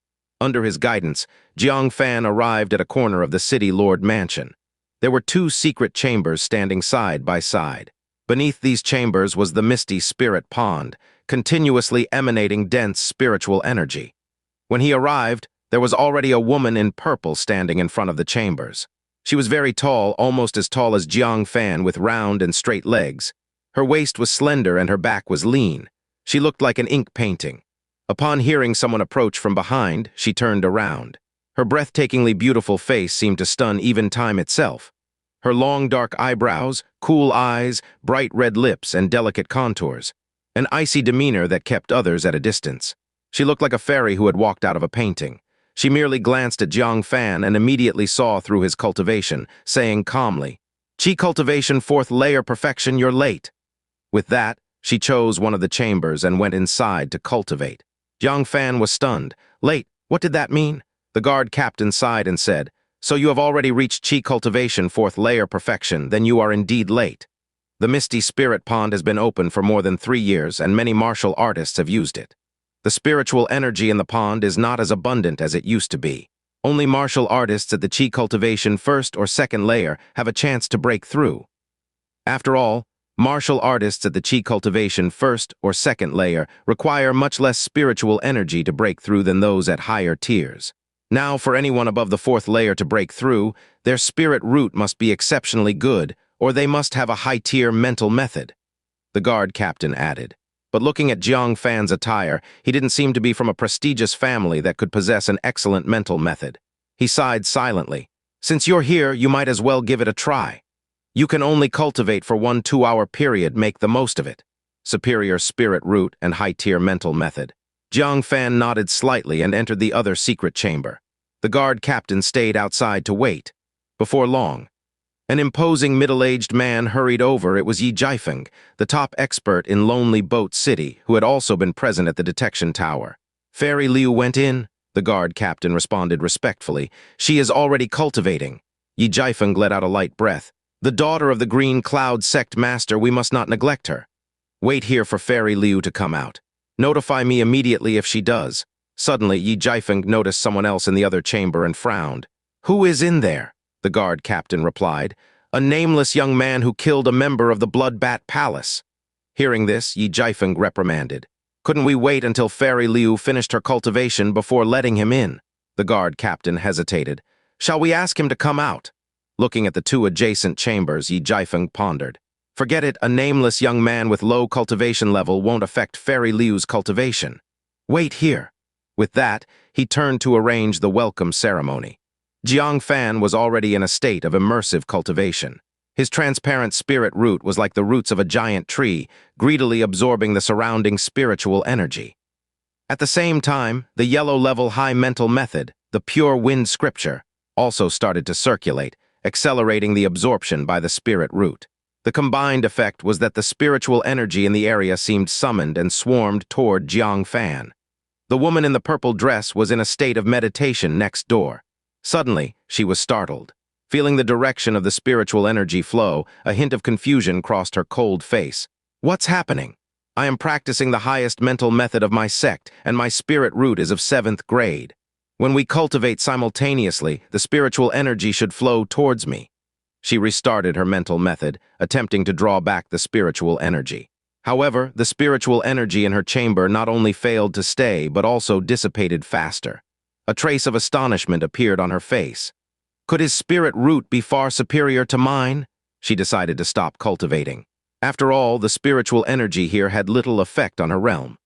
Under his guidance, Jiang Fan arrived at a corner of the city lord mansion. There were two secret chambers standing side by side. Beneath these chambers was the Misty Spirit Pond, continuously emanating dense spiritual energy. When he arrived, there was already a woman in purple standing in front of the chambers. She was very tall, almost as tall as Jiang Fan, with round and straight legs. Her waist was slender and her back was lean. She looked like an ink painting. Upon hearing someone approach from behind, she turned around. Her breathtakingly beautiful face seemed to stun even time itself. Her long dark eyebrows, cool eyes, bright red lips, and delicate contours. An icy demeanor that kept others at a distance. She looked like a fairy who had walked out of a painting. She merely glanced at Jiang Fan and immediately saw through his cultivation, saying calmly, "Qi Cultivation 4th Layer Perfection, you're late." With that, she chose one of the chambers and went inside to cultivate. Jiang Fan was stunned. Late? What did that mean? The guard captain sighed and said, "So you have already reached Qi Cultivation 4th Layer Perfection, then you are indeed late. The Misty Spirit Pond has been open for more than 3 years, and many martial artists have used it. The spiritual energy in the pond is not as abundant as it used to be. Only martial artists at the Qi Cultivation 1st or 2nd layer have a chance to break through. After all, martial artists at the Qi Cultivation 1st or 2nd layer require much less spiritual energy to break through than those at higher tiers. Now, for anyone above the 4th layer to break through, their spirit root must be exceptionally good, or they must have a high-tier mental method," the guard captain added. But looking at Jiang Fan's attire, he didn't seem to be from a prestigious family that could possess an excellent mental method. He sighed silently. "Since you're here, you might as well give it a try. You can only cultivate for 1 2-hour period, make the most of it. Superior spirit root and high-tier mental method." Jiang Fan nodded slightly and entered the other secret chamber. The guard captain stayed outside to wait. Before long, an imposing middle-aged man hurried over. It was Yi Jiafeng, the top expert in Lonely Boat City, who had also been present at the detection tower. "Fairy Liu went in," the guard captain responded respectfully. "She is already cultivating." Yi Jiafeng let out a light breath. "The daughter of the Green Cloud sect master, we must not neglect her. Wait here for Fairy Liu to come out. Notify me immediately if she does." Suddenly, Yi Jiafeng noticed someone else in the other chamber and frowned. "Who is in there?" the guard captain replied. "A nameless young man who killed a member of the Blood Bat Palace." Hearing this, Yi Jiafeng reprimanded. "Couldn't we wait until Fairy Liu finished her cultivation before letting him in?" The guard captain hesitated. "Shall we ask him to come out?" Looking at the two adjacent chambers, Yi Jiafeng pondered. "Forget it, a nameless young man with low cultivation level won't affect Fairy Liu's cultivation. Wait here." With that, he turned to arrange the welcome ceremony. Jiang Fan was already in a state of immersive cultivation. His transparent spirit root was like the roots of a giant tree, greedily absorbing the surrounding spiritual energy. At the same time, the yellow-level high mental method, the pure wind scripture, also started to circulate, accelerating the absorption by the spirit root. The combined effect was that the spiritual energy in the area seemed summoned and swarmed toward Jiang Fan. The woman in the purple dress was in a state of meditation next door. Suddenly, she was startled. Feeling the direction of the spiritual energy flow, a hint of confusion crossed her cold face. "What's happening? I am practicing the highest mental method of my sect, and my spirit root is of 7th grade. When we cultivate simultaneously, the spiritual energy should flow towards me." She restarted her mental method, attempting to draw back the spiritual energy. However, the spiritual energy in her chamber not only failed to stay, but also dissipated faster. A trace of astonishment appeared on her face. Could his spirit root be far superior to mine? She decided to stop cultivating. After all, the spiritual energy here had little effect on her realm.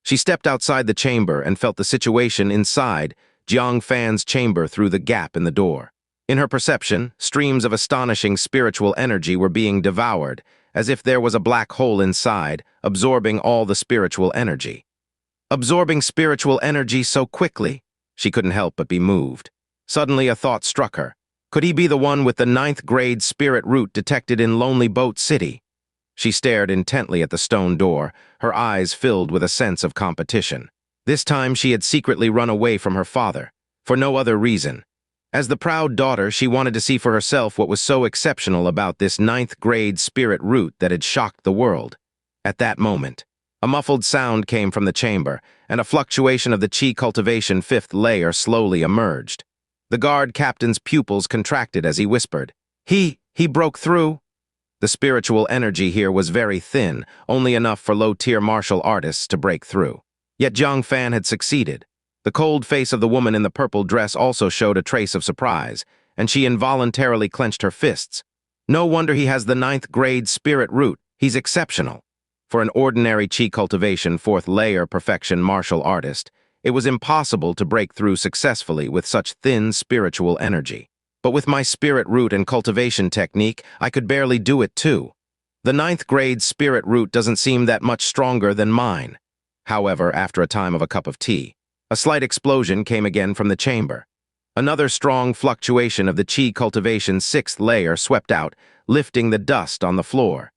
She stepped outside the chamber and felt the situation inside Jiang Fan's chamber through the gap in the door. In her perception, streams of astonishing spiritual energy were being devoured, as if there was a black hole inside, absorbing all the spiritual energy. Absorbing spiritual energy so quickly? She couldn't help but be moved. Suddenly a thought struck her. Could he be the one with the 9th grade spirit root detected in Lonely Boat City? She stared intently at the stone door, her eyes filled with a sense of competition. This time she had secretly run away from her father, for no other reason. As the proud daughter, she wanted to see for herself what was so exceptional about this 9th grade spirit root that had shocked the world. At that moment, a muffled sound came from the chamber, and a fluctuation of the Qi Cultivation 5th layer slowly emerged. The guard captain's pupils contracted as he whispered, He broke through." The spiritual energy here was very thin, only enough for low-tier martial artists to break through. Yet Jiang Fan had succeeded. The cold face of the woman in the purple dress also showed a trace of surprise, and she involuntarily clenched her fists. No wonder he has the 9th grade spirit root. He's exceptional. For an ordinary Qi Cultivation 4th layer perfection martial artist, it was impossible to break through successfully with such thin spiritual energy. But with my spirit root and cultivation technique, I could barely do it too. The 9th grade spirit root doesn't seem that much stronger than mine. However, after a time of a cup of tea, a slight explosion came again from the chamber. Another strong fluctuation of the Qi Cultivation 6th layer swept out, lifting the dust on the floor.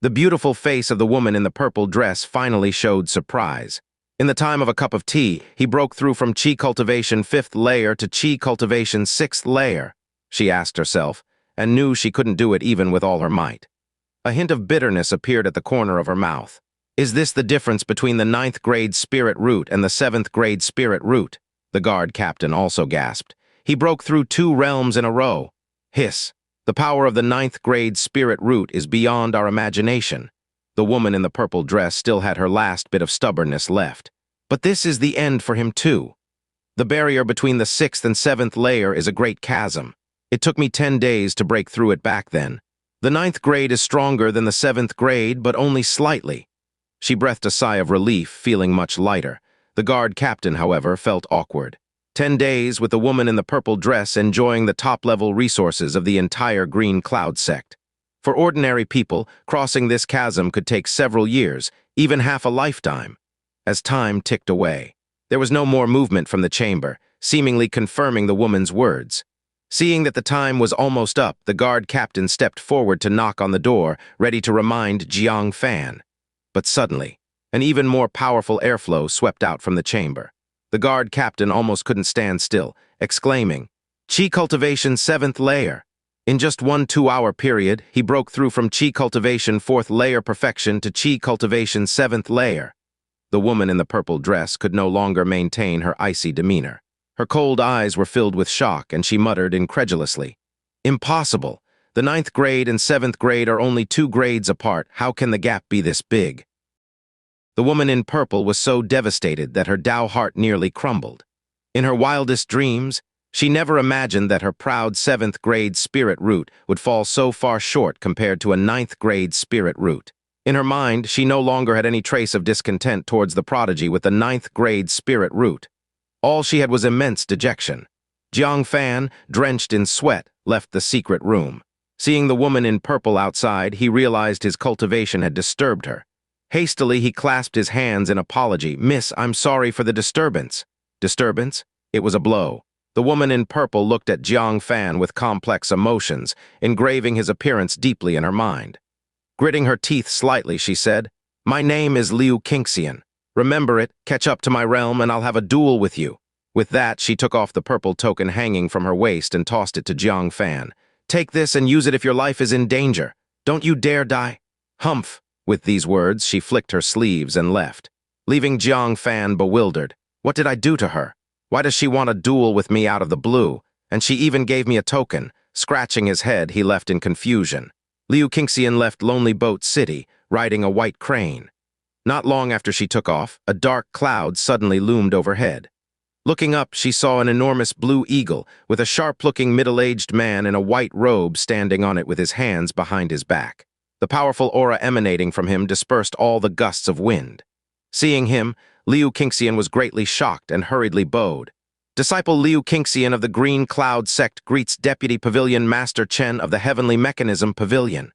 The beautiful face of the woman in the purple dress finally showed surprise. In the time of a cup of tea, he broke through from Qi Cultivation 5th layer to Qi Cultivation 6th layer, she asked herself, and knew she couldn't do it even with all her might. A hint of bitterness appeared at the corner of her mouth. Is this the difference between the 9th grade spirit root and the 7th grade spirit root? The guard captain also gasped. He broke through 2 realms in a row. Hiss. The power of the 9th grade spirit root is beyond our imagination. The woman in the purple dress still had her last bit of stubbornness left. But this is the end for him too. The barrier between the 6th and 7th layer is a great chasm. It took me 10 days to break through it back then. The 9th grade is stronger than the 7th grade, but only slightly. She breathed a sigh of relief, feeling much lighter. The guard captain, however, felt awkward. 10 days with the woman in the purple dress enjoying the top-level resources of the entire Green Cloud sect. For ordinary people, crossing this chasm could take several years, even half a lifetime. As time ticked away, there was no more movement from the chamber, seemingly confirming the woman's words. Seeing that the time was almost up, the guard captain stepped forward to knock on the door, ready to remind Jiang Fan. But suddenly, an even more powerful airflow swept out from the chamber. The guard captain almost couldn't stand still, exclaiming, Qi Cultivation 7th layer. In just one 2-hour period, he broke through from Qi Cultivation 4th layer perfection to Qi Cultivation 7th layer. The woman in the purple dress could no longer maintain her icy demeanor. Her cold eyes were filled with shock, and she muttered incredulously, Impossible! The 9th grade and 7th grade are only 2 grades apart. How can the gap be this big? The woman in purple was so devastated that her Tao heart nearly crumbled. In her wildest dreams, she never imagined that her proud 7th grade spirit root would fall so far short compared to a 9th grade spirit root. In her mind, she no longer had any trace of discontent towards the prodigy with the 9th grade spirit root. All she had was immense dejection. Jiang Fan, drenched in sweat, left the secret room. Seeing the woman in purple outside, he realized his cultivation had disturbed her. Hastily, he clasped his hands in apology. Miss, I'm sorry for the disturbance. Disturbance? It was a blow. The woman in purple looked at Jiang Fan with complex emotions, engraving his appearance deeply in her mind. Gritting her teeth slightly, she said, My name is Liu Qingxian. Remember it, catch up to my realm, and I'll have a duel with you. With that, she took off the purple token hanging from her waist and tossed it to Jiang Fan. Take this and use it if your life is in danger. Don't you dare die. Humph. With these words, she flicked her sleeves and left, leaving Jiang Fan bewildered. What did I do to her? Why does she want a duel with me out of the blue? And she even gave me a token. Scratching his head, he left in confusion. Liu Qingxian left Lonely Boat City, riding a white crane. Not long after she took off, a dark cloud suddenly loomed overhead. Looking up, she saw an enormous blue eagle with a sharp-looking middle-aged man in a white robe standing on it with his hands behind his back. The powerful aura emanating from him dispersed all the gusts of wind. Seeing him, Liu Qingxian was greatly shocked and hurriedly bowed. Disciple Liu Qingxian of the Green Cloud Sect greets Deputy Pavilion Master Chen of the Heavenly Mechanism Pavilion.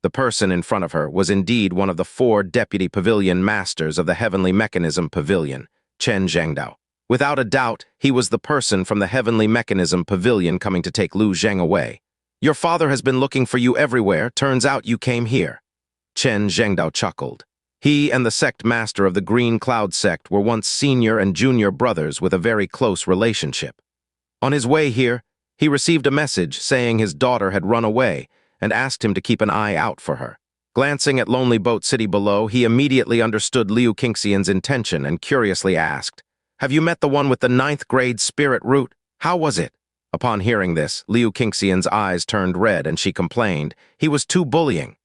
The person in front of her was indeed one of the 4 Deputy Pavilion Masters of the Heavenly Mechanism Pavilion, Chen Zhengdao. Without a doubt, he was the person from the Heavenly Mechanism Pavilion coming to take Lu Zheng away. Your father has been looking for you everywhere. Turns out you came here. Chen Zhengdao chuckled. He and the sect master of the Green Cloud Sect were once senior and junior brothers with a very close relationship. On his way here, he received a message saying his daughter had run away and asked him to keep an eye out for her. Glancing at Lonely Boat City below, he immediately understood Liu Qingxian's intention and curiously asked, "Have you met the one with the 9th grade spirit root? How was it?" Upon hearing this, Liu Qingxian's eyes turned red and she complained, "He was too bullying."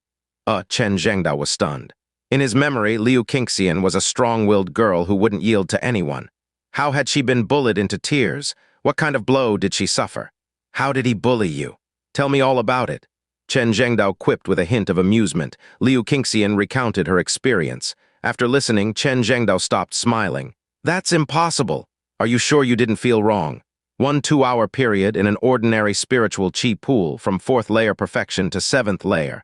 Chen Zhengdao was stunned. In his memory, Liu Qingxian was a strong-willed girl who wouldn't yield to anyone. How had she been bullied into tears? What kind of blow did she suffer? How did he bully you? Tell me all about it. Chen Zhengdao quipped with a hint of amusement. Liu Qingxian recounted her experience. After listening, Chen Zhengdao stopped smiling. "That's impossible. Are you sure you didn't feel wrong? 1 2-hour period in an ordinary spiritual Qi pool from 4th layer perfection to 7th layer.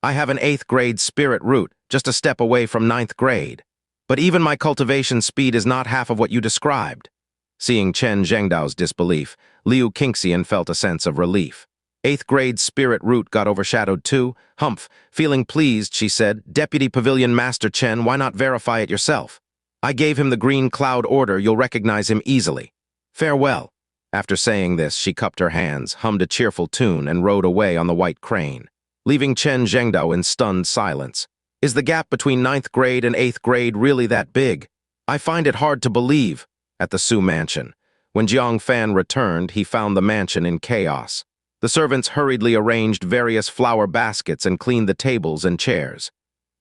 I have an 8th grade spirit root, just a step away from 9th grade. But even my cultivation speed is not half of what you described." Seeing Chen Zhengdao's disbelief, Liu Qingxian felt a sense of relief. 8th grade spirit root got overshadowed too. Humph. Feeling pleased, she said, "Deputy Pavilion Master Chen, why not verify it yourself? I gave him the green cloud order. You'll recognize him easily. Farewell." After saying this, she cupped her hands, hummed a cheerful tune, and rode away on the white crane, leaving Chen Zhengdao in stunned silence. Is the gap between 9th grade and 8th grade really that big? I find it hard to believe. At the Su mansion. When Jiang Fan returned, he found the mansion in chaos. The servants hurriedly arranged various flower baskets and cleaned the tables and chairs.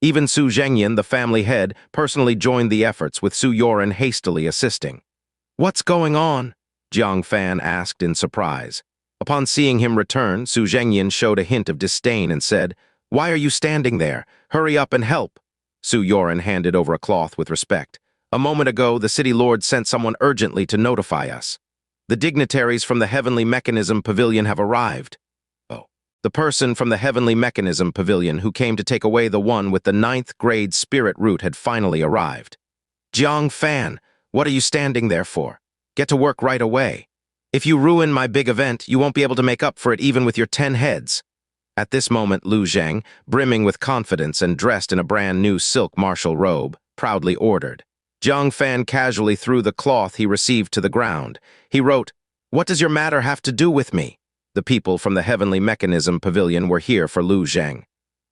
Even Su Zhengyan, the family head, personally joined the efforts, with Su Yoren hastily assisting. "What's going on?" Jiang Fan asked in surprise. Upon seeing him return, Su Zhengyan showed a hint of disdain and said, "Why are you standing there? Hurry up and help." Su Yoren handed over a cloth with respect. "A moment ago, the city lord sent someone urgently to notify us. The dignitaries from the Heavenly Mechanism Pavilion have arrived." Oh. The person from the Heavenly Mechanism Pavilion who came to take away the one with the 9th grade spirit root had finally arrived. "Jiang Fan, what are you standing there for? Get to work right away. If you ruin my big event, you won't be able to make up for it even with your 10 heads." At this moment, Lu Zheng, brimming with confidence and dressed in a brand new silk martial robe, proudly ordered. Jiang Fan casually threw the cloth he received to the ground. He wrote, "What does your matter have to do with me?" The people from the Heavenly Mechanism Pavilion were here for Lu Zheng.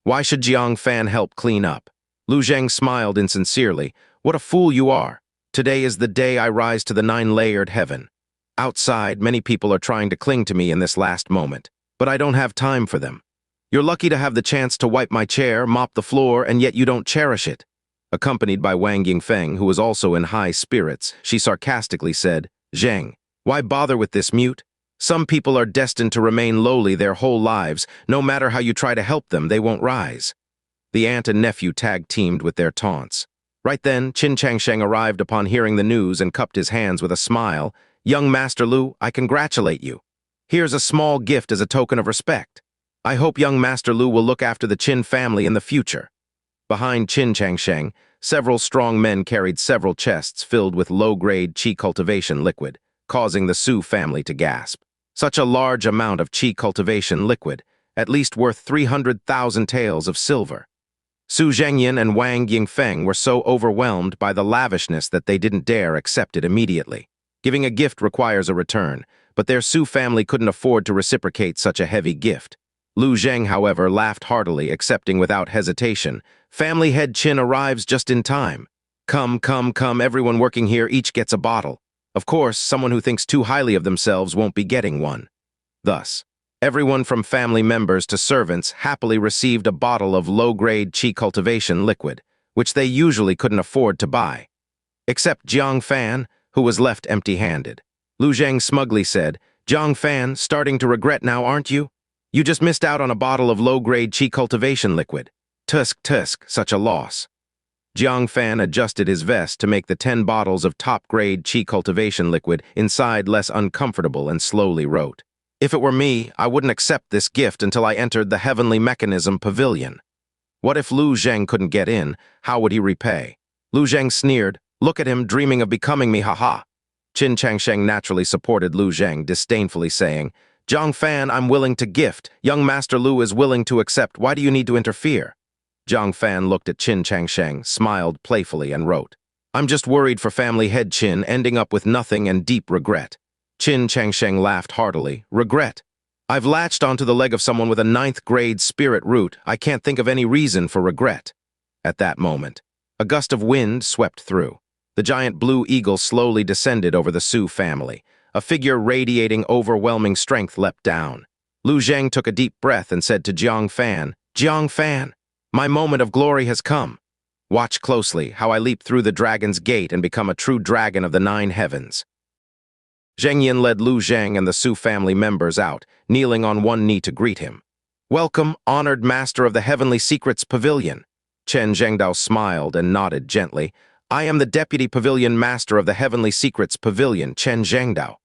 Why should Jiang Fan help clean up? Lu Zheng smiled insincerely. "What a fool you are. Today is the day I rise to the 9-layered heaven. Outside, many people are trying to cling to me in this last moment, but I don't have time for them. You're lucky to have the chance to wipe my chair, mop the floor, and yet you don't cherish it." Accompanied by Wang Yingfeng, who was also in high spirits, she sarcastically said, "Zheng, why bother with this mute? Some people are destined to remain lowly their whole lives. No matter how you try to help them, they won't rise." The aunt and nephew tag-teamed with their taunts. Right then, Qin Changsheng arrived upon hearing the news and cupped his hands with a smile. "Young Master Lu, I congratulate you. Here's a small gift as a token of respect. I hope young Master Lu will look after the Qin family in the future." Behind Qin Changsheng, several strong men carried several chests filled with low-grade Qi Cultivation Liquid, causing the Su family to gasp. Such a large amount of Qi Cultivation Liquid, at least worth 300,000 taels of silver. Su Zhengyan and Wang Yingfeng were so overwhelmed by the lavishness that they didn't dare accept it immediately. Giving a gift requires a return, but their Su family couldn't afford to reciprocate such a heavy gift. Lu Zheng, however, laughed heartily, accepting without hesitation. "Family head Qin arrives just in time. Come, come, come, everyone working here each gets a bottle. Of course, someone who thinks too highly of themselves won't be getting one." Thus, Everyone from family members to servants happily received a bottle of low-grade Qi Cultivation Liquid, which they usually couldn't afford to buy. Except Jiang Fan, who was left empty-handed. Lu Zhang smugly said, "Jiang Fan, starting to regret now, aren't you? You just missed out on a bottle of low-grade Qi Cultivation Liquid. Tusk, such a loss." Jiang Fan adjusted his vest to make the 10 bottles of top-grade Qi Cultivation Liquid inside less uncomfortable and slowly wrote, "If it were me, I wouldn't accept this gift until I entered the Heavenly Mechanism Pavilion." What if Lu Zhang couldn't get in? How would he repay? Lu Zhang sneered, "Look at him dreaming of becoming me, haha." Qin Changsheng naturally supported Lu Zhang, disdainfully saying, "Jiang Fan, I'm willing to gift. Young Master Lu is willing to accept. Why do you need to interfere?" Jiang Fan looked at Qin Changsheng, smiled playfully, and wrote, "I'm just worried for family head Qin ending up with nothing and deep regret." Qin Changsheng laughed heartily. "Regret? I've latched onto the leg of someone with a 9th-grade spirit root. I can't think of any reason for regret." At that moment, a gust of wind swept through. The giant blue eagle slowly descended over the Su family. A figure radiating overwhelming strength leapt down. Lu Zhang took a deep breath and said to Jiang Fan, "Jiang Fan, my moment of glory has come. Watch closely how I leap through the dragon's gate and become a true dragon of the 9 heavens." Zheng Yin led Lu Zhang and the Su family members out, kneeling on one knee to greet him. "Welcome, honored master of the Heavenly Secrets Pavilion." Chen Zhengdao smiled and nodded gently. "I am the Deputy Pavilion Master of the Heavenly Secrets Pavilion, Chen Zhengdao."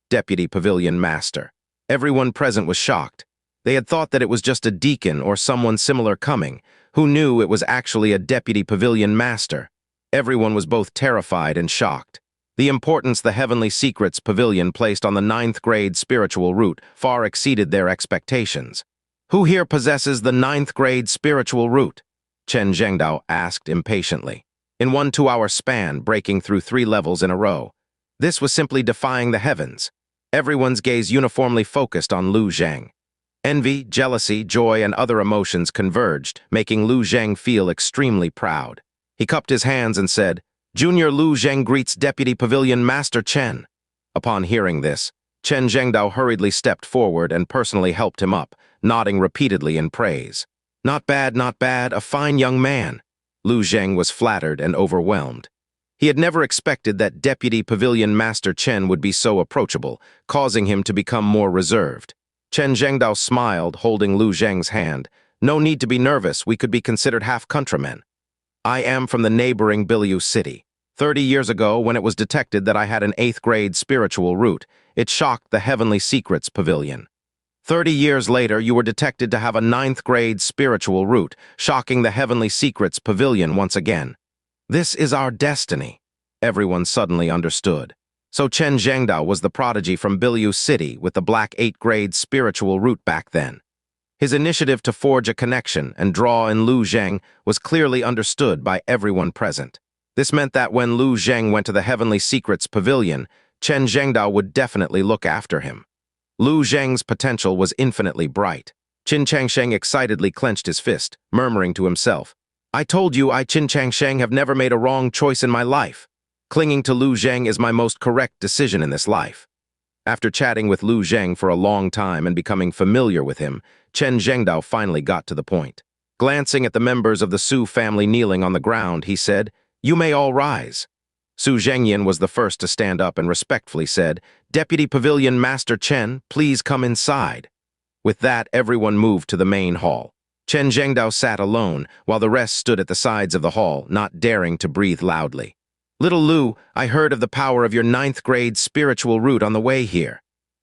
Deputy Pavilion Master. Everyone present was shocked. They had thought that it was just a deacon or someone similar coming. Who knew it was actually a Deputy Pavilion Master? Everyone was both terrified and shocked. The importance the Heavenly Secrets Pavilion placed on the 9th-grade spiritual root far exceeded their expectations. "Who here possesses the 9th-grade spiritual root?" Chen Zhengdao asked impatiently. In one 2-hour span, breaking through 3 levels in a row. This was simply defying the heavens. Everyone's gaze uniformly focused on Lu Zhang. Envy, jealousy, joy, and other emotions converged, making Lu Zhang feel extremely proud. He cupped his hands and said, "Junior Lu Zhang greets Deputy Pavilion Master Chen." Upon hearing this, Chen Zhengdao hurriedly stepped forward and personally helped him up, nodding repeatedly in praise. Not bad, a fine young man." Lu Zhang was flattered and overwhelmed. He had never expected that Deputy Pavilion Master Chen would be so approachable, causing him to become more reserved. Chen Zhengdao smiled, holding Lu Zhang's hand. "No need to be nervous, we could be considered half-countrymen. I am from the neighboring Bilu city. 30 years ago, when it was detected that I had an 8th-grade spiritual root, it shocked the Heavenly Secrets Pavilion. 30 years later, you were detected to have a 9th-grade spiritual root, shocking the Heavenly Secrets Pavilion once again. This is our destiny." Everyone suddenly understood. So Chen Zhengdao was the prodigy from Bilu City with the black 8th-grade spiritual root back then. His initiative to forge a connection and draw in Lu Zhang was clearly understood by everyone present. This meant that when Lu Zhang went to the Heavenly Secrets Pavilion, Chen Zhengdao would definitely look after him. Lu Zhang's potential was infinitely bright. Qin Changsheng excitedly clenched his fist, murmuring to himself, "I told you I, Qin Changsheng, have never made a wrong choice in my life. Clinging to Lu Zhang is my most correct decision in this life." After chatting with Lu Zhang for a long time and becoming familiar with him, Chen Zhengdao finally got to the point. Glancing at the members of the Su family kneeling on the ground, he said, "You may all rise." Su Zhengyan was the first to stand up and respectfully said, "Deputy Pavilion Master Chen, please come inside." With that, everyone moved to the main hall. Chen Zhengdao sat alone, while the rest stood at the sides of the hall, not daring to breathe loudly. "Little Lu, I heard of the power of your 9th-grade spiritual root on the way here."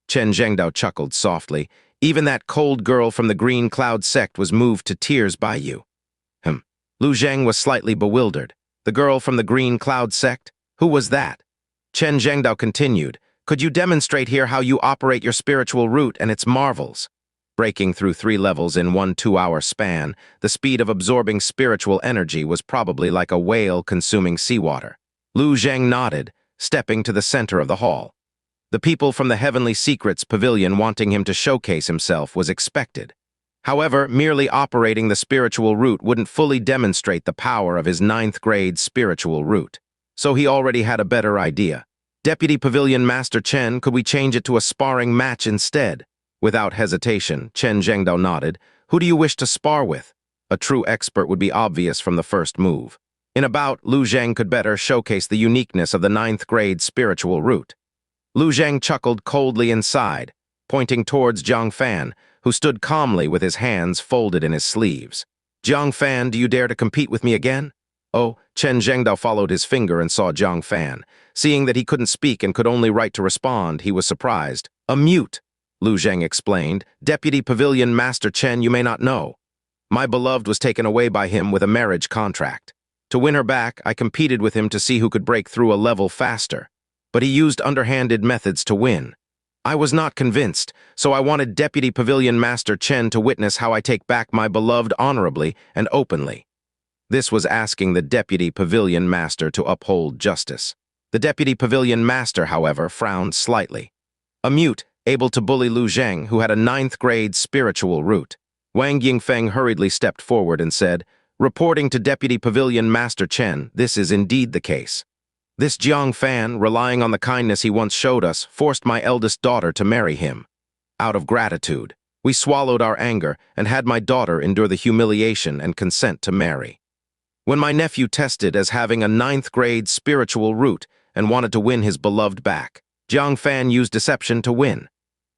Chen Zhengdao chuckled softly. "Even that cold girl from the Green Cloud sect was moved to tears by you." Lu Zhang was slightly bewildered. "The girl from the Green Cloud sect? Who was that?" Chen Zhengdao continued, "Could you demonstrate here how you operate your spiritual root and its marvels?" Breaking through 3 levels in one 2-hour span, the speed of absorbing spiritual energy was probably like a whale consuming seawater. Lu Zhang nodded, stepping to the center of the hall. The people from the Heavenly Secrets Pavilion wanting him to showcase himself was expected. However, merely operating the spiritual root wouldn't fully demonstrate the power of his 9th-grade spiritual root. So he already had a better idea. "Deputy Pavilion Master Chen, could we change it to a sparring match instead?" Without hesitation, Chen Zhengdao nodded. Who do you wish to spar with? A true expert would be obvious from the first move. In a bout, Lu Zhang could better showcase the uniqueness of the ninth-grade spiritual root. Lu Zhang chuckled coldly and sighed, pointing towards Jiang Fan, who stood calmly with his hands folded in his sleeves. Jiang Fan, do you dare to compete with me again? Oh, Chen Zhengdao followed his finger and saw Jiang Fan. Seeing that he couldn't speak and could only write to respond, he was surprised. A mute, Lu Zhang explained. Deputy Pavilion Master Chen, you may not know. My beloved was taken away by him with a marriage contract. To win her back, I competed with him to see who could break through a level faster. But he used underhanded methods to win. I was not convinced, so I wanted Deputy Pavilion Master Chen to witness how I take back my beloved honorably and openly. This was asking the Deputy Pavilion Master to uphold justice. The Deputy Pavilion Master, however, frowned slightly. A mute, able to bully Lu Zhang, who had a ninth-grade spiritual root. Wang Yingfeng hurriedly stepped forward and said, reporting to Deputy Pavilion Master Chen, this is indeed the case. This Jiang Fan, relying on the kindness he once showed us, forced my eldest daughter to marry him. Out of gratitude, we swallowed our anger and had my daughter endure the humiliation and consent to marry. When my nephew tested as having a ninth-grade spiritual root and wanted to win his beloved back, Jiang Fan used deception to win.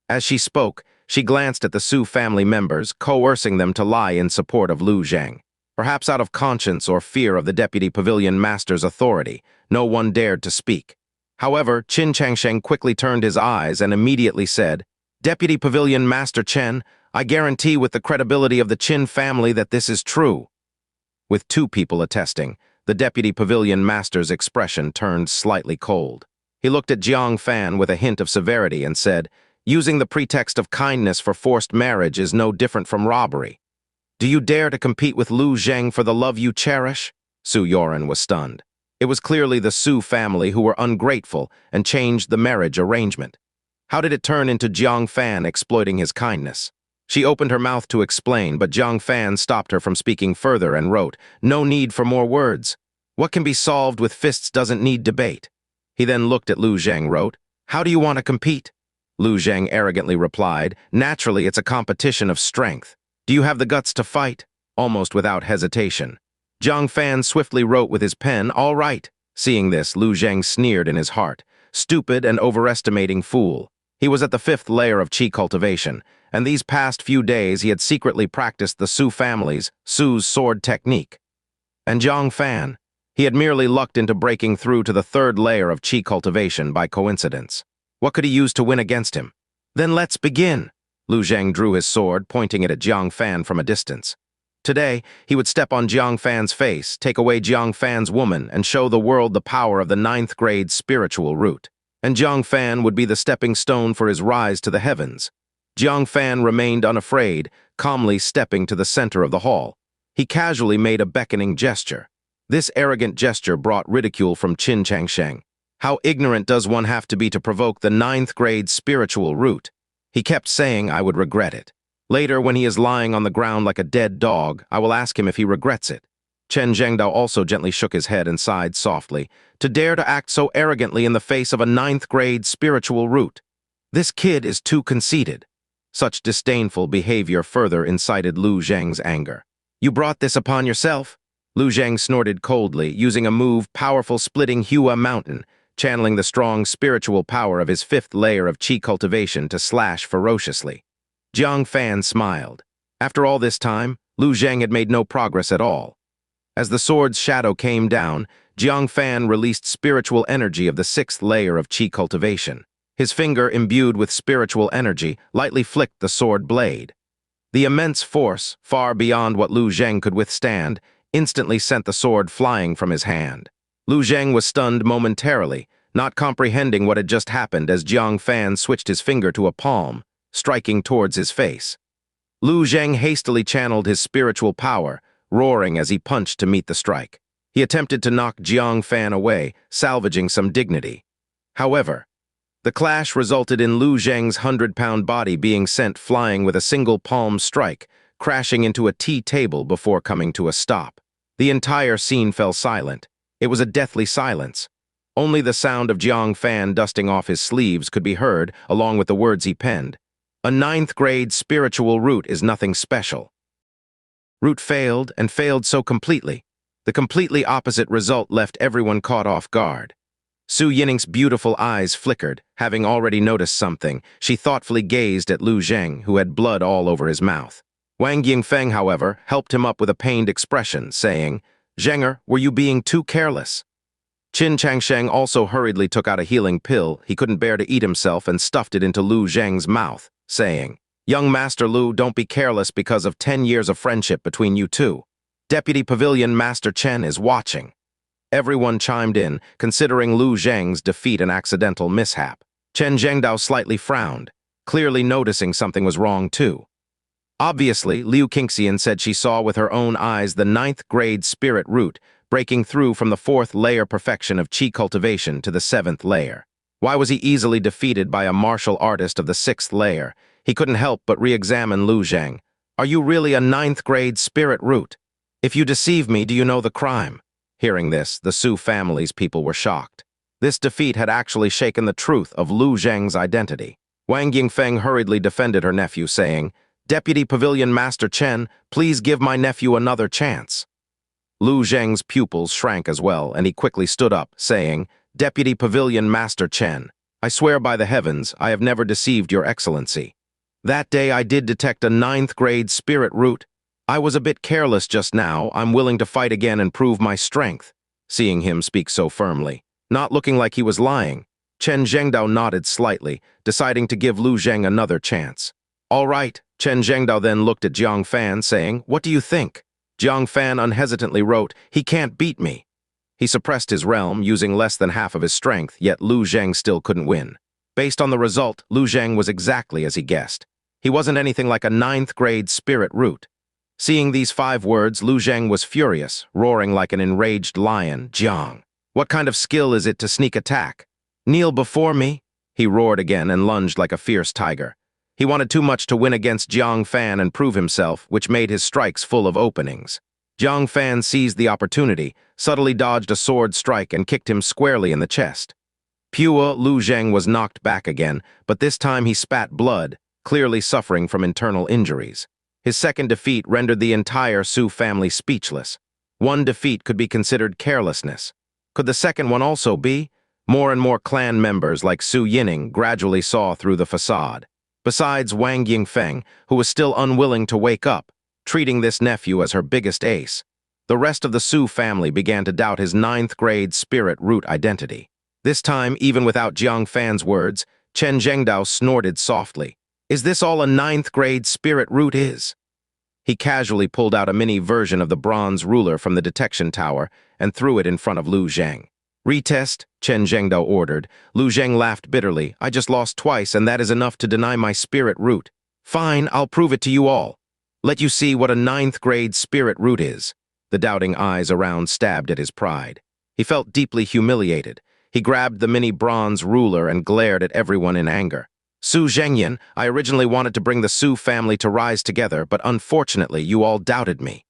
As she spoke, she glanced at the Su family members, coercing them to lie in support of Lu Zhang. Perhaps out of conscience or fear of the Deputy Pavilion Master's authority, no one dared to speak. However, Qin Changsheng quickly turned his eyes and immediately said, Deputy Pavilion Master Chen, I guarantee with the credibility of the Qin family that this is true. With two people attesting, the Deputy Pavilion Master's expression turned slightly cold. He looked at Jiang Fan with a hint of severity and said, using the pretext of kindness for forced marriage is no different from robbery. Do you dare to compete with Lu Zhang for the love you cherish? Su Yoren was stunned. It was clearly the Su family who were ungrateful and changed the marriage arrangement. How did it turn into Jiang Fan exploiting his kindness? She opened her mouth to explain, but Jiang Fan stopped her from speaking further and wrote, no need for more words. What can be solved with fists doesn't need debate. He then looked at Lu Zhang, wrote, how do you want to compete? Lu Zhang arrogantly replied, naturally it's a competition of strength. Do you have the guts to fight? Almost without hesitation. Jiang Fan swiftly wrote with his pen, all right. Seeing this, Lu Zhang sneered in his heart. Stupid and overestimating fool. He was at the 5th layer of Qi Cultivation, and these past few days he had secretly practiced the Su family's, Su's sword technique. And Jiang Fan, he had merely lucked into breaking through to the 3rd layer of Qi Cultivation by coincidence. What could he use to win against him? Then let's begin. Lu Zhang drew his sword, pointing it at Jiang Fan from a distance. Today, he would step on Jiang Fan's face, take away Jiang Fan's woman, and show the world the power of the 9th-grade spiritual root. And Jiang Fan would be the stepping stone for his rise to the heavens. Jiang Fan remained unafraid, calmly stepping to the center of the hall. He casually made a beckoning gesture. This arrogant gesture brought ridicule from Qin Changsheng. How ignorant does one have to be to provoke the 9th-grade spiritual root? He kept saying, I would regret it. Later, when he is lying on the ground like a dead dog, I will ask him if he regrets it. Chen Zhengdao also gently shook his head and sighed softly. To dare to act so arrogantly in the face of a 9th-grade spiritual root. This kid is too conceited. Such disdainful behavior further incited Lu Zhang's anger. You brought this upon yourself? Lu Zhang snorted coldly, using a move powerful splitting Hua Mountain, channeling the strong spiritual power of his 5th layer of Qi Cultivation to slash ferociously. Jiang Fan smiled. After all this time, Lu Zhang had made no progress at all. As the sword's shadow came down, Jiang Fan released spiritual energy of the 6th layer of Qi Cultivation. His finger, imbued with spiritual energy, lightly flicked the sword blade. The immense force, far beyond what Lu Zhang could withstand, instantly sent the sword flying from his hand. Lu Zhang was stunned momentarily, not comprehending what had just happened as Jiang Fan switched his finger to a palm, striking towards his face. Lu Zhang hastily channeled his spiritual power, roaring as he punched to meet the strike. He attempted to knock Jiang Fan away, salvaging some dignity. However, the clash resulted in Lu Zhang's 100-pound body being sent flying with a single palm strike, crashing into a tea table before coming to a stop. The entire scene fell silent. It was a deathly silence. Only the sound of Jiang Fan dusting off his sleeves could be heard, along with the words he penned. A ninth-grade spiritual root is nothing special. Root failed, and failed so completely. The completely opposite result left everyone caught off guard. Su Yining's beautiful eyes flickered. Having already noticed something, she thoughtfully gazed at Lu Zheng, who had blood all over his mouth. Wang Yingfeng, however, helped him up with a pained expression, saying, "Zhenger, were you being too careless?" Qin Changsheng also hurriedly took out a healing pill he couldn't bear to eat himself and stuffed it into Lu Zheng's mouth, saying, "Young Master Lu, don't be careless because of 10 years of friendship between you two. Deputy Pavilion Master Chen is watching." Everyone chimed in, considering Lu Zheng's defeat an accidental mishap. Chen Zhengdao slightly frowned, clearly noticing something was wrong too. Obviously, Liu Qingxian said she saw with her own eyes the ninth-grade spirit root breaking through from the 4th layer perfection of Qi Cultivation to the 7th layer. Why was he easily defeated by a martial artist of the 6th layer? He couldn't help but re-examine Lu Zheng. "Are you really a 9th-grade spirit root? If you deceive me, do you know the crime?" Hearing this, the Su family's people were shocked. This defeat had actually shaken the truth of Lu Zheng's identity. Wang Yingfeng hurriedly defended her nephew, saying, "Deputy Pavilion Master Chen, please give my nephew another chance." Lu Zheng's pupils shrank as well, and he quickly stood up, saying, "Deputy Pavilion Master Chen, I swear by the heavens, I have never deceived your excellency. That day I did detect a 9th-grade spirit root. I was a bit careless just now. I'm willing to fight again and prove my strength." Seeing him speak so firmly, not looking like he was lying, Chen Zhengdao nodded slightly, deciding to give Lu Zheng another chance. "All right." Chen Zhengdao then looked at Jiang Fan, saying, "What do you think?" Jiang Fan unhesitantly wrote, "He can't beat me." He suppressed his realm, using less than half of his strength, yet Lu Zheng still couldn't win. Based on the result, Lu Zheng was exactly as he guessed. He wasn't anything like a 9th-grade spirit root. Seeing these 5 words, Lu Zheng was furious, roaring like an enraged lion. "Jiang, what kind of skill is it to sneak attack? Kneel before me?" He roared again and lunged like a fierce tiger. He wanted too much to win against Jiang Fan and prove himself, which made his strikes full of openings. Jiang Fan seized the opportunity, subtly dodged a sword strike and kicked him squarely in the chest. Pure Lu Zheng was knocked back again, but this time he spat blood, clearly suffering from internal injuries. His second defeat rendered the entire Su family speechless. One defeat could be considered carelessness. Could the second one also be? More and more clan members like Su Yining gradually saw through the facade. Besides Wang Yingfeng, who was still unwilling to wake up, treating this nephew as her biggest ace, the rest of the Su family began to doubt his 9th-grade spirit root identity. This time, even without Jiang Fan's words, Chen Zhengdao snorted softly. "Is this all a 9th-grade spirit root is?" He casually pulled out a mini version of the bronze ruler from the detection tower and threw it in front of Lu Zheng. "Retest," Chen Zhengdao ordered. Lu Zheng laughed bitterly. "I just lost twice, and that is enough to deny my spirit root. Fine, I'll prove it to you all. Let you see what a 9th-grade spirit root is." The doubting eyes around stabbed at his pride. He felt deeply humiliated. He grabbed the mini bronze ruler and glared at everyone in anger. "Su Zhengyan, I originally wanted to bring the Su family to rise together, but unfortunately you all doubted me.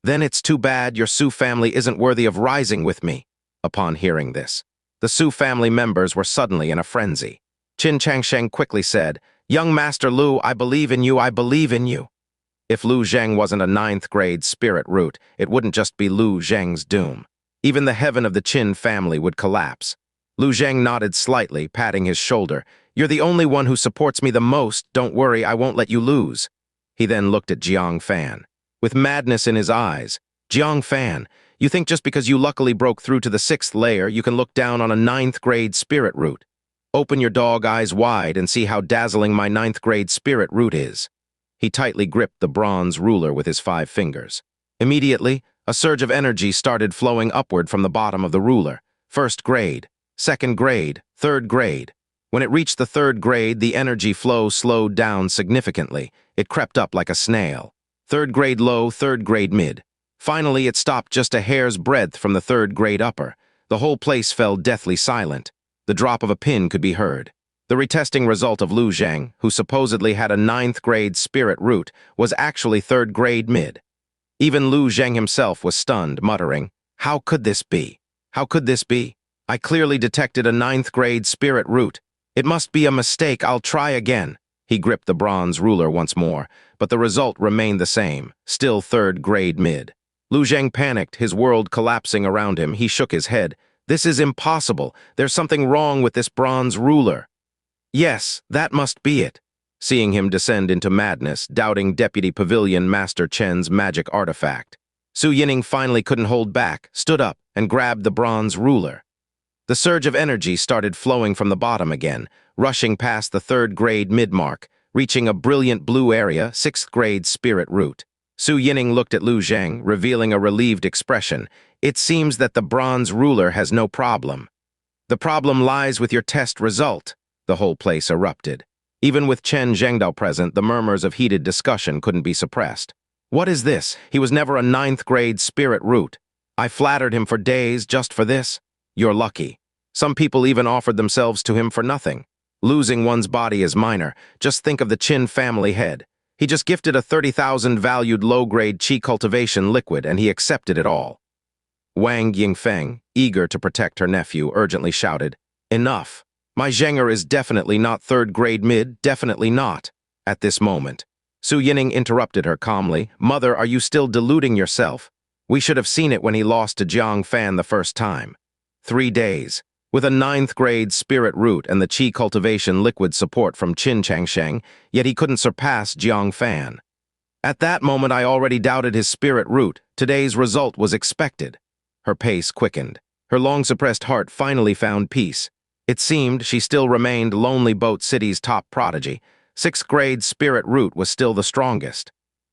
Then it's too bad your Su family isn't worthy of rising with me." Upon hearing this, the Su family members were suddenly in a frenzy. Qin Changsheng quickly said, "Young Master Lu, I believe in you, I believe in you." If Lu Zheng wasn't a 9th-grade spirit root, it wouldn't just be Lu Zheng's doom. Even the heaven of the Qin family would collapse. Lu Zheng nodded slightly, patting his shoulder. "You're the only one who supports me the most. Don't worry, I won't let you lose." He then looked at Jiang Fan. With madness in his eyes, "Jiang Fan, you think just because you luckily broke through to the 6th layer, you can look down on a 9th-grade spirit root? Open your dog eyes wide and see how dazzling my 9th-grade spirit root is." He tightly gripped the bronze ruler with his 5 fingers. Immediately, a surge of energy started flowing upward from the bottom of the ruler. 1st grade, 2nd grade, 3rd grade. When it reached the 3rd grade, the energy flow slowed down significantly. It crept up like a snail. 3rd grade low, 3rd grade mid. Finally, it stopped just a hair's breadth from the 3rd grade upper. The whole place fell deathly silent. The drop of a pin could be heard. The retesting result of Lu Zheng, who supposedly had a 9th-grade spirit root, was actually 3rd grade mid. Even Lu Zheng himself was stunned, muttering, "How could this be? How could this be? I clearly detected a 9th-grade spirit root. It must be a mistake. I'll try again." He gripped the bronze ruler once more, but the result remained the same, still third grade mid. Lu Zhang panicked, his world collapsing around him. He shook his head. This is impossible. There's something wrong with this bronze ruler. Yes, that must be it. Seeing him descend into madness, doubting Deputy Pavilion Master Chen's magic artifact, Su Yining finally couldn't hold back, stood up, and grabbed the bronze ruler. The surge of energy started flowing from the bottom again, rushing past the third grade mid-mark, reaching a brilliant blue area, sixth grade spirit root. Su Yining looked at Lu Zhang, revealing a relieved expression. It seems that the bronze ruler has no problem. The problem lies with your test result. The whole place erupted. Even with Chen Zhengdao present, the murmurs of heated discussion couldn't be suppressed. What is this? He was never a ninth grade spirit root. I flattered him for days just for this. You're lucky. Some people even offered themselves to him for nothing. Losing one's body is minor. Just think of the Qin family head. He just gifted a 30,000 valued low-grade Qi Cultivation Liquid, and he accepted it all. Wang Yingfeng, eager to protect her nephew, urgently shouted, "Enough! My Zhenger is definitely not third grade mid, definitely not." At this moment, Su Yining interrupted her calmly. "Mother, are you still deluding yourself? We should have seen it when he lost to Jiang Fan the first time. 3 days. With a ninth grade spirit root and the Qi Cultivation Liquid support from Qin Changsheng, yet he couldn't surpass Jiang Fan. At that moment I already doubted his spirit root. Today's result was expected." Her pace quickened. Her long-suppressed heart finally found peace. It seemed she still remained Lonely Boat City's top prodigy. Sixth grade spirit root was still the strongest.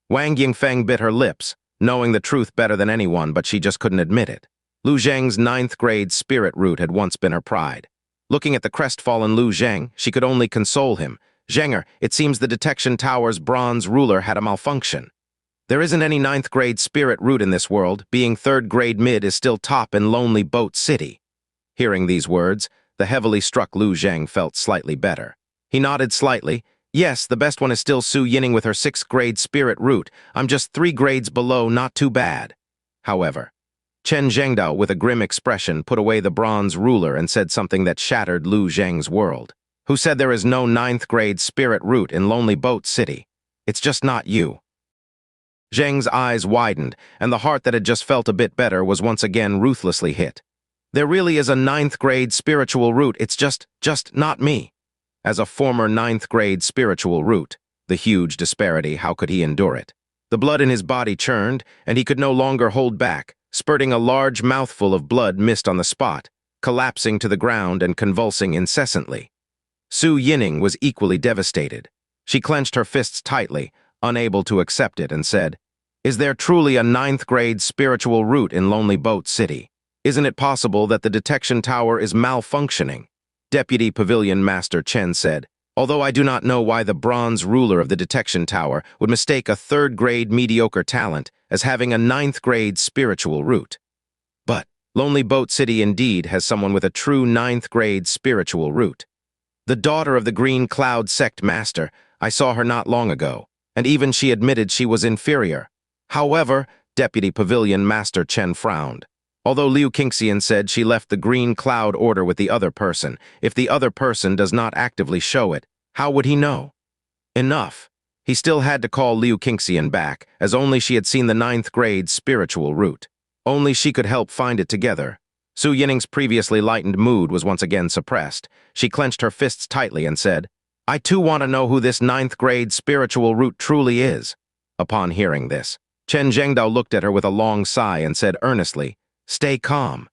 Wang Yingfeng bit her lips, knowing the truth better than anyone, but she just couldn't admit it. Lu Zhang's ninth grade spirit root had once been her pride. Looking at the crestfallen Lu Zhang, she could only console him. "Zhenger, it seems the detection tower's bronze ruler had a malfunction. There isn't any ninth grade spirit root in this world. Being third grade mid is still top in Lonely Boat City." Hearing these words, the heavily struck Lu Zhang felt slightly better. He nodded slightly. "Yes, the best one is still Su Yining with her sixth grade spirit root. I'm just 3 grades below, not too bad." However, Chen Zhengdao, with a grim expression, put away the bronze ruler and said something that shattered Lu Zhang's world. "Who said there is no ninth grade spirit root in Lonely Boat City? It's just not you." Zhang's eyes widened, and the heart that had just felt a bit better was once again ruthlessly hit. "There really is a ninth grade spiritual root. It's just not me." As a former ninth grade spiritual root, the huge disparity, how could he endure it? The blood in his body churned, and he could no longer hold back, spurting a large mouthful of blood missed on the spot, collapsing to the ground and convulsing incessantly. Su Yining was equally devastated. She clenched her fists tightly, unable to accept it, and said, "Is there truly a ninth grade spiritual root in Lonely Boat City? Isn't it possible that the detection tower is malfunctioning?" Deputy Pavilion Master Chen said, "Although I do not know why the bronze ruler of the detection tower would mistake a third-grade mediocre talent as having a ninth-grade spiritual root. But Lonely Boat City indeed has someone with a true ninth-grade spiritual root. The daughter of the Green Cloud Sect Master, I saw her not long ago, and even she admitted she was inferior. However," Deputy Pavilion Master Chen frowned. "Although Liu Qingxian said she left the Green Cloud Order with the other person, if the other person does not actively show it, how would he know?" Enough. He still had to call Liu Qingxian back, as only she had seen the ninth grade spiritual root. Only she could help find it together. Su Yining's previously lightened mood was once again suppressed. She clenched her fists tightly and said, "I too want to know who this ninth grade spiritual root truly is." Upon hearing this, Chen Zhengdao looked at her with a long sigh and said earnestly, "Stay calm.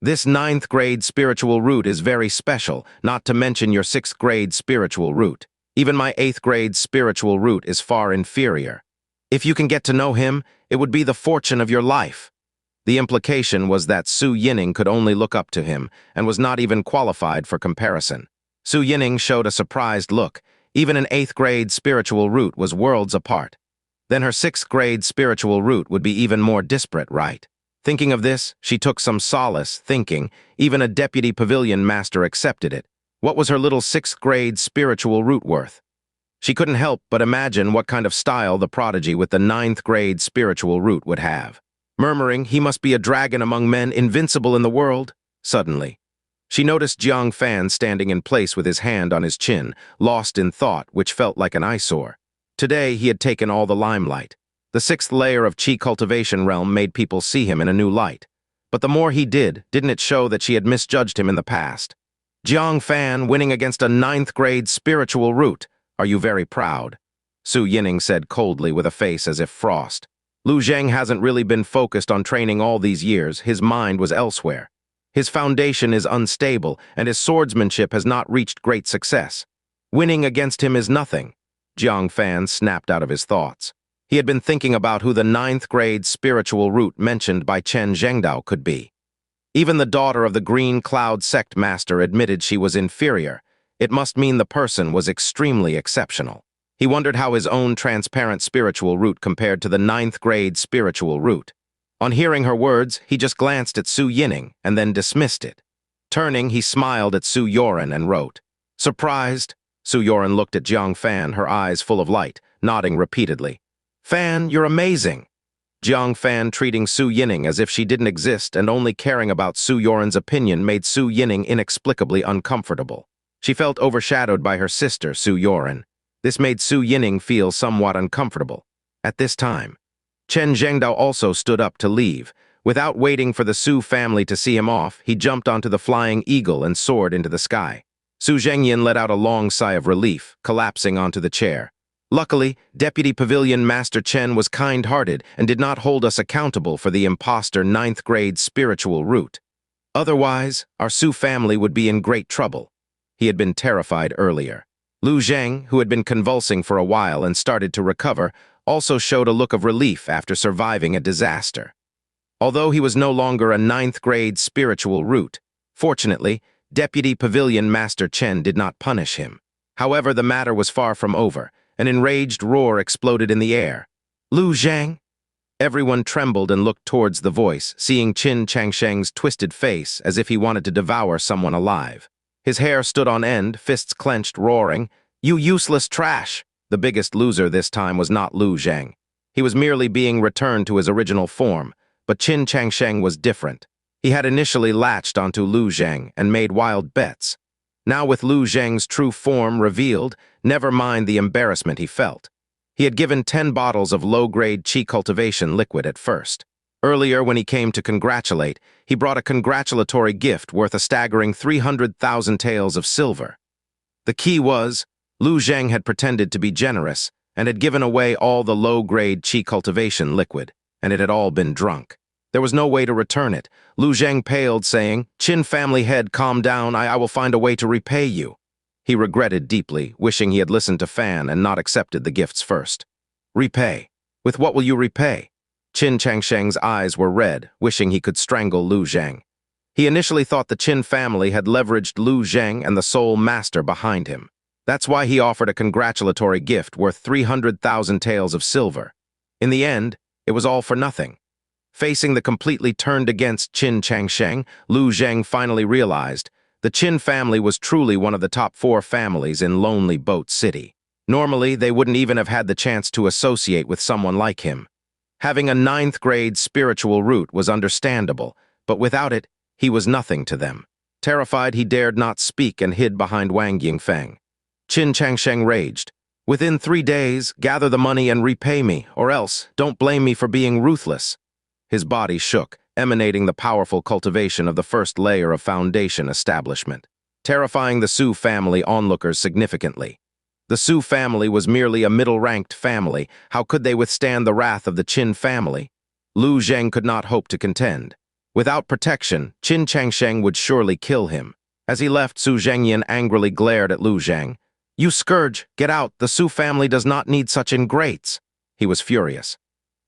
This ninth grade spiritual root is very special, not to mention your sixth grade spiritual root. Even my 8th grade spiritual root is far inferior. If you can get to know him, it would be the fortune of your life." The implication was that Su Yining could only look up to him and was not even qualified for comparison. Su Yining showed a surprised look. Even an 8th grade spiritual root was worlds apart. Then her 6th grade spiritual root would be even more disparate, right? Thinking of this, she took some solace, thinking, even a deputy pavilion master accepted it. What was her little 6th grade spiritual root worth? She couldn't help but imagine what kind of style the prodigy with the 9th grade spiritual root would have. Murmuring, "He must be a dragon among men, invincible in the world." Suddenly, She noticed Jiang Fan standing in place with his hand on his chin, lost in thought which felt like an eyesore. Today he had taken all the limelight. The sixth layer of Qi Cultivation realm made people see him in a new light. But the more he did, didn't it show that she had misjudged him in the past? Jiang Fan winning against a ninth-grade spiritual root. Are you very proud? Su Yining said coldly with a face as if frost. Lu Zheng hasn't really been focused on training all these years, his mind was elsewhere. His foundation is unstable, and his swordsmanship has not reached great success. Winning against him is nothing. Jiang Fan snapped out of his thoughts. He had been thinking about who the ninth-grade spiritual root mentioned by Chen Zhengdao could be. Even the daughter of the Green Cloud sect master admitted she was inferior. It must mean the person was extremely exceptional. He wondered how his own transparent spiritual root compared to the ninth-grade spiritual root. On hearing her words, he just glanced at Su Yining and then dismissed it. Turning, he smiled at Su Yoren and wrote. Surprised? Su Yoren looked at Jiang Fan, her eyes full of light, nodding repeatedly. Fan, you're amazing. Jiang Fan treating Su Yining as if she didn't exist and only caring about Su Yoren's opinion made Su Yining inexplicably uncomfortable. She felt overshadowed by her sister, Su Yoren. This made Su Yining feel somewhat uncomfortable. At this time, Chen Zhengdao also stood up to leave. Without waiting for the Su family to see him off, he jumped onto the flying eagle and soared into the sky. Su Zhengyan let out a long sigh of relief, collapsing onto the chair. Luckily, Deputy Pavilion Master Chen was kind-hearted and did not hold us accountable for the imposter ninth-grade spiritual root. Otherwise, our Su family would be in great trouble. He had been terrified earlier. Lu Zheng, who had been convulsing for a while and started to recover, also showed a look of relief after surviving a disaster. Although he was no longer a ninth-grade spiritual root, fortunately, Deputy Pavilion Master Chen did not punish him. However, the matter was far from over. An enraged roar exploded in the air. Lu Zheng? Everyone trembled and looked towards the voice, seeing Qin Changsheng's twisted face as if he wanted to devour someone alive. His hair stood on end, fists clenched, roaring, You useless trash! The biggest loser this time was not Lu Zheng. He was merely being returned to his original form, but Qin Changsheng was different. He had initially latched onto Lu Zheng and made wild bets. Now with Lu Zheng's true form revealed, never mind the embarrassment he felt. He had given 10 bottles of low-grade Qi Cultivation Liquid at first. Earlier, when he came to congratulate, he brought a congratulatory gift worth a staggering 300,000 taels of silver. The key was, Lu Zheng had pretended to be generous and had given away all the low-grade Qi Cultivation Liquid, and it had all been drunk. There was no way to return it. Lu Zheng paled, saying, Qin family head, calm down, I will find a way to repay you. He regretted deeply, wishing he had listened to Fan and not accepted the gifts first. Repay? With what will you repay? Qin Changsheng's eyes were red, wishing he could strangle Lu Zheng. He initially thought the Qin family had leveraged Lu Zheng and the sole master behind him. That's why he offered a congratulatory gift worth 300,000 taels of silver. In the end, it was all for nothing. Facing the completely turned against Qin Changsheng, Lu Zheng finally realized the Qin family was truly one of the top 4 families in Lonely Boat City. Normally, they wouldn't even have had the chance to associate with someone like him. Having a 9th-grade spiritual root was understandable, but without it, he was nothing to them. Terrified, he dared not speak and hid behind Wang Yingfeng. Qin Changsheng raged. Within 3 days, gather the money and repay me, or else don't blame me for being ruthless. His body shook, emanating the powerful cultivation of the first layer of foundation establishment, terrifying the Su family onlookers significantly. The Su family was merely a middle-ranked family. How could they withstand the wrath of the Qin family? Lu Zheng could not hope to contend. Without protection, Qin Changsheng would surely kill him. As he left, Su Zhengyan angrily glared at Lu Zheng. You scourge, get out, the Su family does not need such ingrates. He was furious.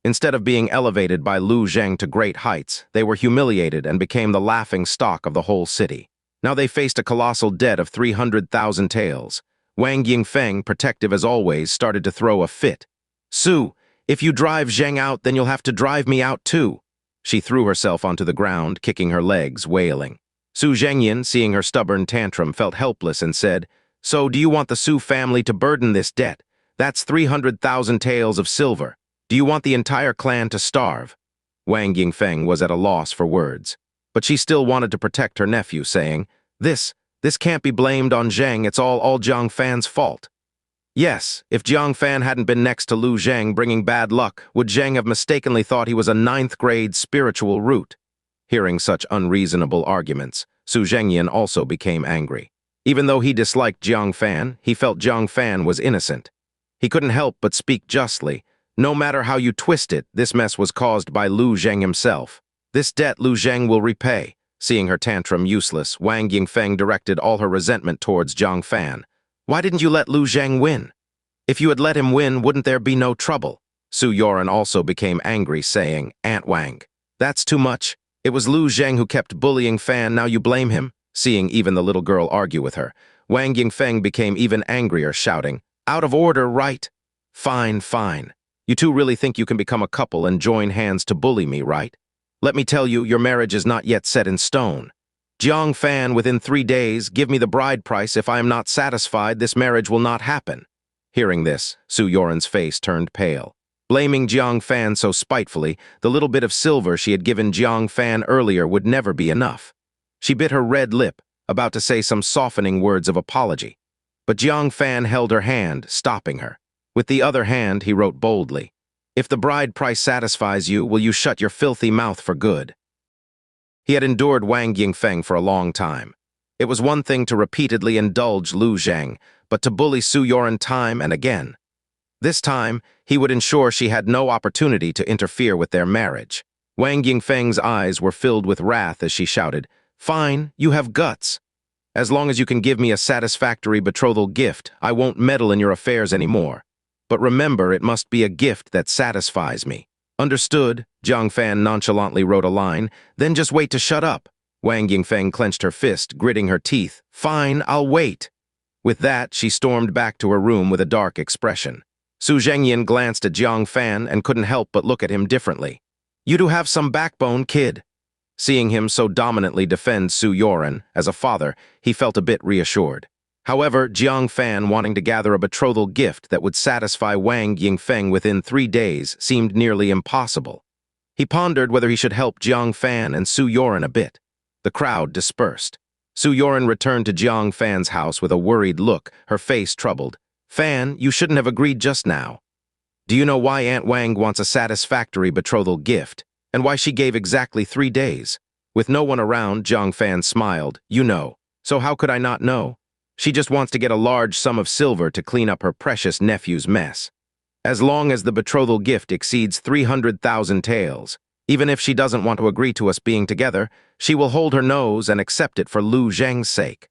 Instead of being elevated by Lu Zheng to great heights, they were humiliated and became the laughing stock of the whole city. Now they faced a colossal debt of 300,000 taels. Wang Yingfeng, protective as always, started to throw a fit. Su, if you drive Zheng out, then you'll have to drive me out too. She threw herself onto the ground, kicking her legs, wailing. Su Zhengyan, seeing her stubborn tantrum, felt helpless and said, So do you want the Su family to burden this debt? That's 300,000 taels of silver. Do you want the entire clan to starve? Wang Yingfeng was at a loss for words, but she still wanted to protect her nephew, saying, This can't be blamed on Zhang, it's all Jiang Fan's fault. Yes, if Jiang Fan hadn't been next to Lu Zhang bringing bad luck, would Zhang have mistakenly thought he was a ninth-grade spiritual root? Hearing such unreasonable arguments, Su Zhengyan also became angry. Even though he disliked Jiang Fan, he felt Jiang Fan was innocent. He couldn't help but speak justly. No matter how you twist it, this mess was caused by Lu Zhang himself. This debt Lu Zhang will repay. Seeing her tantrum useless, Wang Yingfeng directed all her resentment towards Jiang Fan. Why didn't you let Lu Zhang win? If you had let him win, wouldn't there be no trouble? Su Yoren also became angry, saying, Aunt Wang, that's too much. It was Lu Zhang who kept bullying Fan, now you blame him? Seeing even the little girl argue with her, Wang Yingfeng became even angrier, shouting, out of order, right? Fine, fine. You two really think you can become a couple and join hands to bully me, right? Let me tell you, your marriage is not yet set in stone. Jiang Fan, within 3 days, give me the bride price. If I am not satisfied, this marriage will not happen. Hearing this, Su Yoren's face turned pale. Blaming Jiang Fan so spitefully, the little bit of silver she had given Jiang Fan earlier would never be enough. She bit her red lip, about to say some softening words of apology. But Jiang Fan held her hand, stopping her. With the other hand, he wrote boldly, if the bride price satisfies you, will you shut your filthy mouth for good? He had endured Wang Yingfeng for a long time. It was one thing to repeatedly indulge Lu Zhang, but to bully Su Yoren time and again. This time, he would ensure she had no opportunity to interfere with their marriage. Wang Yingfeng's eyes were filled with wrath as she shouted, fine, you have guts. As long as you can give me a satisfactory betrothal gift, I won't meddle in your affairs anymore. But remember, it must be a gift that satisfies me. Understood, Jiang Fan nonchalantly wrote a line, then just wait to shut up. Wang Yingfeng clenched her fist, gritting her teeth. Fine, I'll wait. With that, she stormed back to her room with a dark expression. Su Zhengyan glanced at Jiang Fan and couldn't help but look at him differently. You do have some backbone, kid. Seeing him so dominantly defend Su Yoren, as a father, he felt a bit reassured. However, Jiang Fan wanting to gather a betrothal gift that would satisfy Wang Yingfeng within 3 days seemed nearly impossible. He pondered whether he should help Jiang Fan and Su Yoren a bit. The crowd dispersed. Su Yoren returned to Jiang Fan's house with a worried look, her face troubled. Fan, you shouldn't have agreed just now. Do you know why Aunt Wang wants a satisfactory betrothal gift, and why she gave exactly 3 days? With no one around, Jiang Fan smiled. You know. So how could I not know? She just wants to get a large sum of silver to clean up her precious nephew's mess. As long as the betrothal gift exceeds 300,000 taels, even if she doesn't want to agree to us being together, she will hold her nose and accept it for Lu Zhang's sake.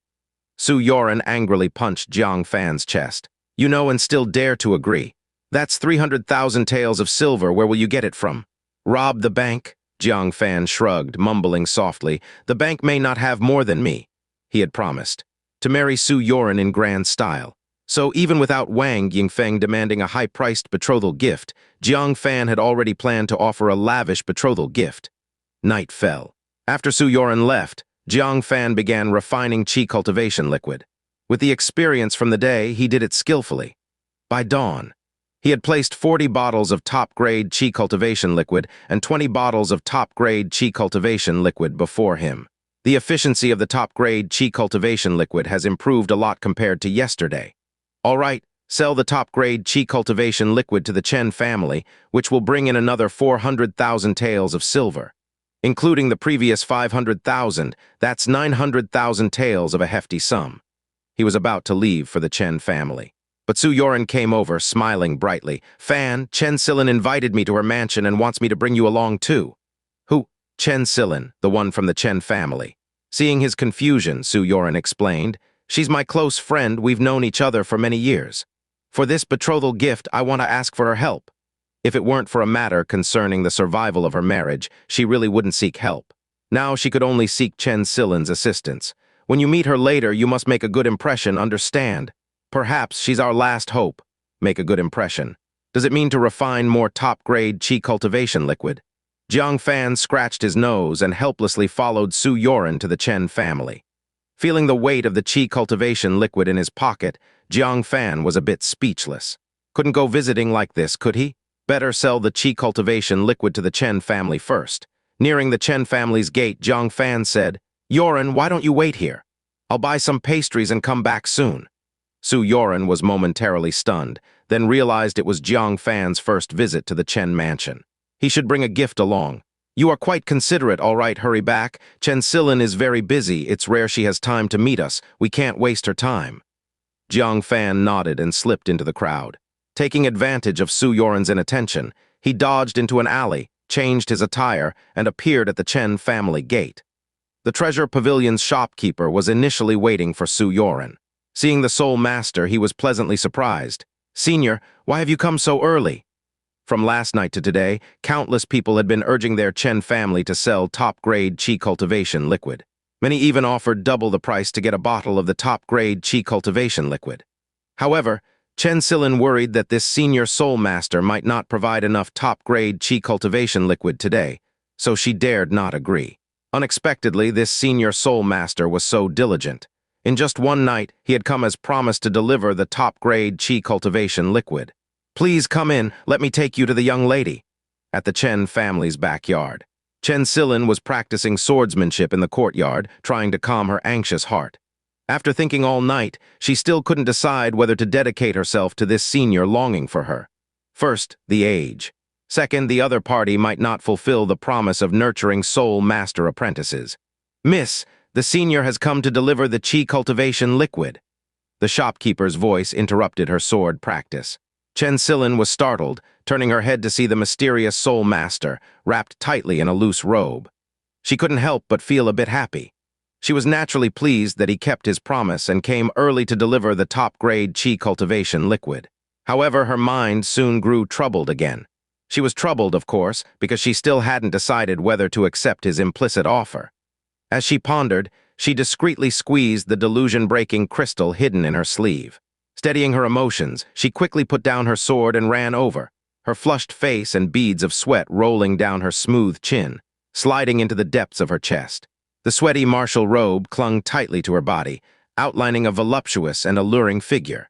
Su Yoren angrily punched Jiang Fan's chest. You know and still dare to agree. That's 300,000 taels of silver, where will you get it from? Rob the bank? Jiang Fan shrugged, mumbling softly. The bank may not have more than me. He had promised to marry Su Yoren in grand style. So even without Wang Yingfeng demanding a high-priced betrothal gift, Jiang Fan had already planned to offer a lavish betrothal gift. Night fell. After Su Yoren left, Jiang Fan began refining Qi Cultivation Liquid. With the experience from the day, he did it skillfully. By dawn, he had placed 40 bottles of top-grade Qi Cultivation Liquid and 20 bottles of top-grade Qi Cultivation Liquid before him. The efficiency of the top-grade Qi Cultivation Liquid has improved a lot compared to yesterday. All right, sell the top-grade Qi Cultivation Liquid to the Chen family, which will bring in another 400,000 taels of silver. Including the previous 500,000, that's 900,000 taels of a hefty sum. He was about to leave for the Chen family. But Su Yoren came over, smiling brightly. Fan, Chen Silin invited me to her mansion and wants me to bring you along too. Who? Chen Silin, the one from the Chen family. Seeing his confusion, Su Yoren explained, she's my close friend, we've known each other for many years. For this betrothal gift, I want to ask for her help. If it weren't for a matter concerning the survival of her marriage, she really wouldn't seek help. Now she could only seek Chen Silin's assistance. When you meet her later, you must make a good impression, understand? Perhaps she's our last hope. Make a good impression. Does it mean to refine more top-grade Qi Cultivation Liquid? Jiang Fan scratched his nose and helplessly followed Su Yoren to the Chen family. Feeling the weight of the Qi Cultivation Liquid in his pocket, Jiang Fan was a bit speechless. Couldn't go visiting like this, could he? Better sell the Qi Cultivation Liquid to the Chen family first. Nearing the Chen family's gate, Jiang Fan said, Yoren, why don't you wait here? I'll buy some pastries and come back soon. Su Yoren was momentarily stunned, then realized it was Jiang Fan's first visit to the Chen mansion. He should bring a gift along. You are quite considerate, all right, hurry back. Chen Silin is very busy, it's rare she has time to meet us, we can't waste her time. Jiang Fan nodded and slipped into the crowd. Taking advantage of Su Yoren's inattention, he dodged into an alley, changed his attire, and appeared at the Chen family gate. The Treasure Pavilion's shopkeeper was initially waiting for Su Yoren. Seeing the Soul Master, he was pleasantly surprised. "Senior, why have you come so early?" From last night to today, countless people had been urging their Chen family to sell top-grade Qi Cultivation Liquid. Many even offered double the price to get a bottle of the top-grade Qi Cultivation Liquid. However, Chen Silin worried that this senior Soul Master might not provide enough top-grade Qi Cultivation Liquid today, so she dared not agree. Unexpectedly, this senior Soul Master was so diligent. In just one night, he had come as promised to deliver the top-grade Qi Cultivation Liquid. "Please come in, let me take you to the young lady." At the Chen family's backyard, Chen Silin was practicing swordsmanship in the courtyard, trying to calm her anxious heart. After thinking all night, she still couldn't decide whether to dedicate herself to this senior longing for her. First, the age. Second, the other party might not fulfill the promise of nurturing Soul Master apprentices. "Miss, the senior has come to deliver the Qi Cultivation Liquid." The shopkeeper's voice interrupted her sword practice. Chen Silin was startled, turning her head to see the mysterious Soul Master, wrapped tightly in a loose robe. She couldn't help but feel a bit happy. She was naturally pleased that he kept his promise and came early to deliver the top-grade Qi Cultivation Liquid. However, her mind soon grew troubled again. She was troubled, of course, because she still hadn't decided whether to accept his implicit offer. As she pondered, she discreetly squeezed the delusion-breaking crystal hidden in her sleeve. Steadying her emotions, she quickly put down her sword and ran over, her flushed face and beads of sweat rolling down her smooth chin, sliding into the depths of her chest. The sweaty martial robe clung tightly to her body, outlining a voluptuous and alluring figure.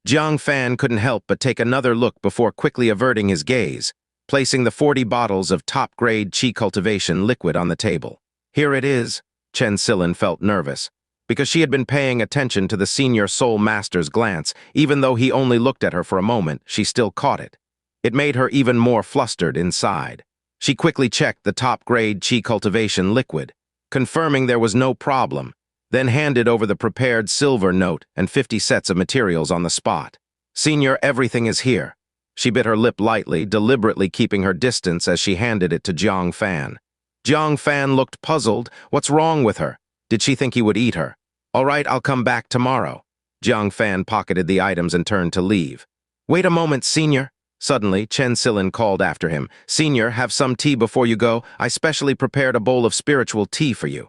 Jiang Fan couldn't help but take another look before quickly averting his gaze, placing the 40 bottles of top-grade Qi Cultivation Liquid on the table. "Here it is." Chen Silin felt nervous, because she had been paying attention to the senior Soul Master's glance. Even though he only looked at her for a moment, she still caught it. It made her even more flustered inside. She quickly checked the top-grade Qi Cultivation Liquid, confirming there was no problem, then handed over the prepared silver note and 50 sets of materials on the spot. "Senior, everything is here." She bit her lip lightly, deliberately keeping her distance as she handed it to Jiang Fan. Jiang Fan looked puzzled. What's wrong with her? Did she think he would eat her? "All right, I'll come back tomorrow." Jiang Fan pocketed the items and turned to leave. "Wait a moment, Senior." Suddenly, Chen Silin called after him. "Senior, have some tea before you go. I specially prepared a bowl of spiritual tea for you."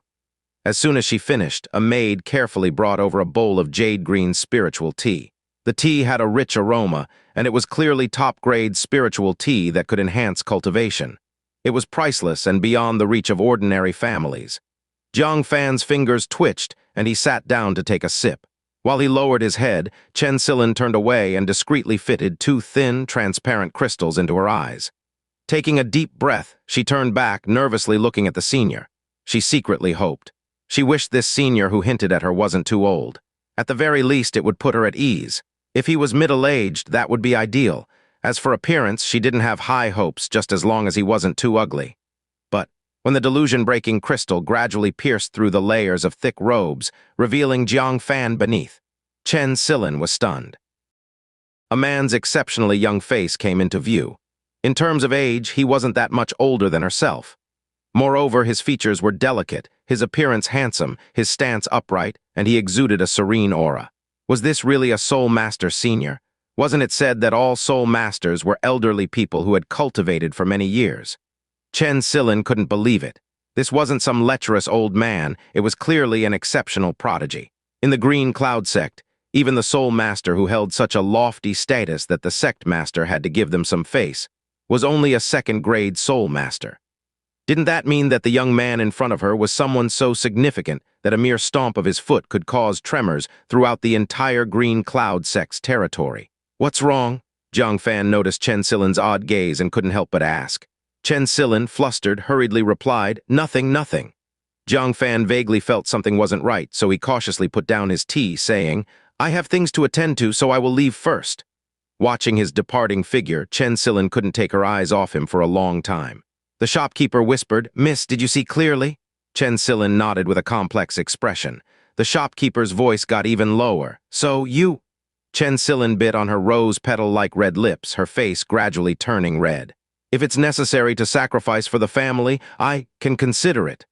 As soon as she finished, a maid carefully brought over a bowl of jade-green spiritual tea. The tea had a rich aroma, and it was clearly top-grade spiritual tea that could enhance cultivation. It was priceless and beyond the reach of ordinary families. Jiang Fan's fingers twitched, and he sat down to take a sip. While he lowered his head, Chen Silin turned away and discreetly fitted 2 thin, transparent crystals into her eyes. Taking a deep breath, she turned back, nervously looking at the senior. She secretly hoped. She wished this senior who hinted at her wasn't too old. At the very least, it would put her at ease. If he was middle-aged, that would be ideal. As for appearance, she didn't have high hopes, just as long as he wasn't too ugly. But when the delusion-breaking crystal gradually pierced through the layers of thick robes, revealing Jiang Fan beneath, Chen Silin was stunned. A man's exceptionally young face came into view. In terms of age, he wasn't that much older than herself. Moreover, his features were delicate, his appearance handsome, his stance upright, and he exuded a serene aura. Was this really a Soul Master senior? Wasn't it said that all Soul Masters were elderly people who had cultivated for many years? Chen Silin couldn't believe it. This wasn't some lecherous old man, it was clearly an exceptional prodigy. In the Green Cloud sect, even the Soul Master who held such a lofty status that the sect master had to give them some face, was only a second-grade Soul Master. Didn't that mean that the young man in front of her was someone so significant that a mere stomp of his foot could cause tremors throughout the entire Green Cloud sect's territory? "What's wrong?" Jiang Fan noticed Chen Silin's odd gaze and couldn't help but ask. Chen Silin, flustered, hurriedly replied, "Nothing, nothing." Jiang Fan vaguely felt something wasn't right, so he cautiously put down his tea, saying, "I have things to attend to, so I will leave first." Watching his departing figure, Chen Silin couldn't take her eyes off him for a long time. The shopkeeper whispered, "Miss, did you see clearly?" Chen Silin nodded with a complex expression. The shopkeeper's voice got even lower. "So, you—" Chen Silin bit on her rose petal-like red lips, her face gradually turning red. "If it's necessary to sacrifice for the family, I can consider it."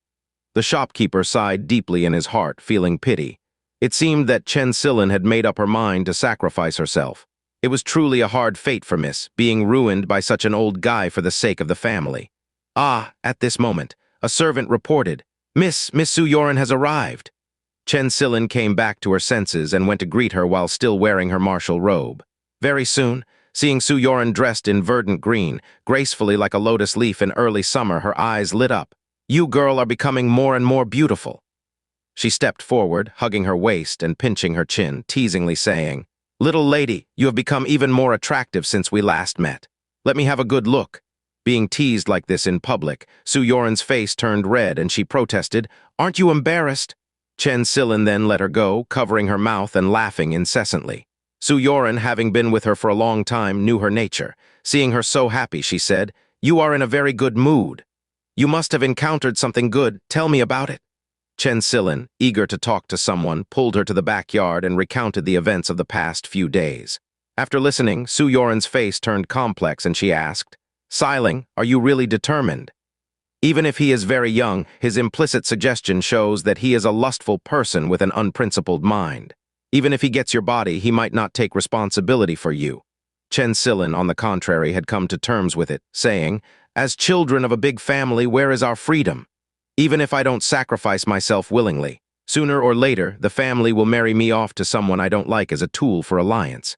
The shopkeeper sighed deeply in his heart, feeling pity. It seemed that Chen Silin had made up her mind to sacrifice herself. It was truly a hard fate for Miss, being ruined by such an old guy for the sake of the family. At this moment, a servant reported, Miss Su Yoren has arrived." Chen Silin came back to her senses and went to greet her while still wearing her martial robe. Very soon, seeing Su Yoren dressed in verdant green, gracefully like a lotus leaf in early summer, her eyes lit up. "You, girl, are becoming more and more beautiful." She stepped forward, hugging her waist and pinching her chin, teasingly saying, "Little lady, you have become even more attractive since we last met. Let me have a good look." Being teased like this in public, Su Yoren's face turned red and she protested, "Aren't you embarrassed?" Chen Silin then let her go, covering her mouth and laughing incessantly. Su Yoren, having been with her for a long time, knew her nature. Seeing her so happy, she said, "You are in a very good mood. You must have encountered something good. Tell me about it." Chen Silin, eager to talk to someone, pulled her to the backyard and recounted the events of the past few days. After listening, Su Yoren's face turned complex and she asked, "Silin, are you really determined?" Even if he is very young, his implicit suggestion shows that he is a lustful person with an unprincipled mind. Even if he gets your body, he might not take responsibility for you. Chen Silin, on the contrary, had come to terms with it, saying, "As children of a big family, where is our freedom? Even if I don't sacrifice myself willingly, sooner or later, the family will marry me off to someone I don't like as a tool for alliance.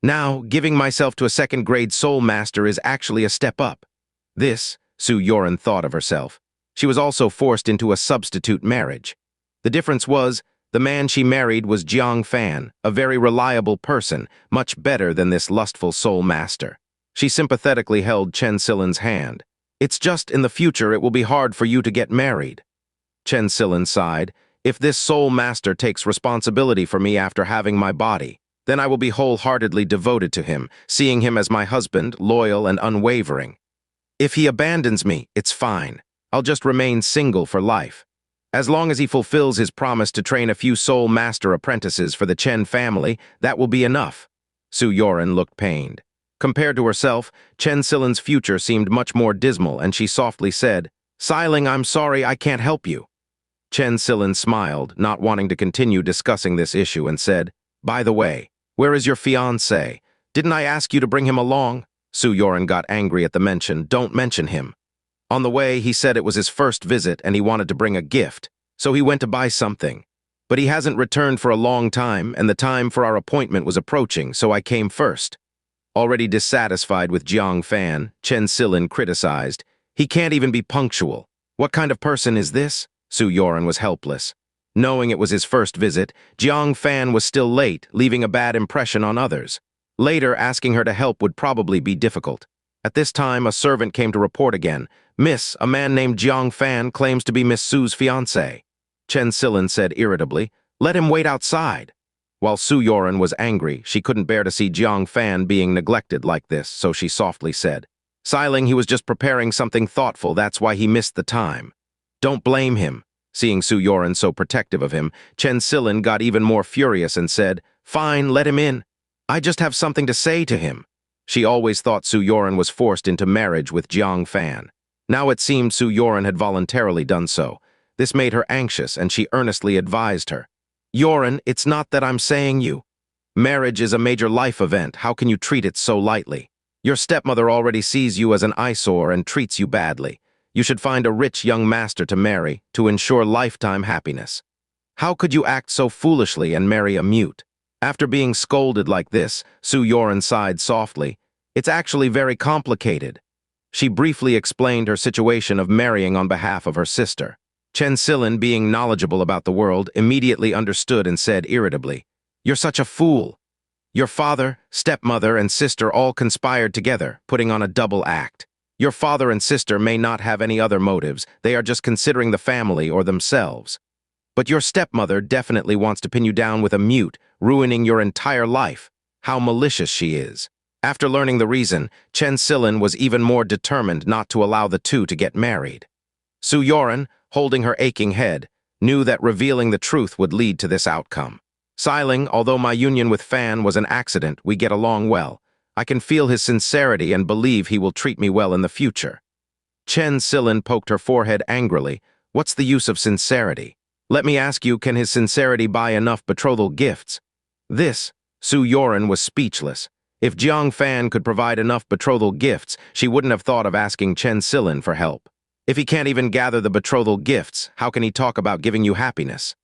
Now, giving myself to a second-grade soul master is actually a step up." This, Su Yoren thought of herself. She was also forced into a substitute marriage. The difference was, the man she married was Jiang Fan, a very reliable person, much better than this lustful soul master. She sympathetically held Chen Silin's hand. "It's just in the future it will be hard for you to get married." Chen Silin sighed. "If this soul master takes responsibility for me after having my body, then I will be wholeheartedly devoted to him, seeing him as my husband, loyal and unwavering. If he abandons me, it's fine. I'll just remain single for life. As long as he fulfills his promise to train a few soul master apprentices for the Chen family, that will be enough." Su Yoren looked pained. Compared to herself, Chen Silin's future seemed much more dismal, and she softly said, "Silin, I'm sorry, I can't help you." Chen Silin smiled, not wanting to continue discussing this issue, and said, "By the way, where is your fiancé? Didn't I ask you to bring him along?" Su Yoren got angry at the mention. "Don't mention him. On the way, he said it was his first visit and he wanted to bring a gift, so he went to buy something. But he hasn't returned for a long time, and the time for our appointment was approaching, so I came first." Already dissatisfied with Jiang Fan, Chen Silin criticized, "He can't even be punctual. What kind of person is this?" Su Yoren was helpless. Knowing it was his first visit, Jiang Fan was still late, leaving a bad impression on others. Later, asking her to help would probably be difficult. At this time, a servant came to report again. "Miss, a man named Jiang Fan claims to be Miss Su's fiancé." Chen Silin said irritably, "Let him wait outside." While Su Yoren was angry, she couldn't bear to see Jiang Fan being neglected like this, so she softly said, "Silin, he was just preparing something thoughtful, that's why he missed the time." "Don't blame him." Seeing Su Yoren so protective of him, Chen Silin got even more furious and said, "Fine, let him in. I just have something to say to him." She always thought Su Yoren was forced into marriage with Jiang Fan. Now it seemed Su Yoren had voluntarily done so. This made her anxious, and she earnestly advised her, "Yoren, it's not that I'm saying you. Marriage is a major life event. How can you treat it so lightly? Your stepmother already sees you as an eyesore and treats you badly. You should find a rich young master to marry to ensure lifetime happiness. How could you act so foolishly and marry a mute?" After being scolded like this, Su Yoren sighed softly. "It's actually very complicated." She briefly explained her situation of marrying on behalf of her sister. Chen Silin, being knowledgeable about the world, immediately understood and said irritably, "You're such a fool. Your father, stepmother, and sister all conspired together, putting on a double act. Your father and sister may not have any other motives, they are just considering the family or themselves. But your stepmother definitely wants to pin you down with a mute, ruining your entire life. How malicious she is. After learning the reason, Chen Silin was even more determined not to allow the two to get married. Su Yoren, holding her aching head, knew that revealing the truth would lead to this outcome. Siling, although my union with Fan was an accident, we get along well. I can feel his sincerity and believe he will treat me well in the future. Chen Silin poked her forehead angrily. What's the use of sincerity? Let me ask you, can his sincerity buy enough betrothal gifts? Su Yoren was speechless. If Jiang Fan could provide enough betrothal gifts, she wouldn't have thought of asking Chen Silin for help. If he can't even gather the betrothal gifts, how can he talk about giving you happiness?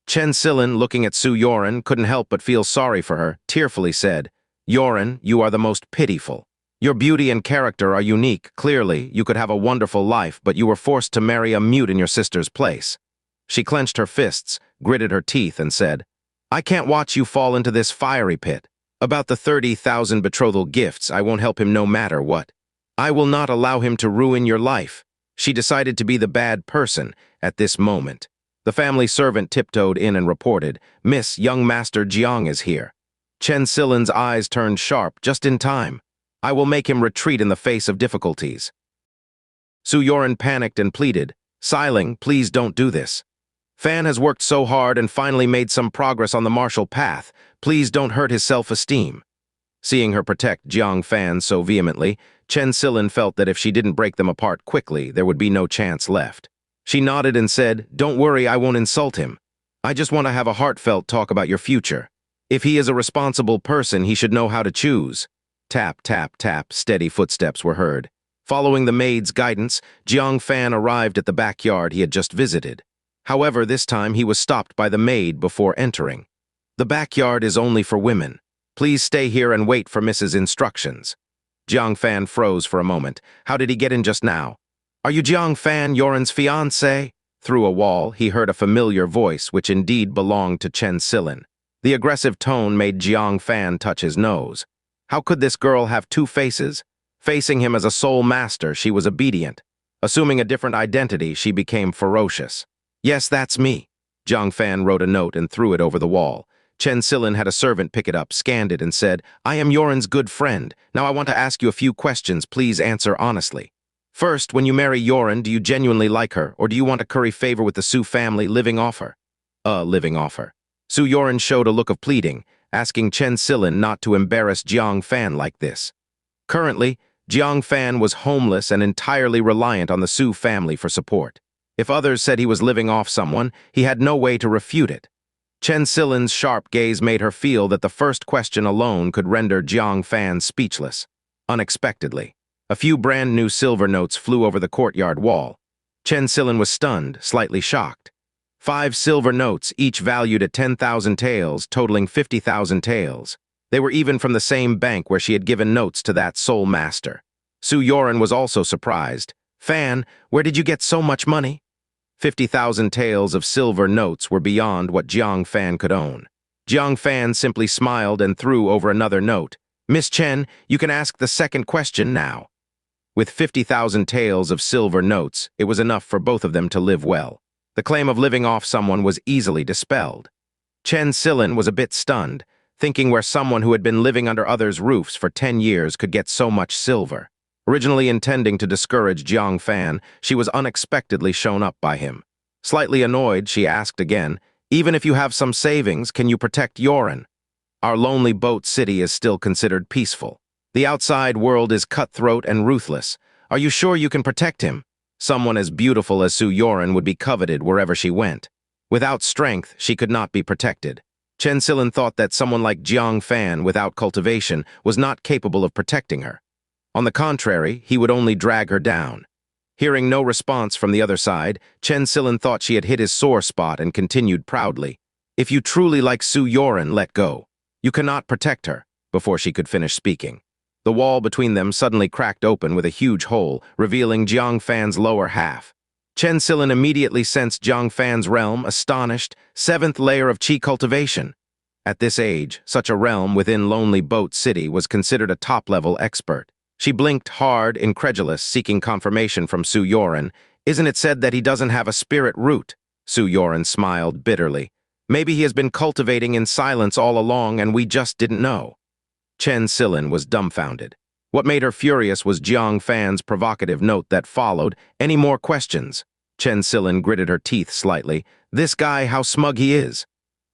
Chen Silin, looking at Su Yoren, couldn't help but feel sorry for her, tearfully said, Yoren, you are the most pitiful. Your beauty and character are unique. Clearly, you could have a wonderful life, but you were forced to marry a mute in your sister's place. She clenched her fists, gritted her teeth, and said, I can't watch you fall into this fiery pit. About the 30,000 betrothal gifts, I won't help him no matter what. I will not allow him to ruin your life. She decided to be the bad person at this moment. The family servant tiptoed in and reported, Miss, young Master Jiang is here. Chen Silin's eyes turned sharp just in time. I will make him retreat in the face of difficulties. Su Yoren panicked and pleaded, Siling, please don't do this. Fan has worked so hard and finally made some progress on the martial path. Please don't hurt his self-esteem. Seeing her protect Jiang Fan so vehemently, Chen Silin felt that if she didn't break them apart quickly, there would be no chance left. She nodded and said, Don't worry, I won't insult him. I just want to have a heartfelt talk about your future. If he is a responsible person, he should know how to choose. Tap, tap, tap, steady footsteps were heard. Following the maid's guidance, Jiang Fan arrived at the backyard he had just visited. However, this time he was stopped by the maid before entering. The backyard is only for women. Please stay here and wait for Mrs. Instructions. Jiang Fan froze for a moment. How did he get in just now? Are you Jiang Fan, Yoren's fiancé? Through a wall, he heard a familiar voice which indeed belonged to Chen Silin. The aggressive tone made Jiang Fan touch his nose. How could this girl have two faces? Facing him as a soul master, she was obedient. Assuming a different identity, she became ferocious. Yes, that's me. Jiang Fan wrote a note and threw it over the wall. Chen Silin had a servant pick it up, scanned it, and said, I am Yoren's good friend. Now I want to ask you a few questions. Please answer honestly. First, when you marry Yoren, do you genuinely like her, or do you want to curry favor with the Su family living off her? Living off her. Su Yoren showed a look of pleading, asking Chen Silin not to embarrass Jiang Fan like this. Currently, Jiang Fan was homeless and entirely reliant on the Su family for support. If others said he was living off someone, he had no way to refute it. Chen Silin's sharp gaze made her feel that the first question alone could render Jiang Fan speechless. Unexpectedly, a few brand-new silver notes flew over the courtyard wall. Chen Silin was stunned, slightly shocked. 5 silver notes, each valued at 10,000 taels, totaling 50,000 taels. They were even from the same bank where she had given notes to that soul master. Su Yoren was also surprised. Fan, where did you get so much money? 50,000 taels of silver notes were beyond what Jiang Fan could own. Jiang Fan simply smiled and threw over another note. Miss Chen, you can ask the second question now. With 50,000 taels of silver notes, it was enough for both of them to live well. The claim of living off someone was easily dispelled. Chen Silin was a bit stunned, thinking where someone who had been living under others' roofs for 10 years could get so much silver. Originally intending to discourage Jiang Fan, she was unexpectedly shown up by him. Slightly annoyed, she asked again, even if you have some savings, can you protect Yoren? Our lonely boat city is still considered peaceful. The outside world is cutthroat and ruthless. Are you sure you can protect him? Someone as beautiful as Su Yoren would be coveted wherever she went. Without strength, she could not be protected. Chen Silin thought that someone like Jiang Fan, without cultivation, was not capable of protecting her. On the contrary, he would only drag her down. Hearing no response from the other side, Chen Silin thought she had hit his sore spot and continued proudly. If you truly like Su Yoren, let go. You cannot protect her, before she could finish speaking. The wall between them suddenly cracked open with a huge hole, revealing Jiang Fan's lower half. Chen Silin immediately sensed Jiang Fan's realm, astonished, 7th layer of Qi Cultivation. At this age, such a realm within Lonely Boat City was considered a top-level expert. She blinked hard, incredulous, seeking confirmation from Su Yoren. Isn't it said that he doesn't have a spirit root? Su Yoren smiled bitterly. Maybe he has been cultivating in silence all along and we just didn't know. Chen Silin was dumbfounded. What made her furious was Jiang Fan's provocative note that followed. Any more questions? Chen Silin gritted her teeth slightly. This guy, how smug he is.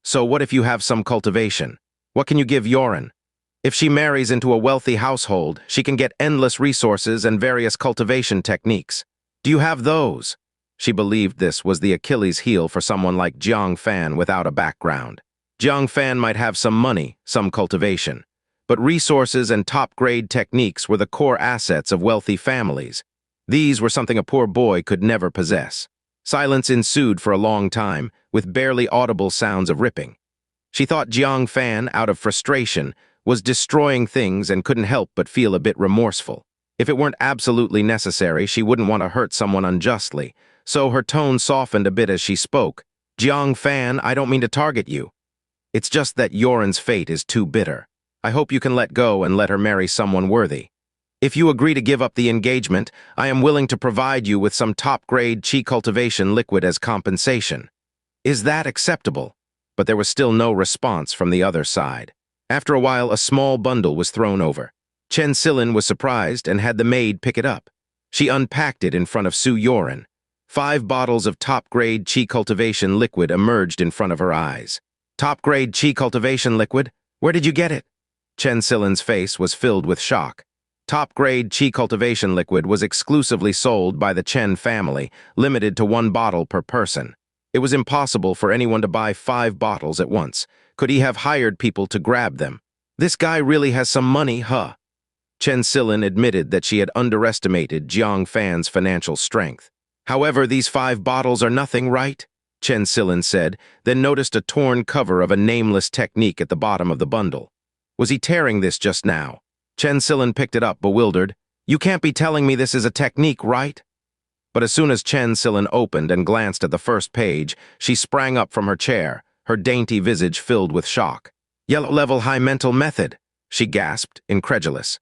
So what if you have some cultivation? What can you give Yoren? If she marries into a wealthy household, she can get endless resources and various cultivation techniques. Do you have those? She believed this was the Achilles heel for someone like Jiang Fan without a background. Jiang Fan might have some money, some cultivation, but resources and top-grade techniques were the core assets of wealthy families. These were something a poor boy could never possess. Silence ensued for a long time, with barely audible sounds of ripping. She thought Jiang Fan, out of frustration, was destroying things and couldn't help but feel a bit remorseful. If it weren't absolutely necessary, she wouldn't want to hurt someone unjustly, so her tone softened a bit as she spoke. Jiang Fan, I don't mean to target you. It's just that Yoren's fate is too bitter. I hope you can let go and let her marry someone worthy. If you agree to give up the engagement, I am willing to provide you with some top-grade Qi Cultivation Liquid as compensation. Is that acceptable? But there was still no response from the other side. After a while, a small bundle was thrown over. Chen Silin was surprised and had the maid pick it up. She unpacked it in front of Su Yoren. 5 bottles of top-grade Qi Cultivation Liquid emerged in front of her eyes. Top-grade Qi Cultivation Liquid? Where did you get it? Chen Silin's face was filled with shock. Top-grade Qi Cultivation Liquid was exclusively sold by the Chen family, limited to 1 bottle per person. It was impossible for anyone to buy 5 bottles at once. Could he have hired people to grab them? This guy really has some money, huh? Chen Silin admitted that she had underestimated Jiang Fan's financial strength. However, these 5 bottles are nothing, right? Chen Silin said, then noticed a torn cover of a nameless technique at the bottom of the bundle. Was he tearing this just now? Chen Silin picked it up, bewildered. You can't be telling me this is a technique, right? But as soon as Chen Silin opened and glanced at the first page, she sprang up from her chair, her dainty visage filled with shock. Yellow-level high mental method, she gasped, incredulous.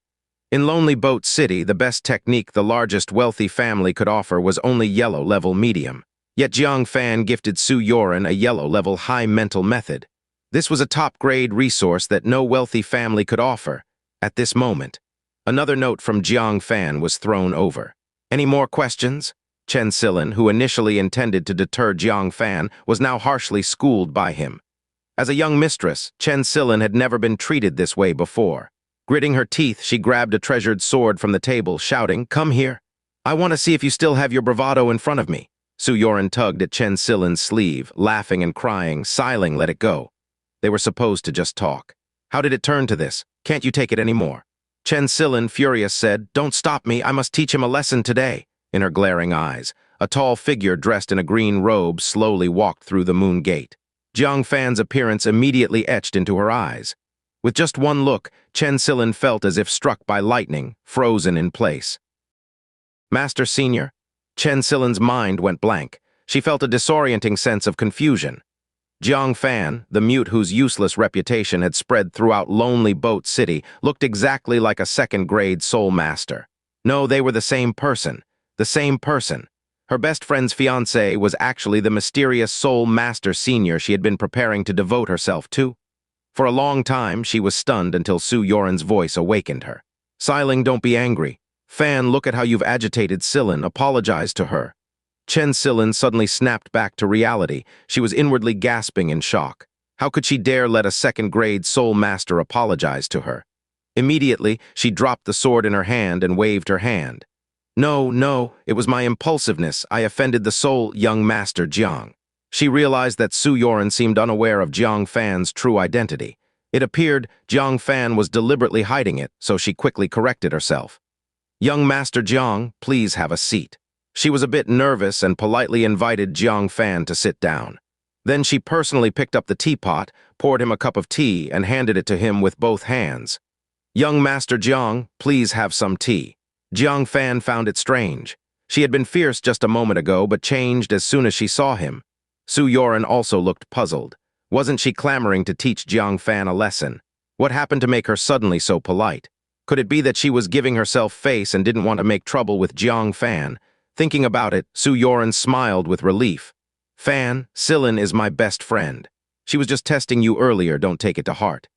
In Lonely Boat City, the best technique the largest wealthy family could offer was only yellow-level medium. Yet Jiang Fan gifted Su Yoren a yellow-level high mental method. This was a top-grade resource that no wealthy family could offer. At this moment, another note from Jiang Fan was thrown over. Any more questions? Chen Silin, who initially intended to deter Jiang Fan, was now harshly schooled by him. As a young mistress, Chen Silin had never been treated this way before. Gritting her teeth, she grabbed a treasured sword from the table, shouting, "Come here. I want to see if you still have your bravado in front of me." Su Yoren tugged at Chen Silin's sleeve, laughing and crying. Siling let it go. They were supposed to just talk. How did it turn to this? Can't you take it anymore? Chen Silin, furious, said, "Don't stop me. I must teach him a lesson today." In her glaring eyes, a tall figure dressed in a green robe slowly walked through the moon gate. Jiang Fan's appearance immediately etched into her eyes. With just one look, Chen Silin felt as if struck by lightning, frozen in place. Master Senior? Chen Silin's mind went blank. She felt a disorienting sense of confusion. Jiang Fan, the mute whose useless reputation had spread throughout Lonely Boat City, looked exactly like a second-grade soul master. No, they were the same person. The same person. Her best friend's fiancé was actually the mysterious soul master senior she had been preparing to devote herself to. For a long time, she was stunned until Su Yoren's voice awakened her. "Siling, don't be angry. Fan, look at how you've agitated Silin. Apologize to her." Chen Silin suddenly snapped back to reality. She was inwardly gasping in shock. How could she dare let a second-grade soul master apologize to her? Immediately, she dropped the sword in her hand and waved her hand. No, it was my impulsiveness. I offended the soul, young master Jiang." She realized that Su Yoren seemed unaware of Jiang Fan's true identity. It appeared Jiang Fan was deliberately hiding it, so she quickly corrected herself. "Young Master Jiang, please have a seat." She was a bit nervous and politely invited Jiang Fan to sit down. Then she personally picked up the teapot, poured him a cup of tea, and handed it to him with both hands. "Young Master Jiang, please have some tea." Jiang Fan found it strange. She had been fierce just a moment ago, but changed as soon as she saw him. Su Yoren also looked puzzled. Wasn't she clamoring to teach Jiang Fan a lesson? What happened to make her suddenly so polite? Could it be that she was giving herself face and didn't want to make trouble with Jiang Fan? Thinking about it, Su Yoren smiled with relief. Fan, Silin is my best friend. She was just testing you earlier, don't take it to heart.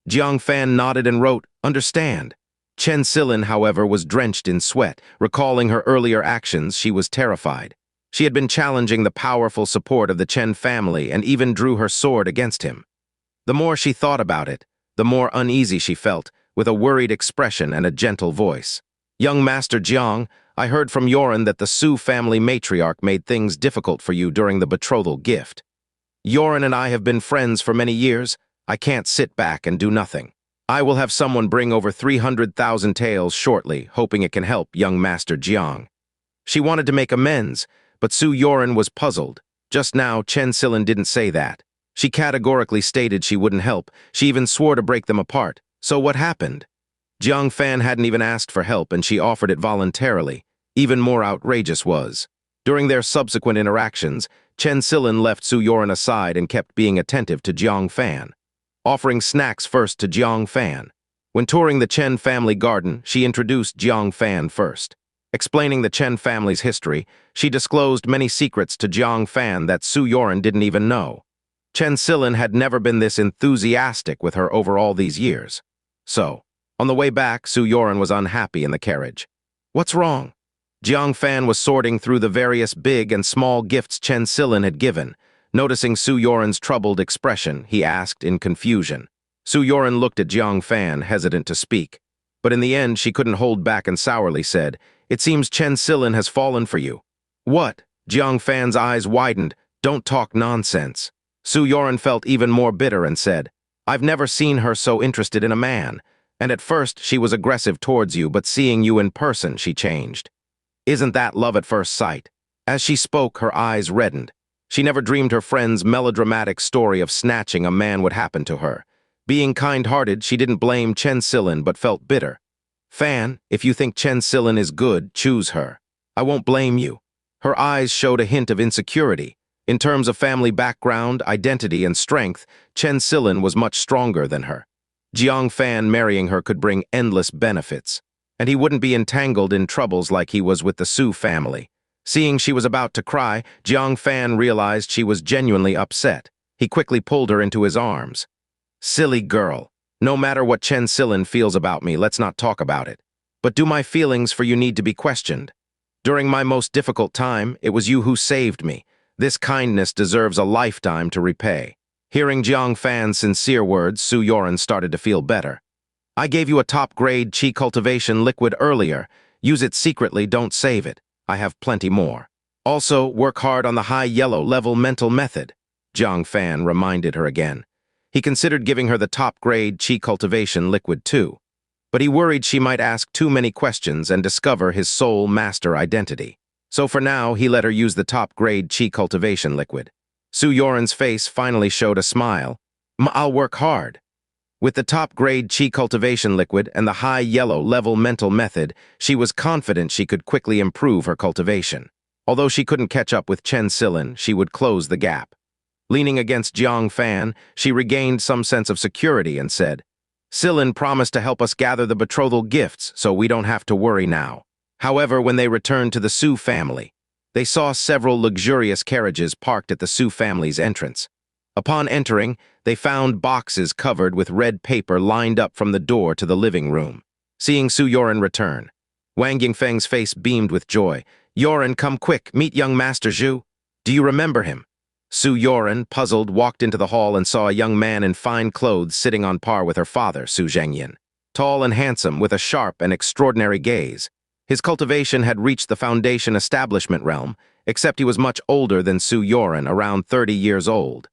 Jiang Fan nodded and wrote, understand. Chen Silin, however, was drenched in sweat. Recalling her earlier actions, she was terrified. She had been challenging the powerful support of the Chen family and even drew her sword against him. The more she thought about it, the more uneasy she felt, with a worried expression and a gentle voice. Young Master Jiang, I heard from Yoren that the Su family matriarch made things difficult for you during the betrothal gift. Yoren and I have been friends for many years. I can't sit back and do nothing. I will have someone bring over 300,000 taels shortly, hoping it can help young Master Jiang. She wanted to make amends, but Su Yoren was puzzled. Just now, Chen Silin didn't say that. She categorically stated she wouldn't help. She even swore to break them apart. So what happened? Jiang Fan hadn't even asked for help, and she offered it voluntarily. Even more outrageous was, during their subsequent interactions, Chen Silin left Su Yoren aside and kept being attentive to Jiang Fan, offering snacks first to Jiang Fan. When touring the Chen family garden, she introduced Jiang Fan first. Explaining the Chen family's history, she disclosed many secrets to Jiang Fan that Su Yoren didn't even know. Chen Silin had never been this enthusiastic with her over all these years. So, on the way back, Su Yoren was unhappy in the carriage. What's wrong? Jiang Fan was sorting through the various big and small gifts Chen Silin had given. Noticing Su Yoren's troubled expression, he asked in confusion. Su Yoren looked at Jiang Fan, hesitant to speak. But in the end, she couldn't hold back and sourly said, it seems Chen Silin has fallen for you. What? Jiang Fan's eyes widened. Don't talk nonsense. Su Yoren felt even more bitter and said, I've never seen her so interested in a man. And at first, she was aggressive towards you, but seeing you in person, she changed. Isn't that love at first sight? As she spoke, her eyes reddened. She never dreamed her friend's melodramatic story of snatching a man would happen to her. Being kind-hearted, she didn't blame Chen Silin but felt bitter. Fan, if you think Chen Silin is good, choose her. I won't blame you. Her eyes showed a hint of insecurity. In terms of family background, identity, and strength, Chen Silin was much stronger than her. Jiang Fan marrying her could bring endless benefits, and he wouldn't be entangled in troubles like he was with the Su family. Seeing she was about to cry, Jiang Fan realized she was genuinely upset. He quickly pulled her into his arms. Silly girl. No matter what Chen Silin feels about me, let's not talk about it. But do my feelings for you need to be questioned? During my most difficult time, it was you who saved me. This kindness deserves a lifetime to repay. Hearing Jiang Fan's sincere words, Su Yoren started to feel better. I gave you a top-grade Qi Cultivation Liquid earlier. Use it secretly, don't save it. I have plenty more. Also, work hard on the high yellow level mental method. Jiang Fan reminded her again. He considered giving her the top-grade Qi Cultivation Liquid too, but he worried she might ask too many questions and discover his soul master identity. So for now, he let her use the top-grade Qi Cultivation Liquid. Su Yoren's face finally showed a smile. I'll work hard. With the top-grade Qi Cultivation Liquid and the high yellow level mental method, she was confident she could quickly improve her cultivation. Although she couldn't catch up with Chen Silin, she would close the gap. Leaning against Jiang Fan, she regained some sense of security and said, Silin promised to help us gather the betrothal gifts, so we don't have to worry now. However, when they returned to the Su family, they saw several luxurious carriages parked at the Su family's entrance. Upon entering, they found boxes covered with red paper lined up from the door to the living room. Seeing Su Yoren return, Wang Yingfeng's face beamed with joy. Yoren, come quick, meet young Master Zhu. Do you remember him? Su Yoren, puzzled, walked into the hall and saw a young man in fine clothes sitting on par with her father, Su Zhengyin. Tall and handsome, with a sharp and extraordinary gaze. His cultivation had reached the foundation establishment realm, except he was much older than Su Yoren, around 30 years old.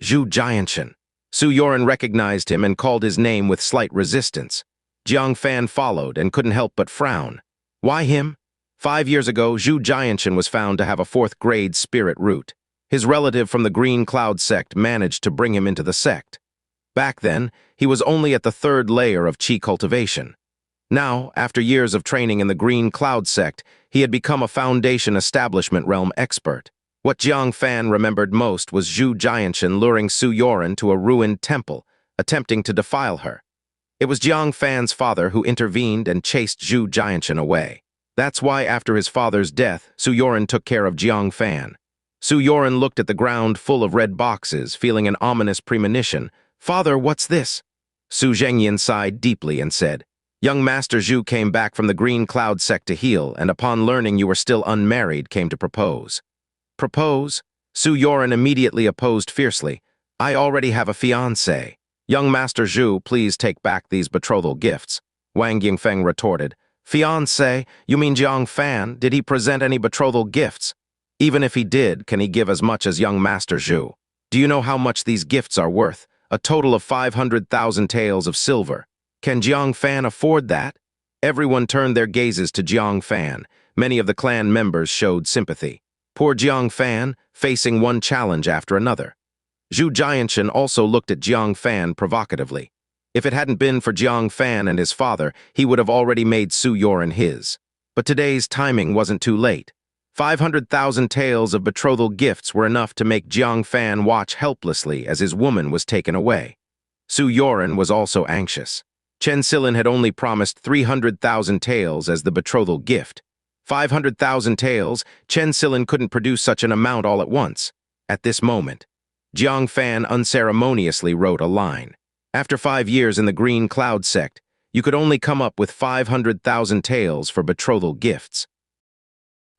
Zhu Jianshen. Su Yoren recognized him and called his name with slight resistance. Jiang Fan followed and couldn't help but frown. Why him? 5 years ago, Zhu Jianshen was found to have a 4th-grade spirit root. His relative from the Green Cloud sect managed to bring him into the sect. Back then, he was only at the 3rd layer of Qi cultivation. Now, after years of training in the Green Cloud sect, he had become a foundation establishment realm expert. What Jiang Fan remembered most was Zhu Jianshen luring Su Yoren to a ruined temple, attempting to defile her. It was Jiang Fan's father who intervened and chased Zhu Jianshen away. That's why after his father's death, Su Yoren took care of Jiang Fan. Su Yoren looked at the ground full of red boxes, feeling an ominous premonition. "Father, what's this?" Su Zhengyan sighed deeply and said, "Young Master Zhu came back from the Green Cloud sect to heal, and upon learning you were still unmarried, came to propose." "Propose?" Su Yoren immediately opposed fiercely. "I already have a fiancé." "Young Master Zhu, please take back these betrothal gifts," Wang Yingfeng retorted. "Fiancé? You mean Jiang Fan? Did he present any betrothal gifts? Even if he did, can he give as much as young Master Zhu? Do you know how much these gifts are worth? A total of 500,000 taels of silver. Can Jiang Fan afford that?" Everyone turned their gazes to Jiang Fan. Many of the clan members showed sympathy. Poor Jiang Fan, facing one challenge after another. Zhu Jianshen also looked at Jiang Fan provocatively. If it hadn't been for Jiang Fan and his father, he would have already made Su Yoren his. But today's timing wasn't too late. 500,000 taels of betrothal gifts were enough to make Jiang Fan watch helplessly as his woman was taken away. Su Yoren was also anxious. Chen Silin had only promised 300,000 taels as the betrothal gift. 500,000 taels, Chen Silin couldn't produce such an amount all at once. At this moment, Jiang Fan unceremoniously wrote a line. After 5 years in the Green Cloud sect, you could only come up with 500,000 taels for betrothal gifts.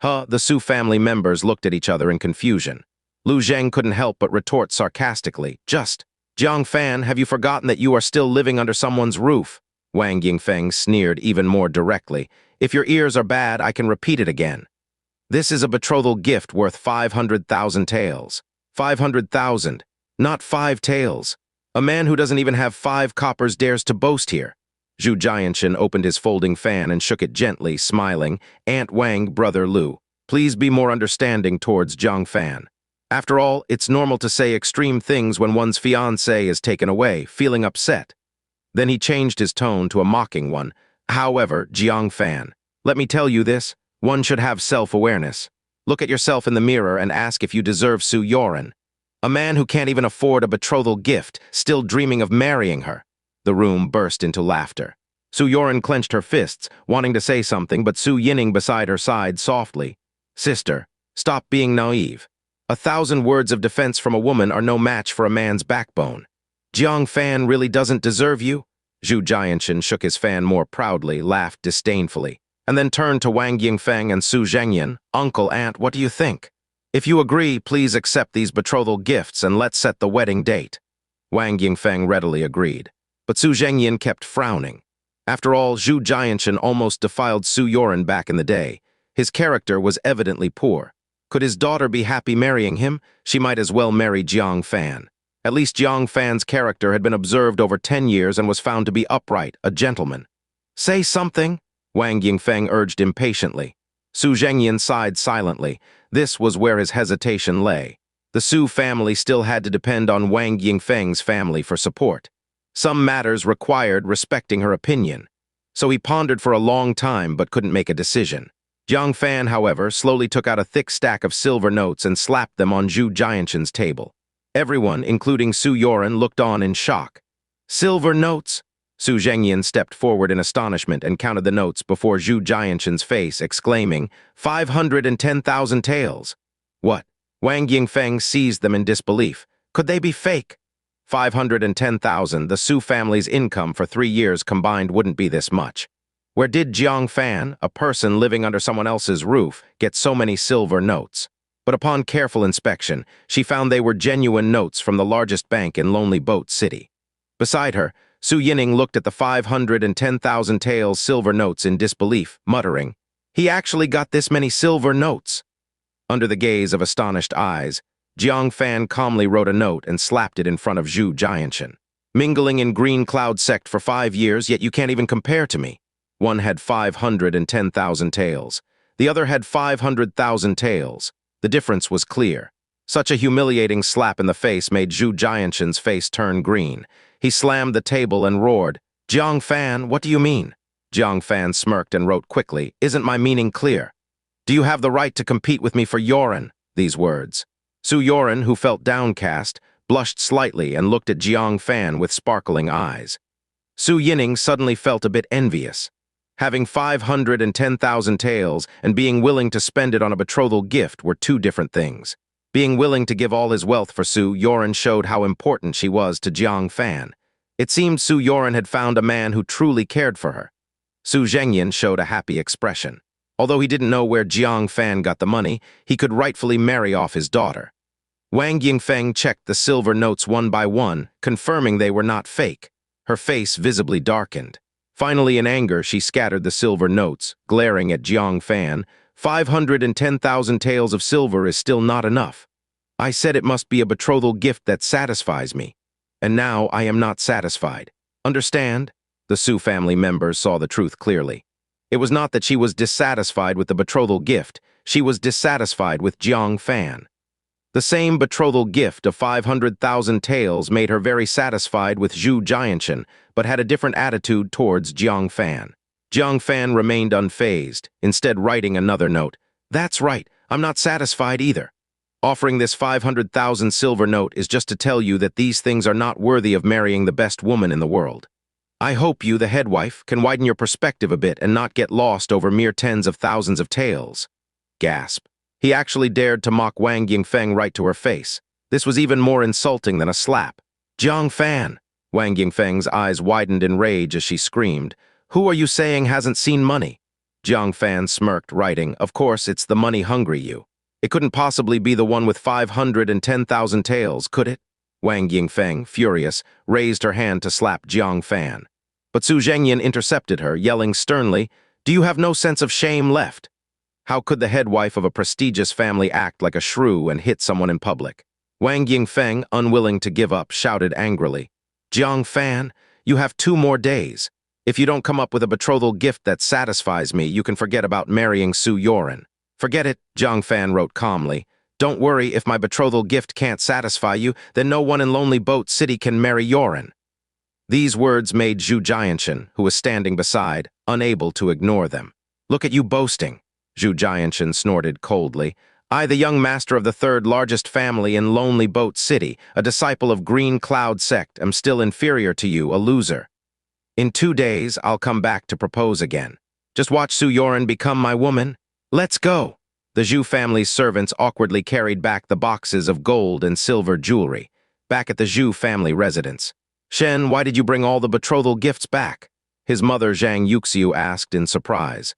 The Su family members looked at each other in confusion. Lu Zheng couldn't help but retort sarcastically, "Just, Jiang Fan, have you forgotten that you are still living under someone's roof?" Wang Yingfeng sneered even more directly. "If your ears are bad, I can repeat it again. This is a betrothal gift worth 500,000 taels. 500,000, not 5 taels. A man who doesn't even have 5 coppers dares to boast here." Zhu Jianshen opened his folding fan and shook it gently, smiling. "Aunt Wang, brother Lu, please be more understanding towards Jiang Fan. After all, it's normal to say extreme things when one's fiancé is taken away, feeling upset." Then he changed his tone to a mocking one. "However, Jiang Fan, let me tell you this, one should have self-awareness. Look at yourself in the mirror and ask if you deserve Su Yoren. A man who can't even afford a betrothal gift, still dreaming of marrying her." The room burst into laughter. Su Yoren clenched her fists, wanting to say something, but Su Yining beside her sighed softly. "Sister, stop being naive. 1,000 words of defense from a woman are no match for a man's backbone. Jiang Fan really doesn't deserve you?" Zhu Jianshen shook his fan more proudly, laughed disdainfully, and then turned to Wang Yingfeng and Su Zhengyan. "Uncle, aunt, what do you think? If you agree, please accept these betrothal gifts and let's set the wedding date." Wang Yingfeng readily agreed, but Su Zhengyan kept frowning. After all, Zhu Jianshen almost defiled Su Yoren back in the day. His character was evidently poor. Could his daughter be happy marrying him? She might as well marry Jiang Fan. At least Jiang Fan's character had been observed over 10 years and was found to be upright, a gentleman. "Say something," Wang Yingfeng urged impatiently. Su Zhengyan sighed silently. This was where his hesitation lay. The Su family still had to depend on Wang Yingfeng's family for support. Some matters required respecting her opinion. So he pondered for a long time but couldn't make a decision. Jiang Fan, however, slowly took out a thick stack of silver notes and slapped them on Zhu Jianshen's table. Everyone, including Su Yoren, looked on in shock. "Silver notes?" Su Zhengyan stepped forward in astonishment and counted the notes before Zhu Jianshen's face, exclaiming, 510,000 taels. "What?" Wang Yingfeng seized them in disbelief. "Could they be fake?" 510,000, the Su family's income for 3 years combined wouldn't be this much. Where did Jiang Fan, a person living under someone else's roof, get so many silver notes? But upon careful inspection, she found they were genuine notes from the largest bank in Lonely Boat City. Beside her, Su Yining looked at the 510,000 taels silver notes in disbelief, muttering, "He actually got this many silver notes." Under the gaze of astonished eyes, Jiang Fan calmly wrote a note and slapped it in front of Zhu Jianshen. "Mingling in Green Cloud sect for 5 years, yet you can't even compare to me." One had 510,000 taels. The other had 500,000 taels. The difference was clear. Such a humiliating slap in the face made Zhu Jianshen's face turn green. He slammed the table and roared, "Jiang Fan, what do you mean?" Jiang Fan smirked and wrote quickly, "Isn't my meaning clear? Do you have the right to compete with me for Yoren?" These words. Su Yoren, who felt downcast, blushed slightly and looked at Jiang Fan with sparkling eyes. Su Yining suddenly felt a bit envious. Having 510,000 taels and being willing to spend it on a betrothal gift were two different things. Being willing to give all his wealth for Su Yoren showed how important she was to Jiang Fan. It seemed Su Yoren had found a man who truly cared for her. Su Zhengyan showed a happy expression. Although he didn't know where Jiang Fan got the money, he could rightfully marry off his daughter. Wang Yingfeng checked the silver notes one by one, confirming they were not fake. Her face visibly darkened. Finally, in anger, she scattered the silver notes, glaring at Jiang Fan. 510,000 taels of silver is still not enough. I said it must be a betrothal gift that satisfies me. And now I am not satisfied. Understand? The Su family members saw the truth clearly. It was not that she was dissatisfied with the betrothal gift, she was dissatisfied with Jiang Fan. The same betrothal gift of 500,000 taels made her very satisfied with Zhu Jianshen, but had a different attitude towards Jiang Fan. Jiang Fan remained unfazed, instead writing another note. That's right, I'm not satisfied either. Offering this 500,000 silver note is just to tell you that these things are not worthy of marrying the best woman in the world. I hope you, the head wife, can widen your perspective a bit and not get lost over mere tens of thousands of taels. Gasp. He actually dared to mock Wang Yingfeng right to her face. This was even more insulting than a slap. Jiang Fan! Wang Yingfeng's eyes widened in rage as she screamed. Who are you saying hasn't seen money? Jiang Fan smirked, writing, Of course, it's the money-hungry you. It couldn't possibly be the one with 510,000 taels, could it? Wang Yingfeng, furious, raised her hand to slap Jiang Fan. But Su Zhengyan intercepted her, yelling sternly, Do you have no sense of shame left? How could the head wife of a prestigious family act like a shrew and hit someone in public? Wang Yingfeng, unwilling to give up, shouted angrily, Jiang Fan, you have 2 more days. If you don't come up with a betrothal gift that satisfies me, you can forget about marrying Su Yoren. Forget it, Jiang Fan wrote calmly. Don't worry, if my betrothal gift can't satisfy you, then no one in Lonely Boat City can marry Yoren. These words made Zhu Jianshen, who was standing beside, unable to ignore them. Look at you boasting. Zhu Jianshen snorted coldly. I, the young master of the 3rd largest family in Lonely Boat City, a disciple of Green Cloud sect, am still inferior to you, a loser. In 2 days, I'll come back to propose again. Just watch Su Yoren become my woman. Let's go. The Zhu family's servants awkwardly carried back the boxes of gold and silver jewelry. Back at the Zhu family residence. Shen, why did you bring all the betrothal gifts back? His mother Zhang Yuxiu asked in surprise.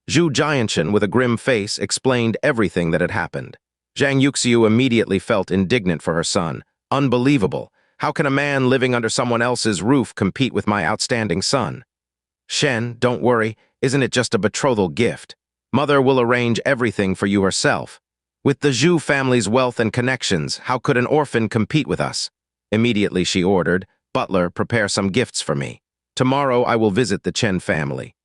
Zhu Jianshen, with a grim face, explained everything that had happened. Zhang Yuxiu immediately felt indignant for her son. Unbelievable. How can a man living under someone else's roof compete with my outstanding son? Shen, don't worry. Isn't it just a betrothal gift? Mother will arrange everything for you herself. With the Zhu family's wealth and connections, how could an orphan compete with us? Immediately she ordered, Butler, prepare some gifts for me. Tomorrow I will visit the Chen family.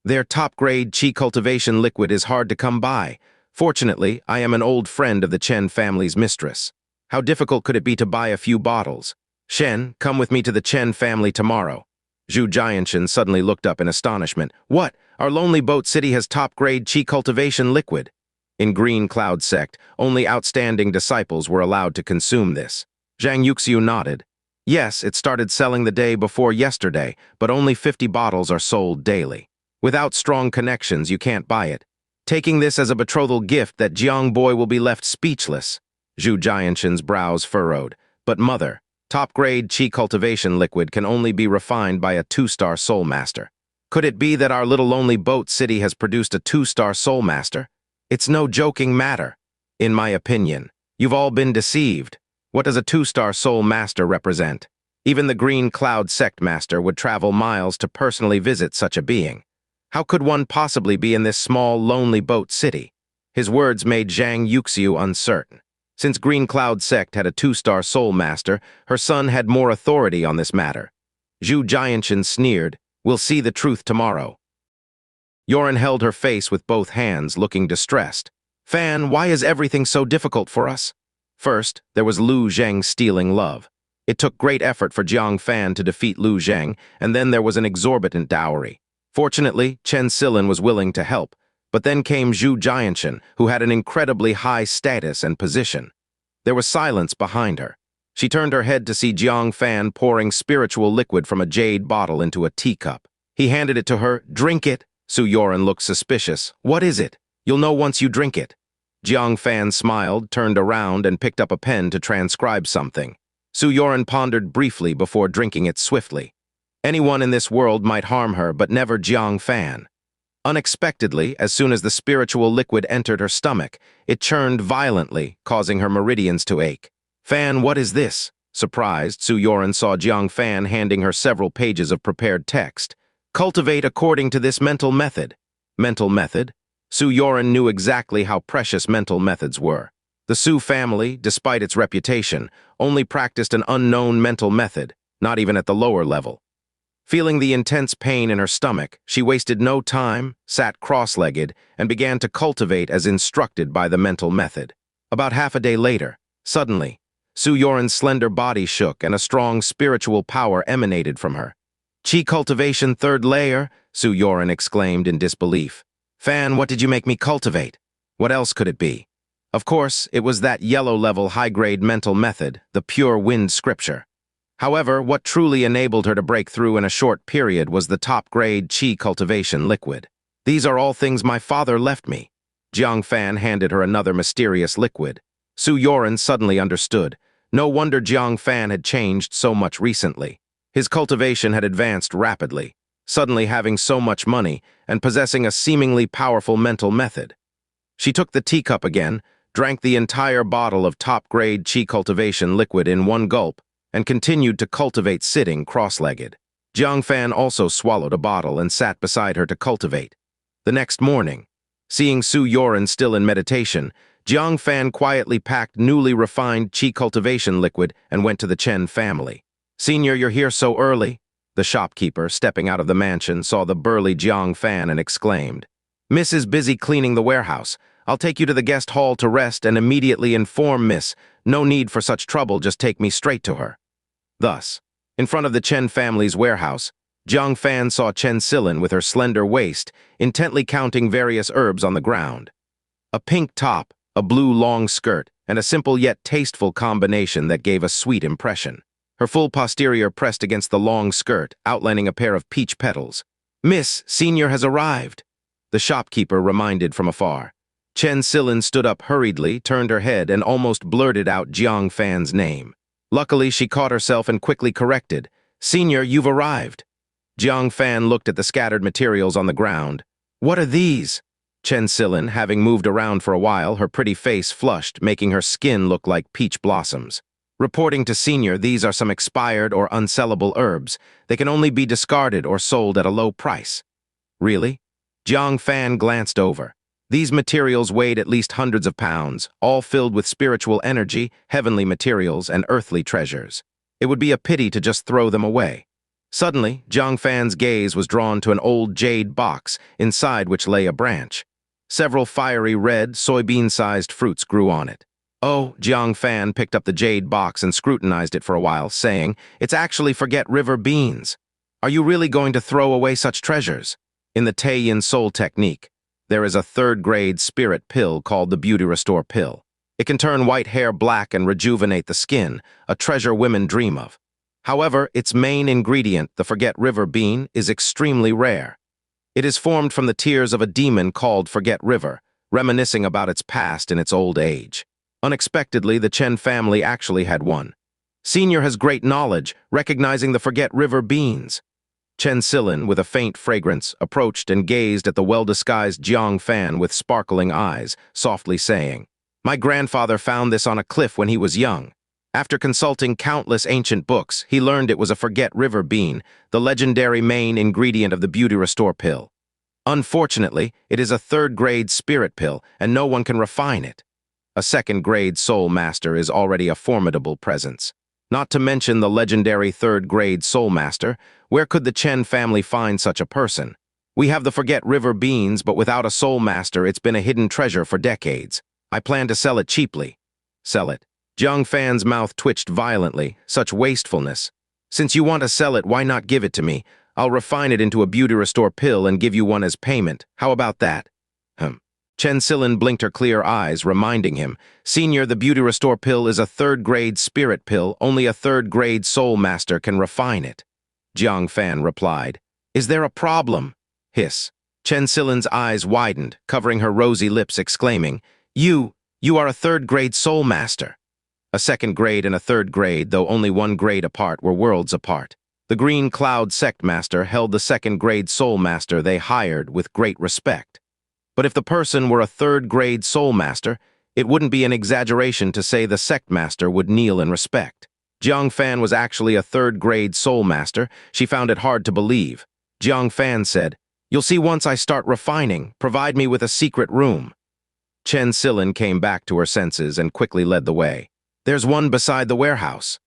Their top-grade Qi Cultivation Liquid is hard to come by. Fortunately, I am an old friend of the Chen family's mistress. How difficult could it be to buy a few bottles? Shen, come with me to the Chen family tomorrow. Zhu Jianshen suddenly looked up in astonishment. What? Our Lonely Boat City has top-grade Qi Cultivation Liquid. In Green Cloud sect, only outstanding disciples were allowed to consume this. Zhang Yuxiu nodded. Yes, it started selling the day before yesterday, but only 50 bottles are sold daily. Without strong connections, you can't buy it. Taking this as a betrothal gift, that Jiang boy will be left speechless. Zhu Jianshen's brows furrowed. But mother, top-grade Qi Cultivation Liquid can only be refined by a 2-star soul master. Could it be that our little Lonely Boat City has produced a 2-star soul master? It's no joking matter. In my opinion, you've all been deceived. What does a 2-star soul master represent? Even the Green Cloud sect master would travel miles to personally visit such a being. How could one possibly be in this small, lonely boat city? His words made Zhang Yuxiu uncertain. Since Green Cloud sect had a 2-star soul master, her son had more authority on this matter. Zhu Jianshen sneered, We'll see the truth tomorrow. Yoren held her face with both hands, looking distressed. Fan, why is everything so difficult for us? First, there was Lu Zheng stealing love. It took great effort for Jiang Fan to defeat Lu Zheng, and then there was an exorbitant dowry. Fortunately, Chen Silin was willing to help, but then came Zhu Jianshen, who had an incredibly high status and position. There was silence behind her. She turned her head to see Jiang Fan pouring spiritual liquid from a jade bottle into a teacup. He handed it to her. "Drink it." Su Yoren looked suspicious. "What is it?" "You'll know once you drink it." Jiang Fan smiled, turned around, and picked up a pen to transcribe something. Su Yoren pondered briefly before drinking it swiftly. Anyone in this world might harm her, but never Jiang Fan. Unexpectedly, as soon as the spiritual liquid entered her stomach, it churned violently, causing her meridians to ache. "Fan, what is this?" Surprised, Su Yoren saw Jiang Fan handing her several pages of prepared text. "Cultivate according to this mental method." Mental method? Su Yoren knew exactly how precious mental methods were. The Su family, despite its reputation, only practiced an unknown mental method, not even at the lower level. Feeling the intense pain in her stomach, she wasted no time, sat cross-legged, and began to cultivate as instructed by the mental method. About half a day later, suddenly, Su Yoren's slender body shook and a strong spiritual power emanated from her. "Qi Cultivation third layer," Su Yoren exclaimed in disbelief. "Fan, what did you make me cultivate?" What else could it be? Of course, it was that yellow-level high-grade mental method, the pure wind scripture. However, what truly enabled her to break through in a short period was the top-grade Qi Cultivation Liquid. "These are all things my father left me." Jiang Fan handed her another mysterious liquid. Su Yoren suddenly understood. No wonder Jiang Fan had changed so much recently. His cultivation had advanced rapidly, suddenly having so much money and possessing a seemingly powerful mental method. She took the teacup again, drank the entire bottle of top-grade Qi Cultivation Liquid in one gulp, and continued to cultivate sitting cross-legged. Jiang Fan also swallowed a bottle and sat beside her to cultivate. The next morning, seeing Su Yoren still in meditation, Jiang Fan quietly packed newly refined Qi Cultivation Liquid and went to the Chen family. "Senior, you're here so early?" The shopkeeper, stepping out of the mansion, saw the burly Jiang Fan and exclaimed, "Miss is busy cleaning the warehouse. I'll take you to the guest hall to rest and immediately inform Miss. No need for such trouble, just take me straight to her." Thus, in front of the Chen family's warehouse, Jiang Fan saw Chen Silin with her slender waist, intently counting various herbs on the ground. A pink top, a blue long skirt, and a simple yet tasteful combination that gave a sweet impression. Her full posterior pressed against the long skirt, outlining a pair of peach petals. "Miss, Senior has arrived," the shopkeeper reminded from afar. Chen Silin stood up hurriedly, turned her head, and almost blurted out Jiang Fan's name. Luckily, she caught herself and quickly corrected. "Senior, you've arrived." Jiang Fan looked at the scattered materials on the ground. "What are these?" Chen Silin, having moved around for a while, her pretty face flushed, making her skin look like peach blossoms. "Reporting to Senior, these are some expired or unsellable herbs. They can only be discarded or sold at a low price." "Really?" Jiang Fan glanced over. These materials weighed at least hundreds of pounds, all filled with spiritual energy, heavenly materials, and earthly treasures. It would be a pity to just throw them away. Suddenly, Jiang Fan's gaze was drawn to an old jade box, inside which lay a branch. Several fiery red, soybean-sized fruits grew on it. "Oh," Jiang Fan picked up the jade box and scrutinized it for a while, saying, "It's actually Forget River beans. Are you really going to throw away such treasures?" In the Taiyin Soul technique, there is a third-grade spirit pill called the Beauty Restore Pill. It can turn white hair black and rejuvenate the skin, a treasure women dream of. However, its main ingredient, the Forget River bean, is extremely rare. It is formed from the tears of a demon called Forget River, reminiscing about its past in its old age. Unexpectedly, the Chen family actually had one. Senior has great knowledge, recognizing the Forget River beans. Chen Silin, with a faint fragrance, approached and gazed at the well-disguised Jiang Fan with sparkling eyes, softly saying, "My grandfather found this on a cliff when he was young. After consulting countless ancient books, he learned it was a Forget River bean, the legendary main ingredient of the Beauty Restore pill. Unfortunately, it is a third-grade spirit pill, and no one can refine it. A second-grade soul master is already a formidable presence. Not to mention the legendary third-grade soul master, where could the Chen family find such a person? We have the Forget River beans, but without a soul master, it's been a hidden treasure for decades. I plan to sell it cheaply." "Sell it?" Jiang Fan's mouth twitched violently. Such wastefulness. "Since you want to sell it, why not give it to me? I'll refine it into a Beauty Restore pill and give you one as payment. How about that?" Chen Silin blinked her clear eyes, reminding him, "Senior, the Beauty Restore pill is a third-grade spirit pill. Only a third-grade soul master can refine it." Jiang Fan replied, "Is there a problem?" Hiss. Chen Silin's eyes widened, covering her rosy lips, exclaiming, You are a third-grade soul master." A second grade and a third grade, though only one grade apart, were worlds apart. The Green Cloud Sect Master held the second-grade soul master they hired with great respect. But if the person were a third-grade soul master, it wouldn't be an exaggeration to say the sect master would kneel in respect. Jiang Fan was actually a third-grade soul master. She found it hard to believe. Jiang Fan said, "You'll see once I start refining. Provide me with a secret room." Chen Silin came back to her senses and quickly led the way. "There's one beside the warehouse."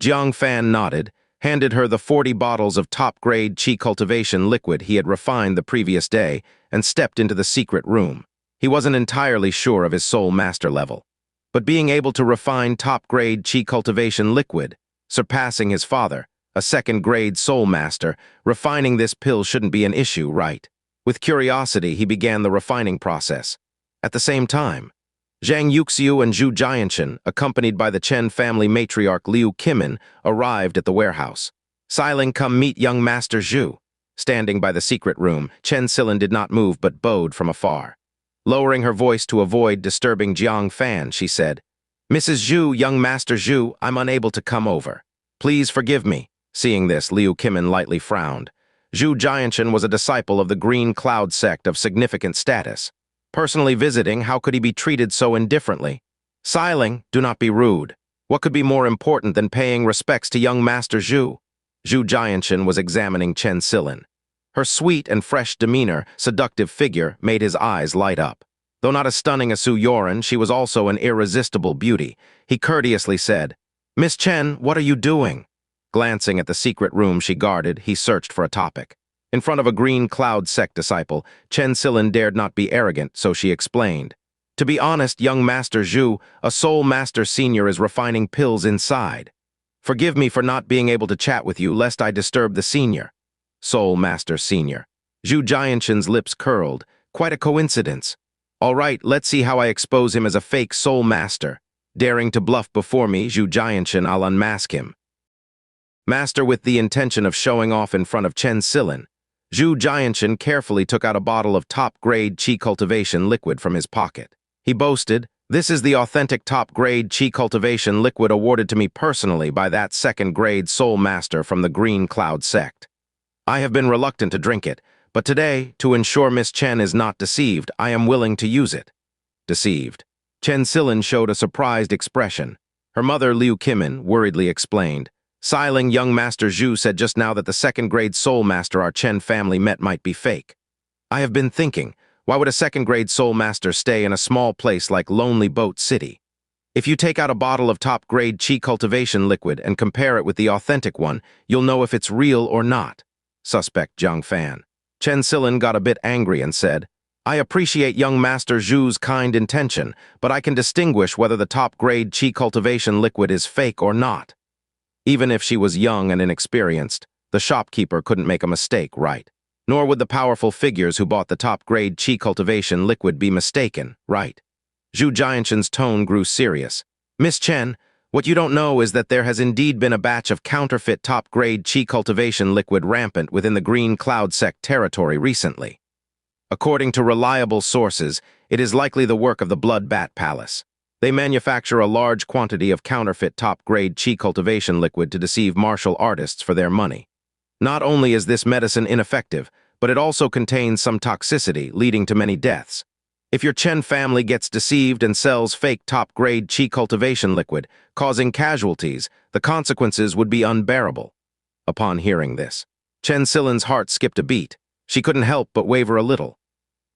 Jiang Fan nodded, handed her the 40 bottles of top-grade Qi Cultivation Liquid he had refined the previous day, and stepped into the secret room. He wasn't entirely sure of his soul master level, but being able to refine top-grade Qi Cultivation Liquid, surpassing his father, a second-grade soul master, refining this pill shouldn't be an issue, right? With curiosity, he began the refining process. At the same time, Zhang Yuxiu and Zhu Jianshen, accompanied by the Chen family matriarch Liu Qimin, arrived at the warehouse. "Silin, come meet young Master Zhu." Standing by the secret room, Chen Silin did not move but bowed from afar. Lowering her voice to avoid disturbing Jiang Fan, she said, "Mrs. Zhu, young Master Zhu, I'm unable to come over. Please forgive me." Seeing this, Liu Qimin lightly frowned. Zhu Jianshen was a disciple of the Green Cloud sect of significant status. Personally visiting, how could he be treated so indifferently? "Silin, do not be rude. What could be more important than paying respects to young Master Zhu?" Zhu Jianshen was examining Chen Silin. Her sweet and fresh demeanor, seductive figure, made his eyes light up. Though not as stunning as Su Yoren, she was also an irresistible beauty. He courteously said, "Miss Chen, what are you doing?" Glancing at the secret room she guarded, he searched for a topic. In front of a Green Cloud sect disciple, Chen Silin dared not be arrogant, so she explained, "To be honest, young Master Zhu, a Soul Master Senior is refining pills inside. Forgive me for not being able to chat with you, lest I disturb the Senior." Soul Master Senior. Zhu Jianshen's lips curled. Quite a coincidence. "All right, let's see how I expose him as a fake Soul Master. Daring to bluff before me, Zhu Jianshen, I'll unmask him." Master with the intention of showing off in front of Chen Silin, Zhu Jianshen carefully took out a bottle of top-grade Qi Cultivation Liquid from his pocket. He boasted, "This is the authentic top-grade Qi Cultivation Liquid awarded to me personally by that second-grade soul master from the Green Cloud sect. I have been reluctant to drink it, but today, to ensure Miss Chen is not deceived, I am willing to use it." Deceived. Chen Silin showed a surprised expression. Her mother, Liu Qimin, worriedly explained, "Silin, young Master Zhu said just now that the second-grade soul master our Chen family met might be fake. I have been thinking, why would a second-grade soul master stay in a small place like Lonely Boat City? If you take out a bottle of top-grade Qi Cultivation Liquid and compare it with the authentic one, you'll know if it's real or not." Suspect Jiang Fan. Chen Silin got a bit angry and said, "I appreciate young Master Zhu's kind intention, but I can distinguish whether the top-grade Qi Cultivation Liquid is fake or not." Even if she was young and inexperienced, the shopkeeper couldn't make a mistake, right? Nor would the powerful figures who bought the top-grade Qi Cultivation Liquid be mistaken, right? Zhu Jianshen's tone grew serious. "Miss Chen, what you don't know is that there has indeed been a batch of counterfeit top-grade Qi Cultivation Liquid rampant within the Green Cloud sect territory recently. According to reliable sources, it is likely the work of the Blood Bat Palace. They manufacture a large quantity of counterfeit top-grade Qi Cultivation Liquid to deceive martial artists for their money. Not only is this medicine ineffective, but it also contains some toxicity, leading to many deaths. If your Chen family gets deceived and sells fake top-grade Qi Cultivation Liquid, causing casualties, the consequences would be unbearable." Upon hearing this, Chen Silin's heart skipped a beat. She couldn't help but waver a little.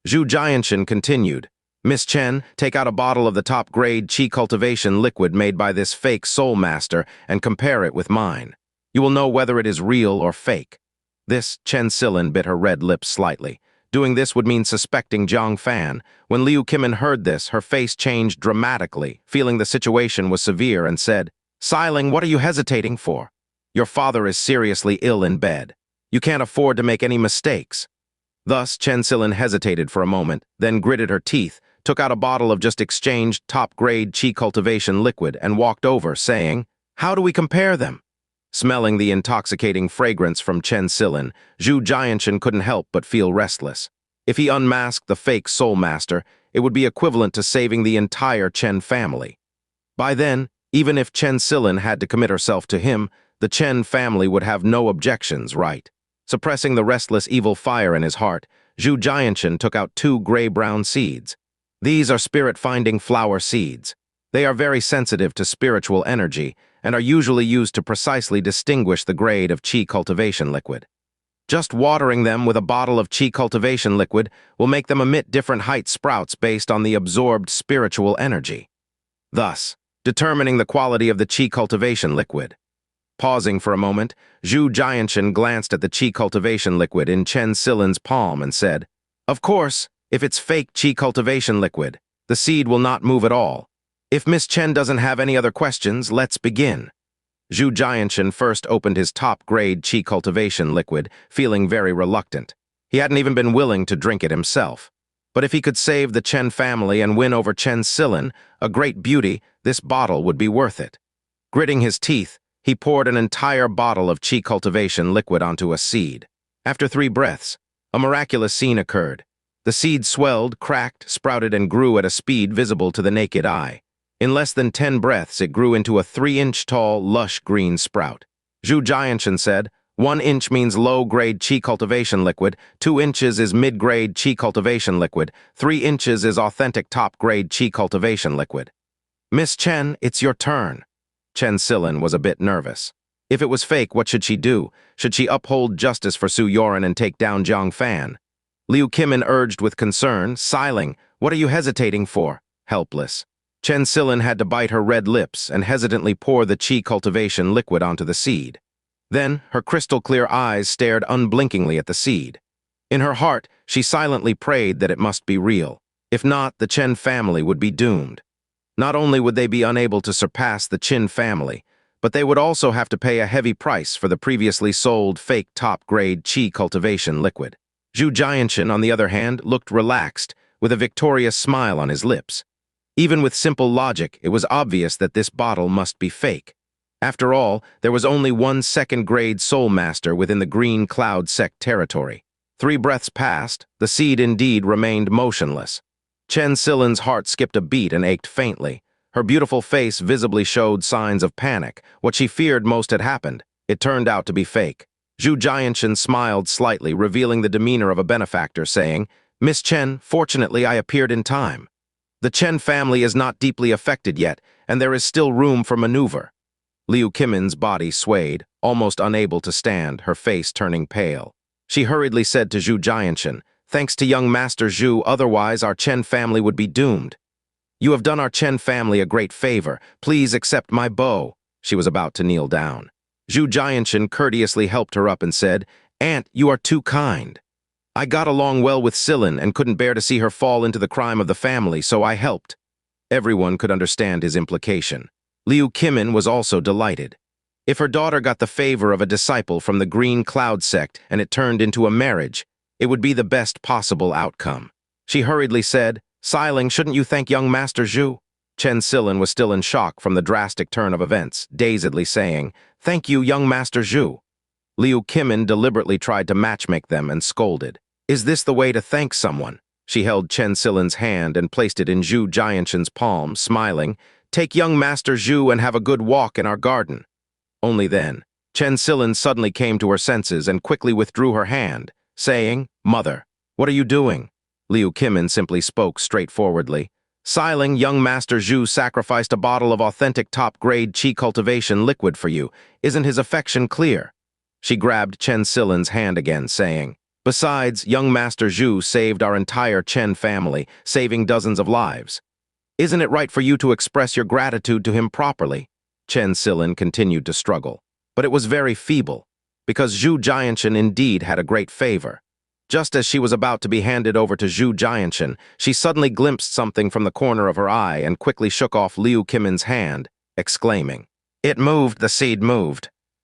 Zhu Jianshen continued, "Miss Chen, take out a bottle of the top-grade Qi Cultivation Liquid made by this fake soul master and compare it with mine. You will know whether it is real or fake." This, Chen Silin bit her red lips slightly. Doing this would mean suspecting Jiang Fan. When Liu Qimin heard this, her face changed dramatically, feeling the situation was severe, and said, "Silin, what are you hesitating for? Your father is seriously ill in bed. You can't afford to make any mistakes." Thus, Chen Silin hesitated for a moment, then gritted her teeth, took out a bottle of just exchanged top-grade Qi Cultivation Liquid and walked over, saying, "How do we compare them?" Smelling the intoxicating fragrance from Chen Silin, Zhu Jianshen couldn't help but feel restless. If he unmasked the fake Soul Master, it would be equivalent to saving the entire Chen family. By then, even if Chen Silin had to commit herself to him, the Chen family would have no objections, right? Suppressing the restless evil fire in his heart, Zhu Jianshen took out 2 gray-brown seeds. These are spirit-finding flower seeds. They are very sensitive to spiritual energy and are usually used to precisely distinguish the grade of Qi Cultivation Liquid. Just watering them with a bottle of Qi Cultivation Liquid will make them emit different height sprouts based on the absorbed spiritual energy, thus determining the quality of the Qi Cultivation Liquid. Pausing for a moment, Zhu Jianshen glanced at the Qi Cultivation Liquid in Chen Silin's palm and said, "Of course, if it's fake Qi Cultivation Liquid, the seed will not move at all. If Miss Chen doesn't have any other questions, let's begin." Zhu Jianshen first opened his top-grade Qi Cultivation Liquid, feeling very reluctant. He hadn't even been willing to drink it himself. But if he could save the Chen family and win over Chen Silin, a great beauty, this bottle would be worth it. Gritting his teeth, he poured an entire bottle of Qi Cultivation Liquid onto a seed. After 3 breaths, a miraculous scene occurred. The seed swelled, cracked, sprouted, and grew at a speed visible to the naked eye. In less than 10 breaths, it grew into a 3-inch-tall, lush green sprout. Zhu Jianshen said, 1 inch means low-grade Qi Cultivation Liquid, 2 inches is mid-grade Qi Cultivation Liquid, 3 inches is authentic top-grade Qi Cultivation Liquid. "Miss Chen, it's your turn." Chen Silin was a bit nervous. If it was fake, what should she do? Should she uphold justice for Su Yoren and take down Jiang Fan? Liu Qimin urged with concern, "Siling, what are you hesitating for?" Helpless. Chen Silin had to bite her red lips and hesitantly pour the Qi Cultivation Liquid onto the seed. Then, her crystal-clear eyes stared unblinkingly at the seed. In her heart, she silently prayed that it must be real. If not, the Chen family would be doomed. Not only would they be unable to surpass the Qin family, but they would also have to pay a heavy price for the previously sold fake top-grade Qi Cultivation Liquid. Zhu Jianshen, on the other hand, looked relaxed, with a victorious smile on his lips. Even with simple logic, it was obvious that this bottle must be fake. After all, there was only 1 second-grade Soul Master within the Green Cloud sect territory. 3 breaths passed, the seed indeed remained motionless. Chen Silin's heart skipped a beat and ached faintly. Her beautiful face visibly showed signs of panic. What she feared most had happened. It turned out to be fake. Zhu Jianshen smiled slightly, revealing the demeanor of a benefactor, saying, "Miss Chen, fortunately I appeared in time. The Chen family is not deeply affected yet, and there is still room for maneuver." Liu Qimin's body swayed, almost unable to stand, her face turning pale. She hurriedly said to Zhu Jianshen, "Thanks to young Master Zhu, otherwise our Chen family would be doomed. You have done our Chen family a great favor. Please accept my bow." She was about to kneel down. Zhu Jianshen courteously helped her up and said, "Aunt, you are too kind. I got along well with Silin and couldn't bear to see her fall into the crime of the family, so I helped." Everyone could understand his implication. Liu Qimin was also delighted. If her daughter got the favor of a disciple from the Green Cloud sect and it turned into a marriage, it would be the best possible outcome. She hurriedly said, "Siling, shouldn't you thank young Master Zhu?" Chen Silin was still in shock from the drastic turn of events, dazedly saying, "Thank you, young Master Zhu." Liu Qimin deliberately tried to matchmake them and scolded. "Is this the way to thank someone?" She held Chen Silin's hand and placed it in Zhu Jianshen's palm, smiling, "Take young Master Zhu and have a good walk in our garden." Only then, Chen Silin suddenly came to her senses and quickly withdrew her hand, saying, "Mother, what are you doing?" Liu Qimin simply spoke straightforwardly. "Siling, young Master Zhu sacrificed a bottle of authentic top-grade Qi Cultivation Liquid for you. Isn't his affection clear?" She grabbed Chen Silin's hand again, saying, "Besides, young Master Zhu saved our entire Chen family, saving dozens of lives. Isn't it right for you to express your gratitude to him properly?" Chen Silin continued to struggle, but it was very feeble, because Zhu Jianshen indeed had a great favor. Just as she was about to be handed over to Zhu Jianshen, she suddenly glimpsed something from the corner of her eye and quickly shook off Liu Qimin's hand, exclaiming, "It moved, the seed moved."